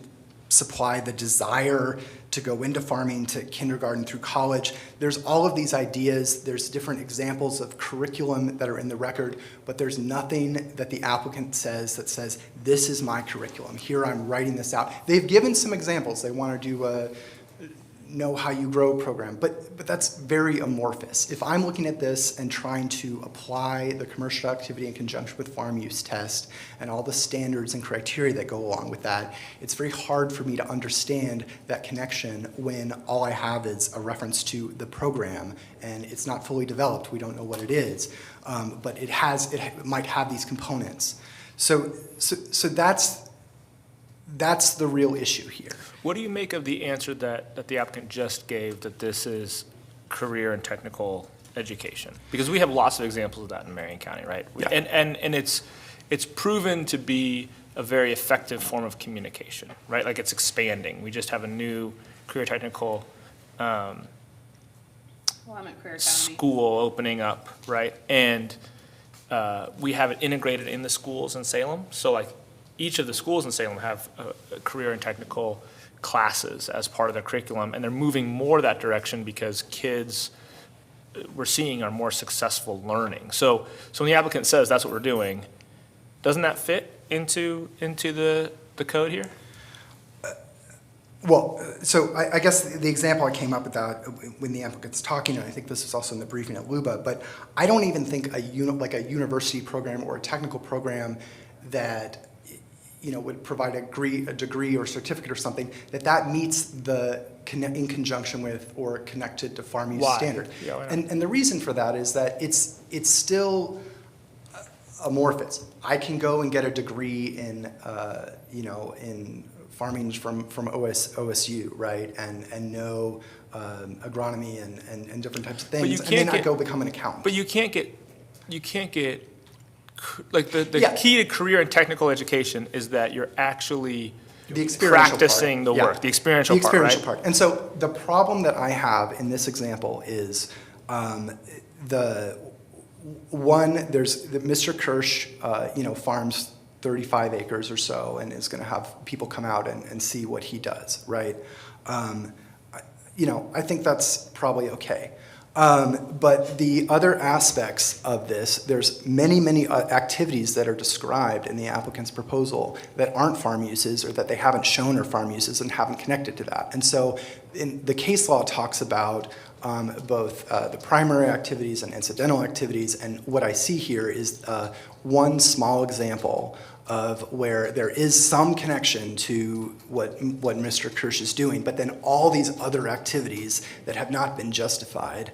supply the desire to go into farming to kindergarten through college? There's all of these ideas. There's different examples of curriculum that are in the record, but there's nothing that the applicant says that says, this is my curriculum. Here, I'm writing this out. They've given some examples. They want to do a Know How You Grow program, but that's very amorphous. If I'm looking at this and trying to apply the commercial activity in conjunction with farm use test and all the standards and criteria that go along with that, it's very hard for me to understand that connection when all I have is a reference to the program and it's not fully developed. We don't know what it is, but it might have these components. So that's the real issue here. What do you make of the answer that the applicant just gave, that this is career and technical education? Because we have lots of examples of that in Marion County, right? Yeah. And it's proven to be a very effective form of communication, right? Like it's expanding. We just have a new career technical Well, I'm at Career Academy. school opening up, right? And we have it integrated in the schools in Salem. So like each of the schools in Salem have a career and technical classes as part of their curriculum, and they're moving more that direction because kids we're seeing are more successful learning. So when the applicant says that's what we're doing, doesn't that fit into the code here? Well, so I guess the example I came up with that when the applicant's talking, and I think this is also in the briefing at LUBA, but I don't even think a university program or a technical program that would provide a degree or certificate or something, that meets in conjunction with or connected to farm use standard. Yeah, and the reason for that is that it's still amorphous. I can go and get a degree in in farming from OSU, right, and know agronomy and different types of things, and then I go become an accountant. But you can't get like the key to career and technical education is that you're actually practicing the work, the experiential part, right? And so the problem that I have in this example is there's Mr. Kirsch, farms 35 acres or so and is going to have people come out and see what he does, right? I think that's probably okay. But the other aspects of this, there's many activities that are described in the applicant's proposal that aren't farm uses or that they haven't shown are farm uses and haven't connected to that. And so the case law talks about both the primary activities and incidental activities, and what I see here is one small example of where there is some connection to what Mr. Kirsch is doing, but then all these other activities that have not been justified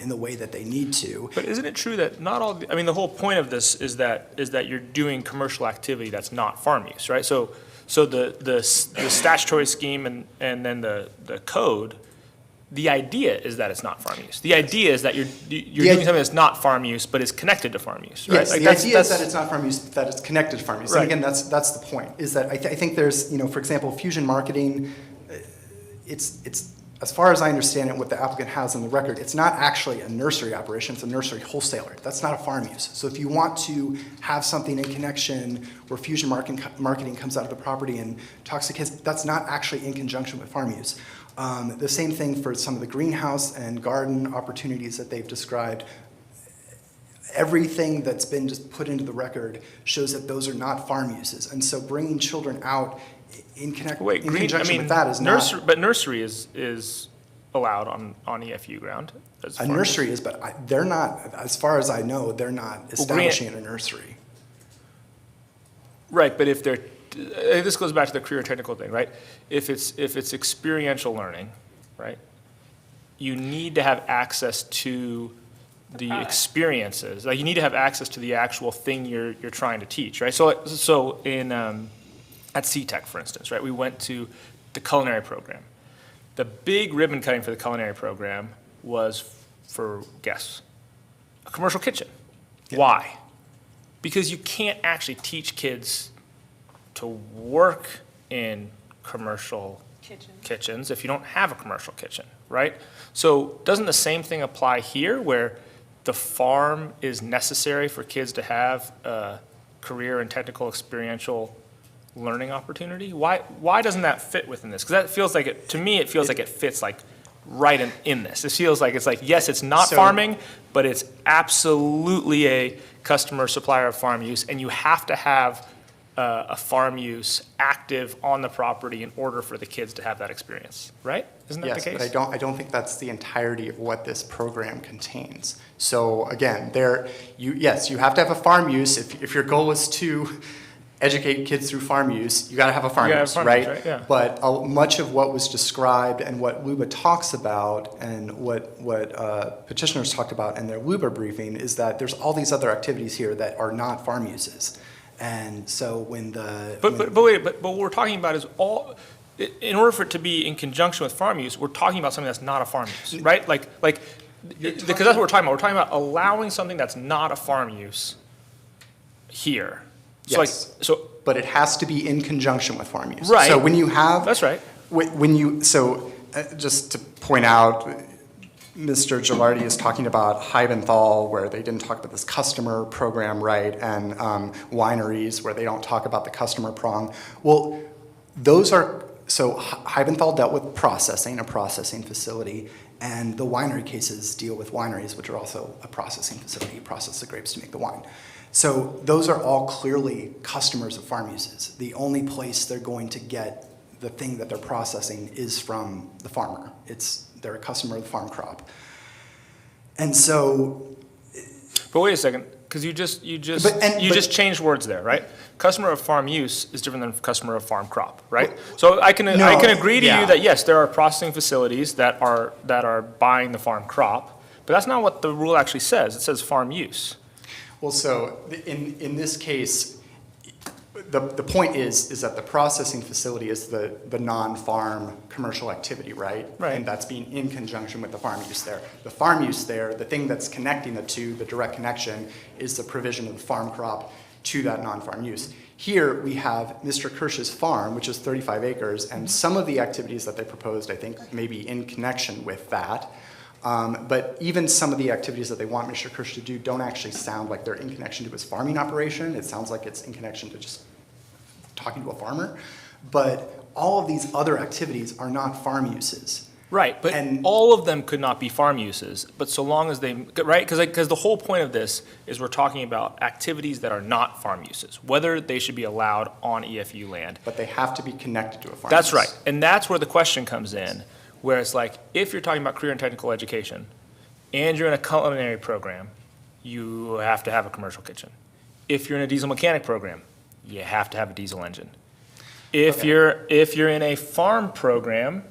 in the way that they need to. But isn't it true that not all, the whole point of this is that you're doing commercial activity that's not farm use, right? So the statutory scheme and then the code, the idea is that it's not farm use. The idea is that you're doing something that's not farm use, but is connected to farm use, right? Yes, the idea is that it's not farm use, that it's connected to farm use. Right. And again, that's the point, is that I think there's, for example, fusion marketing, it's as far as I understand it, what the applicant has on the record, it's not actually a nursery operation, it's a nursery wholesaler. That's not a farm use. So if you want to have something in connection where fusion marketing comes out of the property and talks to kids, that's not actually in conjunction with farm use. The same thing for some of the greenhouse and garden opportunities that they've described. Everything that's been just put into the record shows that those are not farm uses. And so bringing children out in conjunction with that is not. But nursery is allowed on EFU ground. A nursery is, but they're not, as far as I know, they're not establishing a nursery. Right, but if they're, this goes back to the career technical thing, right? If it's experiential learning, right? You need to have access to the experiences. Like, you need to have access to the actual thing you're trying to teach, right? So in at CTech, for instance, right? We went to the culinary program. The big ribbon cutting for the culinary program was for guests, a commercial kitchen. Yeah. Why? Because you can't actually teach kids to work in commercial kitchens if you don't have a commercial kitchen, right? So doesn't the same thing apply here, where the farm is necessary for kids to have a career and technical experiential learning opportunity? Why doesn't that fit within this? Because that feels like it, to me, it feels like it fits like right in this. It feels like it's like, yes, it's not farming, but it's absolutely a customer supplier of farm use, and you have to have a farm use active on the property in order for the kids to have that experience, right? Isn't that the case? Yes, but I don't think that's the entirety of what this program contains. So again, yes, you have to have a farm use. If your goal is to educate kids through farm use, you got to have a farm use, right? Yeah. But much of what was described and what LUBA talks about and what petitioners talked about in their LUBA briefing is that there's all these other activities here that are not farm uses. And so when the... But what we're talking about is all, in order for it to be in conjunction with farm use, we're talking about something that's not a farm use, right? Because that's what we're talking about. We're talking about allowing something that's not a farm use here. So yes, but it has to be in conjunction with farm use. Right. So when you have... That's right. Just to point out, Mr. Gilardi is talking about Heibenthal, where they didn't talk about this customer program, right, and wineries, where they don't talk about the customer prong. Well, those are... So Heibenthal dealt with processing, a processing facility, and the winery cases deal with wineries, which are also a processing facility. You process the grapes to make the wine. So those are all clearly customers of farm uses. The only place they're going to get the thing that they're processing is from the farmer. They're a customer of the farm crop. And so... But wait a second, because you just changed words there, right? Customer of farm use is different than customer of farm crop, right? So I can agree to you that yes, there are processing facilities that are buying the farm crop, but that's not what the rule actually says. It says farm use. Well, so in this case, the point is that the processing facility is the non-farm commercial activity, right? Right. And that's being in conjunction with the farm use there. The farm use there, the thing that's connecting the two, the direct connection, is the provision of the farm crop to that non-farm use. Here we have Mr. Kirsch's farm, which is 35 acres, and some of the activities that they proposed, I think, may be in connection with that. But even some of the activities that they want Mr. Kirsch to do don't actually sound like they're in connection to his farming operation. It sounds like it's in connection to just talking to a farmer. But all of these other activities are not farm uses. Right, but all of them could not be farm uses, but so long as they, right? Because the whole point of this is we're talking about activities that are not farm uses, whether they should be allowed on EFU land. But they have to be connected to a farm use. That's right, and that's where the question comes in, where it's like, if you're talking about career and technical education, and you're in a culinary program, you have to have a commercial kitchen. If you're in a diesel mechanic program, you have to have a diesel engine. If you're in a farm program,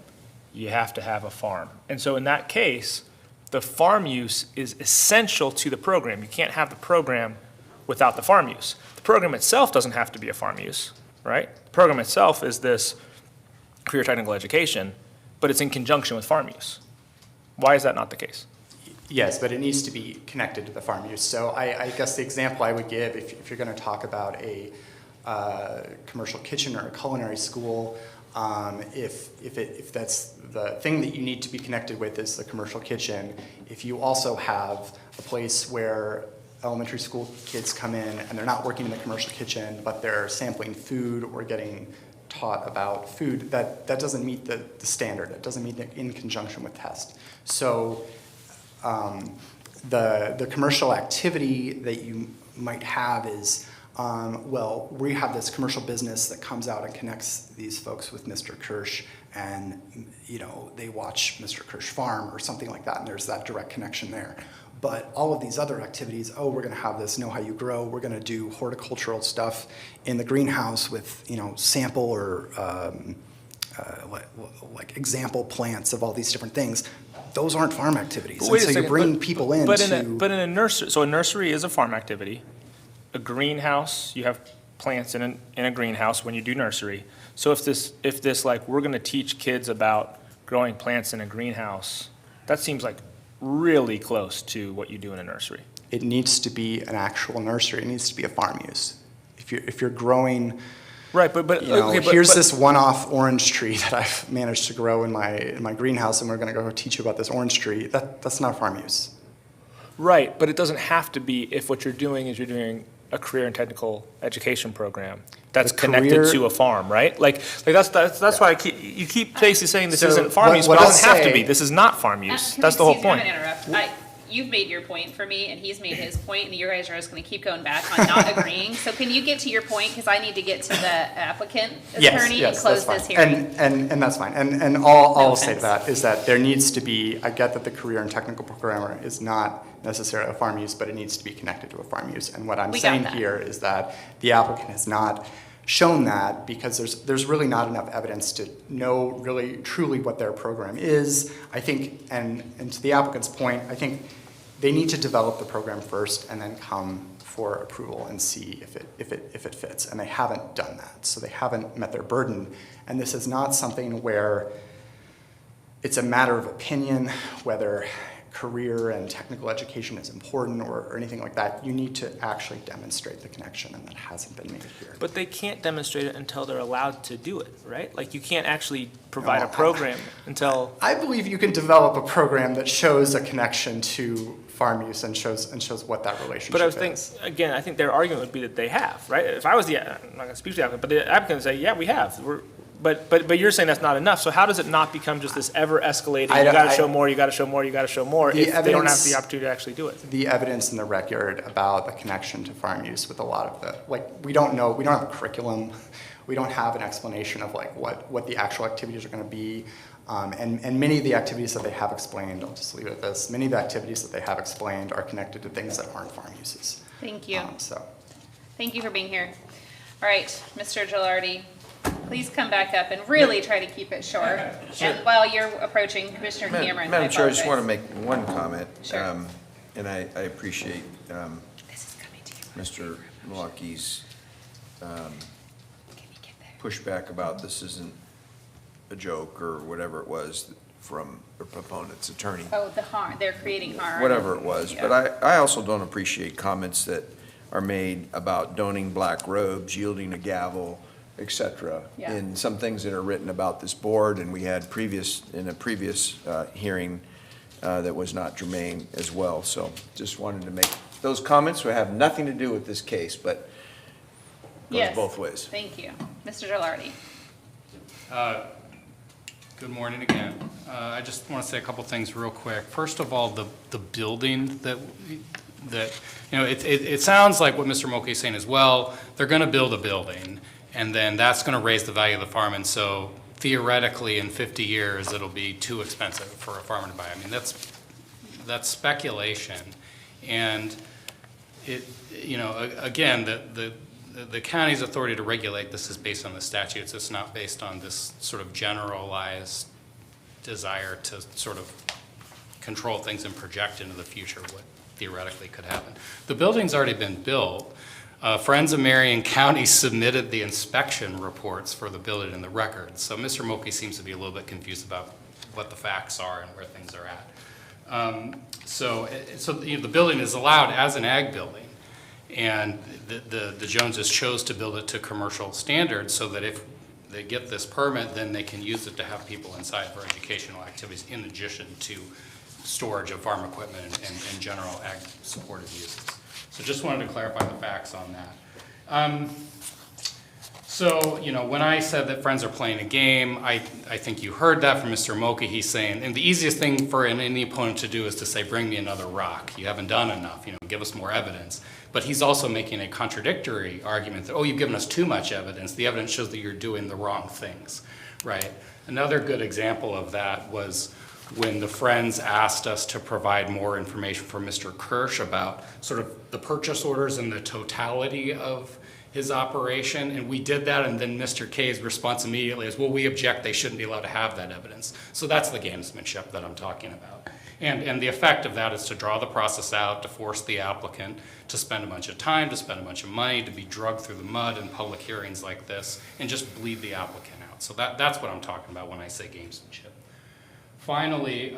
you have to have a farm. And so in that case, the farm use is essential to the program. You can't have the program without the farm use. The program itself doesn't have to be a farm use, right? The program itself is this career technical education, but it's in conjunction with farm use. Why is that not the case? Yes, but it needs to be connected to the farm use. So I guess the example I would give, if you're going to talk about a commercial kitchen or a culinary school, if that's the thing that you need to be connected with is the commercial kitchen, if you also have a place where elementary school kids come in and they're not working in the commercial kitchen, but they're sampling food or getting taught about food, that doesn't meet the standard. It doesn't meet the in conjunction with test. So the commercial activity that you might have is, well, we have this commercial business that comes out and connects these folks with Mr. Kirsch, and they watch Mr. Kirsch farm or something like that, and there's that direct connection there. But all of these other activities, oh, we're going to have this Know How You Grow, we're going to do horticultural stuff in the greenhouse with, sample or like example plants of all these different things. Those aren't farm activities. But wait And a so you're second, bringing people in but to... in a nursery, so a nursery is a farm activity. A greenhouse, you have plants in a greenhouse when you do nursery. So if this like, we're gonna teach kids about growing plants in a greenhouse, that seems like really close to what you do in a nursery. It needs to be an actual nursery. It needs to be a farm use. If you're growing... Right, but here's this one-off orange tree that I've managed to grow in my greenhouse, and we're going to go teach you about this orange tree. That's not farm use. Right, but it doesn't have to be if what you're doing is you're doing a career and technical education program that's connected to a farm, right? Like that's why you keep basically saying this isn't farm use, but it doesn't have to be. This is not farm use. That's the whole point. I'm going to interrupt. You've made your point for me, and he's made his point, and you guys are just going to keep going back on not agreeing. So can you get to your point, because I need to get to the applicant attorney and close this hearing. And that's fine. And all I'll say to that is that there needs to be, I get that the career and technical programmer is not necessarily a farm use, but it needs to be connected to a farm use. And what I'm saying here is that the applicant has not shown that, because there's really not enough evidence to know really truly what their program is. I think, and to the applicant's point, I think they need to develop the program first and then come for approval and see if it fits. And they haven't done that, so they haven't met their burden. And this is not something where it's a matter of opinion whether career and technical education is important or anything like that. You need to actually demonstrate the connection, and that hasn't been made here. But they can't demonstrate it until they're allowed to do it, right? Like, you can't actually provide a program until... I believe you can develop a program that shows a connection to farm use and shows what that relationship But I is. think, again, I think their argument would be that they have, right? If I was I'm not going to speak to the applicant, but the applicant would say, yeah, we have. But you're saying that's not enough. So how does it not become just this ever escalating, you got to show more, you got to show more, you got to show more, if they don't have the opportunity to actually do it? The evidence in the record about the connection to farm use with a lot of we don't have a curriculum. We don't have an explanation of what the actual activities are going to be. And many of the activities that they have explained, I'll just leave it at this, many of the activities that they have explained are connected to things that aren't farm uses. Thank you. So. Thank you for being here. All right, Mr. Gilardi, please come back up and really try to keep it short. Sure. And while you're approaching Commissioner Cameron, Madam Chair, I just want to apologize. make one comment. Sure. And I appreciate Mr. Milwaukee's pushback about this isn't a joke or whatever it was from the proponent's attorney. Oh, the harm, they're creating harm. Whatever it was. Yeah. But I also don't appreciate comments that are made about donning black robes, yielding a gavel, et cetera, Yeah. in some things that are written about this board, and we had in a previous hearing that was not germane as well. So just wanted to make those comments, which have nothing to do with this case, but goes Yes. both ways. Thank you. Mr. Gilardi. Good morning again. I just want to say a couple things real quick. First of all, the building that it sounds like what Mr. Mulkey is saying is, well, they're going to build a building, and then that's going to raise the value of the farm, and so theoretically in 50 years it'll be too expensive for a farmer to buy. I mean, that's speculation, and again, the county's authority to regulate this is based on the statutes. It's not based on this sort of generalized desire to sort of control things and project into the future what theoretically could happen. The building's already been built. Friends of Marion County submitted the inspection reports for the building in the record. So Mr. Mulkey seems to be a little bit confused about what the facts are and where things are at. So the building is allowed as an ag building. And the Joneses chose to build it to commercial standards so that if they get this permit, then they can use it to have people inside for educational activities in addition to storage of farm equipment and general ag supportive uses. So just wanted to clarify the facts on that. So, when I said that friends are playing a game, I think you heard that from Mr. Mulkey. He's saying, and the easiest thing for any opponent to do is to say, bring me another rock. You haven't done enough, give us more evidence. But he's also making a contradictory argument that, oh, you've given us too much evidence. The evidence shows that you're doing the wrong things, right? Another good example of that was when the Friends asked us to provide more information from Mr. Kirsch about sort of the purchase orders and the totality of his operation, and we did that, and then Mr. K's response immediately is, well, we object, they shouldn't be allowed to have that evidence. So that's the gamesmanship that I'm talking about. And the effect of that is to draw the process out, to force the applicant to spend a bunch of time, to spend a bunch of money, to be dragged through the mud in public hearings like this, and just bleed the applicant out. So that's what I'm talking about when I say gamesmanship. Finally,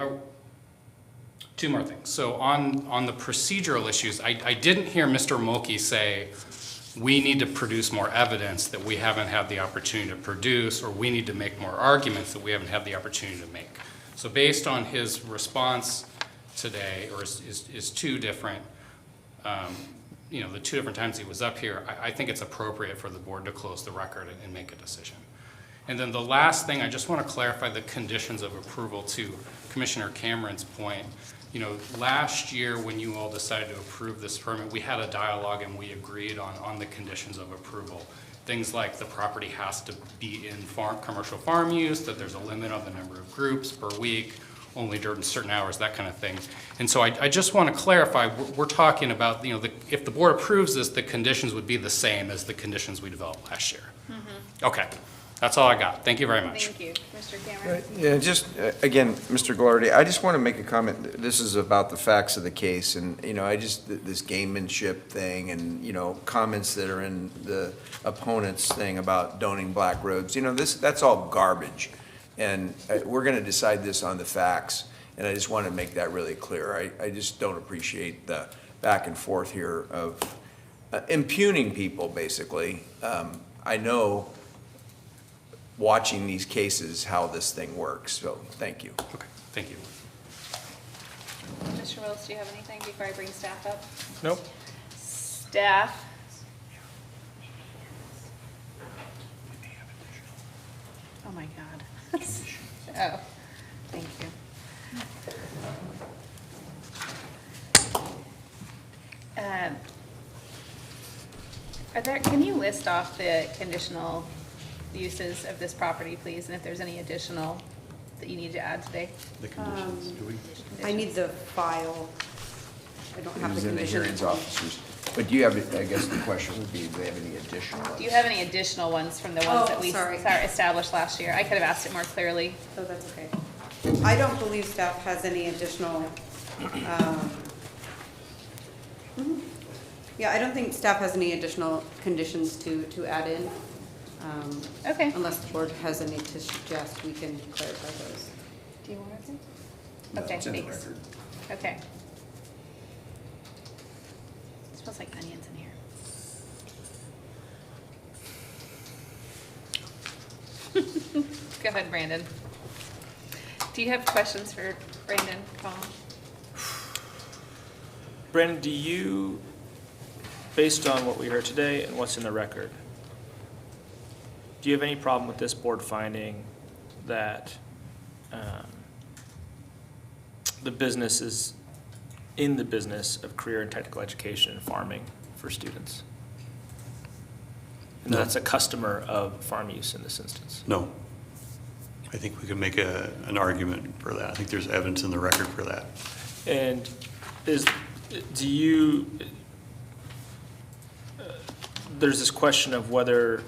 two more things. So on the procedural issues, I didn't hear Mr. Mulkey say, we need to produce more evidence that we haven't had the opportunity to produce, or we need to make more arguments that we haven't had the opportunity to make. So based on his response today, or his two different, the two different times he was up here, I think it's appropriate for the board to close the record and make a decision. And then the last thing, I just want to clarify the conditions of approval to Commissioner Cameron's point. Last year when you all decided to approve this permit, we had a dialogue and we agreed on the conditions of approval. Things like the property has to be in commercial farm use, that there's a limit on the number of groups per week, only during certain hours, that kind of thing. And so I just want to clarify, we're talking about, if the board approves this, the conditions would be the same as the conditions we developed last year. Mm-hmm. Okay, that's all I got. Thank you very much. Thank you. Mr. Cameron? Yeah, just, again, Mr. Glardy, I just want to make a comment. This is about the facts of the case, and, this gamemanship thing, and, comments that are in the opponent's thing about donating black roads, that's all garbage. And we're going to decide this on the facts, and I just want to make that really clear. I just don't appreciate the back and forth here of impugning people, basically. I know, watching these cases, how this thing works. So, thank you. Okay, thank you. Mr. Willis, do you have anything before I bring staff up? Nope. Staff? Oh, my God. Oh, thank you. Can you list off the conditional uses of this property, please, and if there's any additional that you need to add today? The conditions, do we? I need the file. I don't have It was the in the conditions. hearings officers. But do you have, I guess the question would be, do they have any additional ones? Do you have any additional ones from the ones that we sorry. established last year? I could have asked it more clearly. Oh, that's okay. I don't believe staff has any additional, yeah, I don't think staff has any additional conditions to add in. Okay. Unless the board has any to suggest, we can clarify those. Do you want to? No, Okay, it's in the thanks. record. Okay. It smells like onions in here. Go ahead, Brandon. Do you have questions for Brandon Collins? Brandon, do you, based on what we heard today and what's in the record, do you have any problem with this board finding that the business is in the business of career and technical education and farming for students? And No. that's a customer of farm use in this instance? No. I think we can make an argument for that. I think there's evidence in the record for that. And there's this question of whether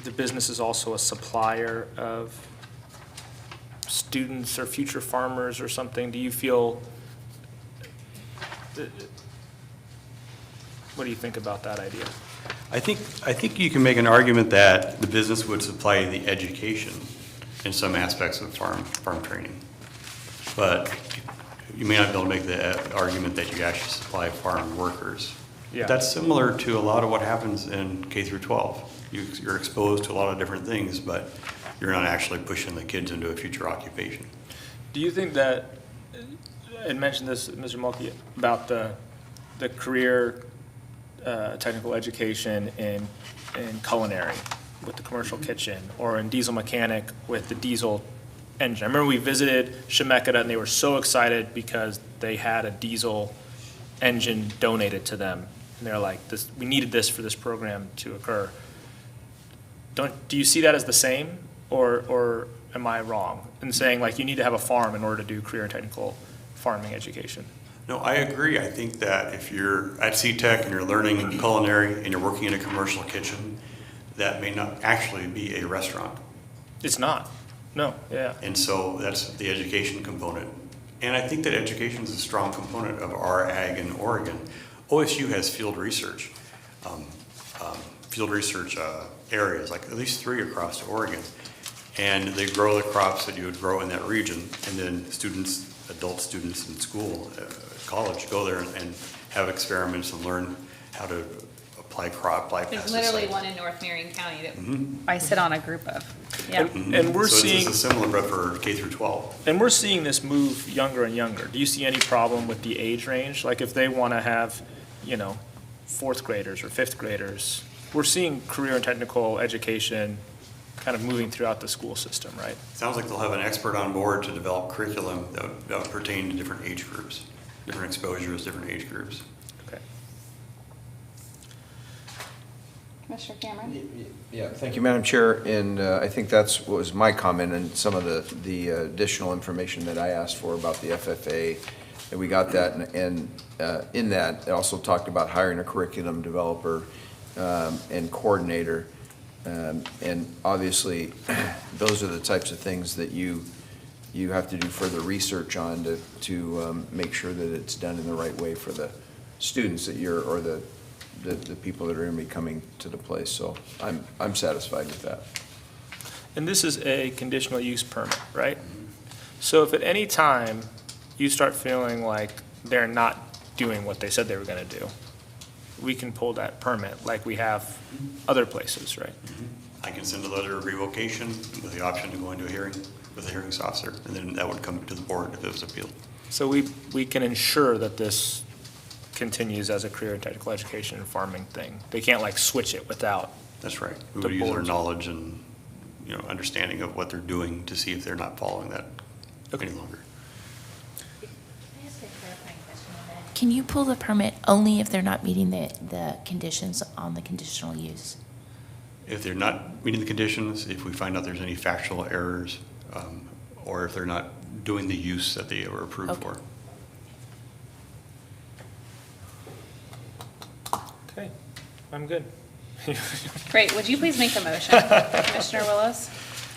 the business is also a supplier of students or future farmers or something. Do you feel, what do you think about that idea? I think you can make an argument that the business would supply the education in some aspects of farm training. But you may not be able to make the argument that you actually supply farm workers. Yeah. That's similar to a lot of what happens in K through 12. You're exposed to a lot of different things, but you're not actually pushing the kids into a future occupation. Do you think that, and mentioned this, Mr. Mulkey, about the career technical education in culinary with the commercial kitchen, or in diesel mechanic with the diesel engine? I remember we visited Shemeketa and they were so excited because they had a diesel engine donated to them. And they're like, we needed this for this program to occur. Do you see that as the same? Or am I wrong in saying like you need to have a farm in order to do career and technical farming education? No, I agree. I think that if you're at CTech and you're learning culinary and you're working in a commercial kitchen, that may not actually be a restaurant. It's not. No, yeah. And so that's the education component. And I think that education is a strong component of our ag in Oregon. OSU has field research areas, like at least 3 across Oregon. And they grow the crops that you would grow in that region. And then students, adult students in school, college, go there and have experiments and learn how to apply pesticides. There's literally one in North Marion County that I sit on a group of. Yeah. And we're so seeing. it's a similar, but for K through 12. And we're seeing this move younger and younger. Do you see any problem with the age range? Like if they want to have, 4th graders or 5th graders, we're seeing career and technical education kind of moving throughout the school system, right? Sounds like they'll have an expert on board to develop curriculum that would pertain to different age groups, different exposures, different age groups. Okay. Commissioner Cameron? Yeah, thank you, Madam Chair, and I think that's what was my comment and some of the additional information that I asked for about the FFA, and we got that, and in that, it also talked about hiring a curriculum developer and coordinator, and obviously, those are the types of things that you have to do further research on to make sure that it's done in the right way for the students that you're, or the people that are going to be coming to the place. So I'm satisfied with that. And this is a conditional use permit, right? So if at any time you start feeling like they're not doing what they said they were going to do, we can pull that permit like we have other places, right? I can send a letter of revocation with the option to go into a hearing with the hearings officer, and then that would come to the board if it was appealed. So we can ensure that this continues as a career and technical education and farming thing. They can't like switch it without. That's right. We would use our knowledge and, understanding of what they're doing to see if they're not following that any longer. Can you pull the permit only if they're not meeting the conditions on the conditional use? If they're not meeting the conditions, if we find out there's any factual errors, or if they're not doing the use that they were approved for. Okay, I'm good. Great, would you please make a motion, Commissioner Willis?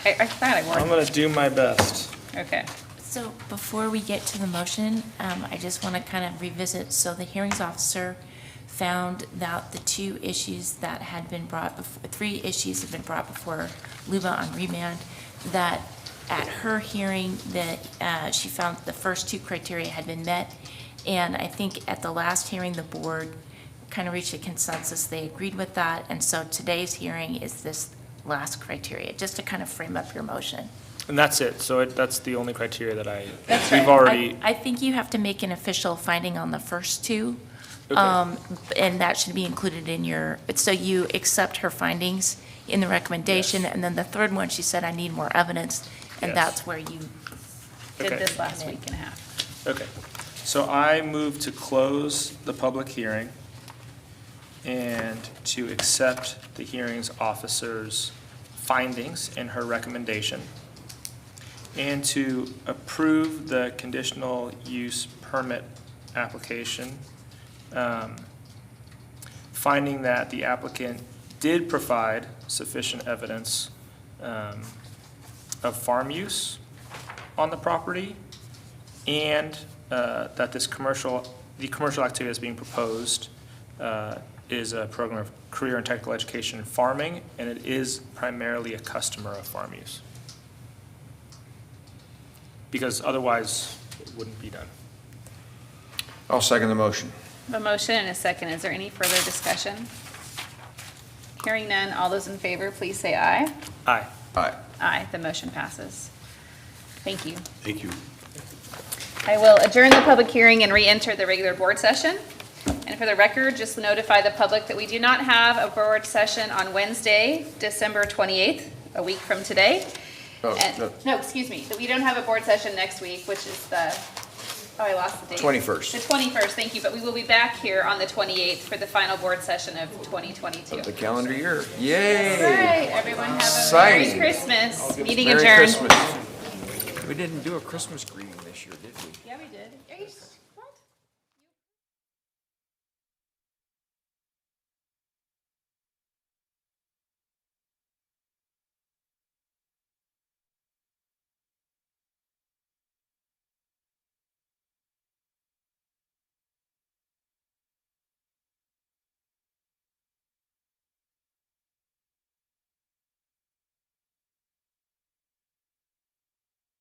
I thought I worked. I'm gonna do my best. Okay. So before we get to the motion, I just want to kind of revisit. So the hearings officer found that the 2 issues that had been brought before, 3 issues have been brought before LUBA on remand, that at her hearing that she found the first 2 criteria had been met. And I think at the last hearing, the board kind of reached a consensus. They agreed with that. And so today's hearing is this last criteria, just to kind of frame up your motion. And that's it. So that's the only criteria that That's we've right. already. I think you have to make an official finding on the first 2. Okay. And that should be included in your, so you accept her findings in the recommendation. And then the 3rd one, she said, I need more evidence. And Yes. that's where you Did Okay. this last week and a half. Okay, so I move to close the public hearing and to accept the hearings officer's findings in her recommendation and to approve the conditional use permit application, finding that the applicant did provide sufficient evidence of farm use on the property, and that the commercial activity that's being proposed is a program of career and technical education in farming, and it is primarily a customer of farm use. Because otherwise, it wouldn't be done. I'll second the motion. A motion and a second. Is there any further discussion? Hearing none, all those in favor, please say aye. Aye. Aye. Aye, the motion passes. Thank you. Thank you. I will adjourn the public hearing and re-enter the regular board session. And for the record, just notify the public that we do not have a board session on Wednesday, December 28th, a week from today. Oh, And- no. No, excuse me, that we don't have a board session next week, which is the Oh, I lost the date. 21st. The 21st, thank you, but we will be back here on the 28th for the final board session of 2022. Of the calendar year. All Yay! right, everyone have a Merry Exciting. Christmas. Meeting Merry adjourned. Christmas. We didn't do a Christmas greeting this year, did we? Yeah, we did.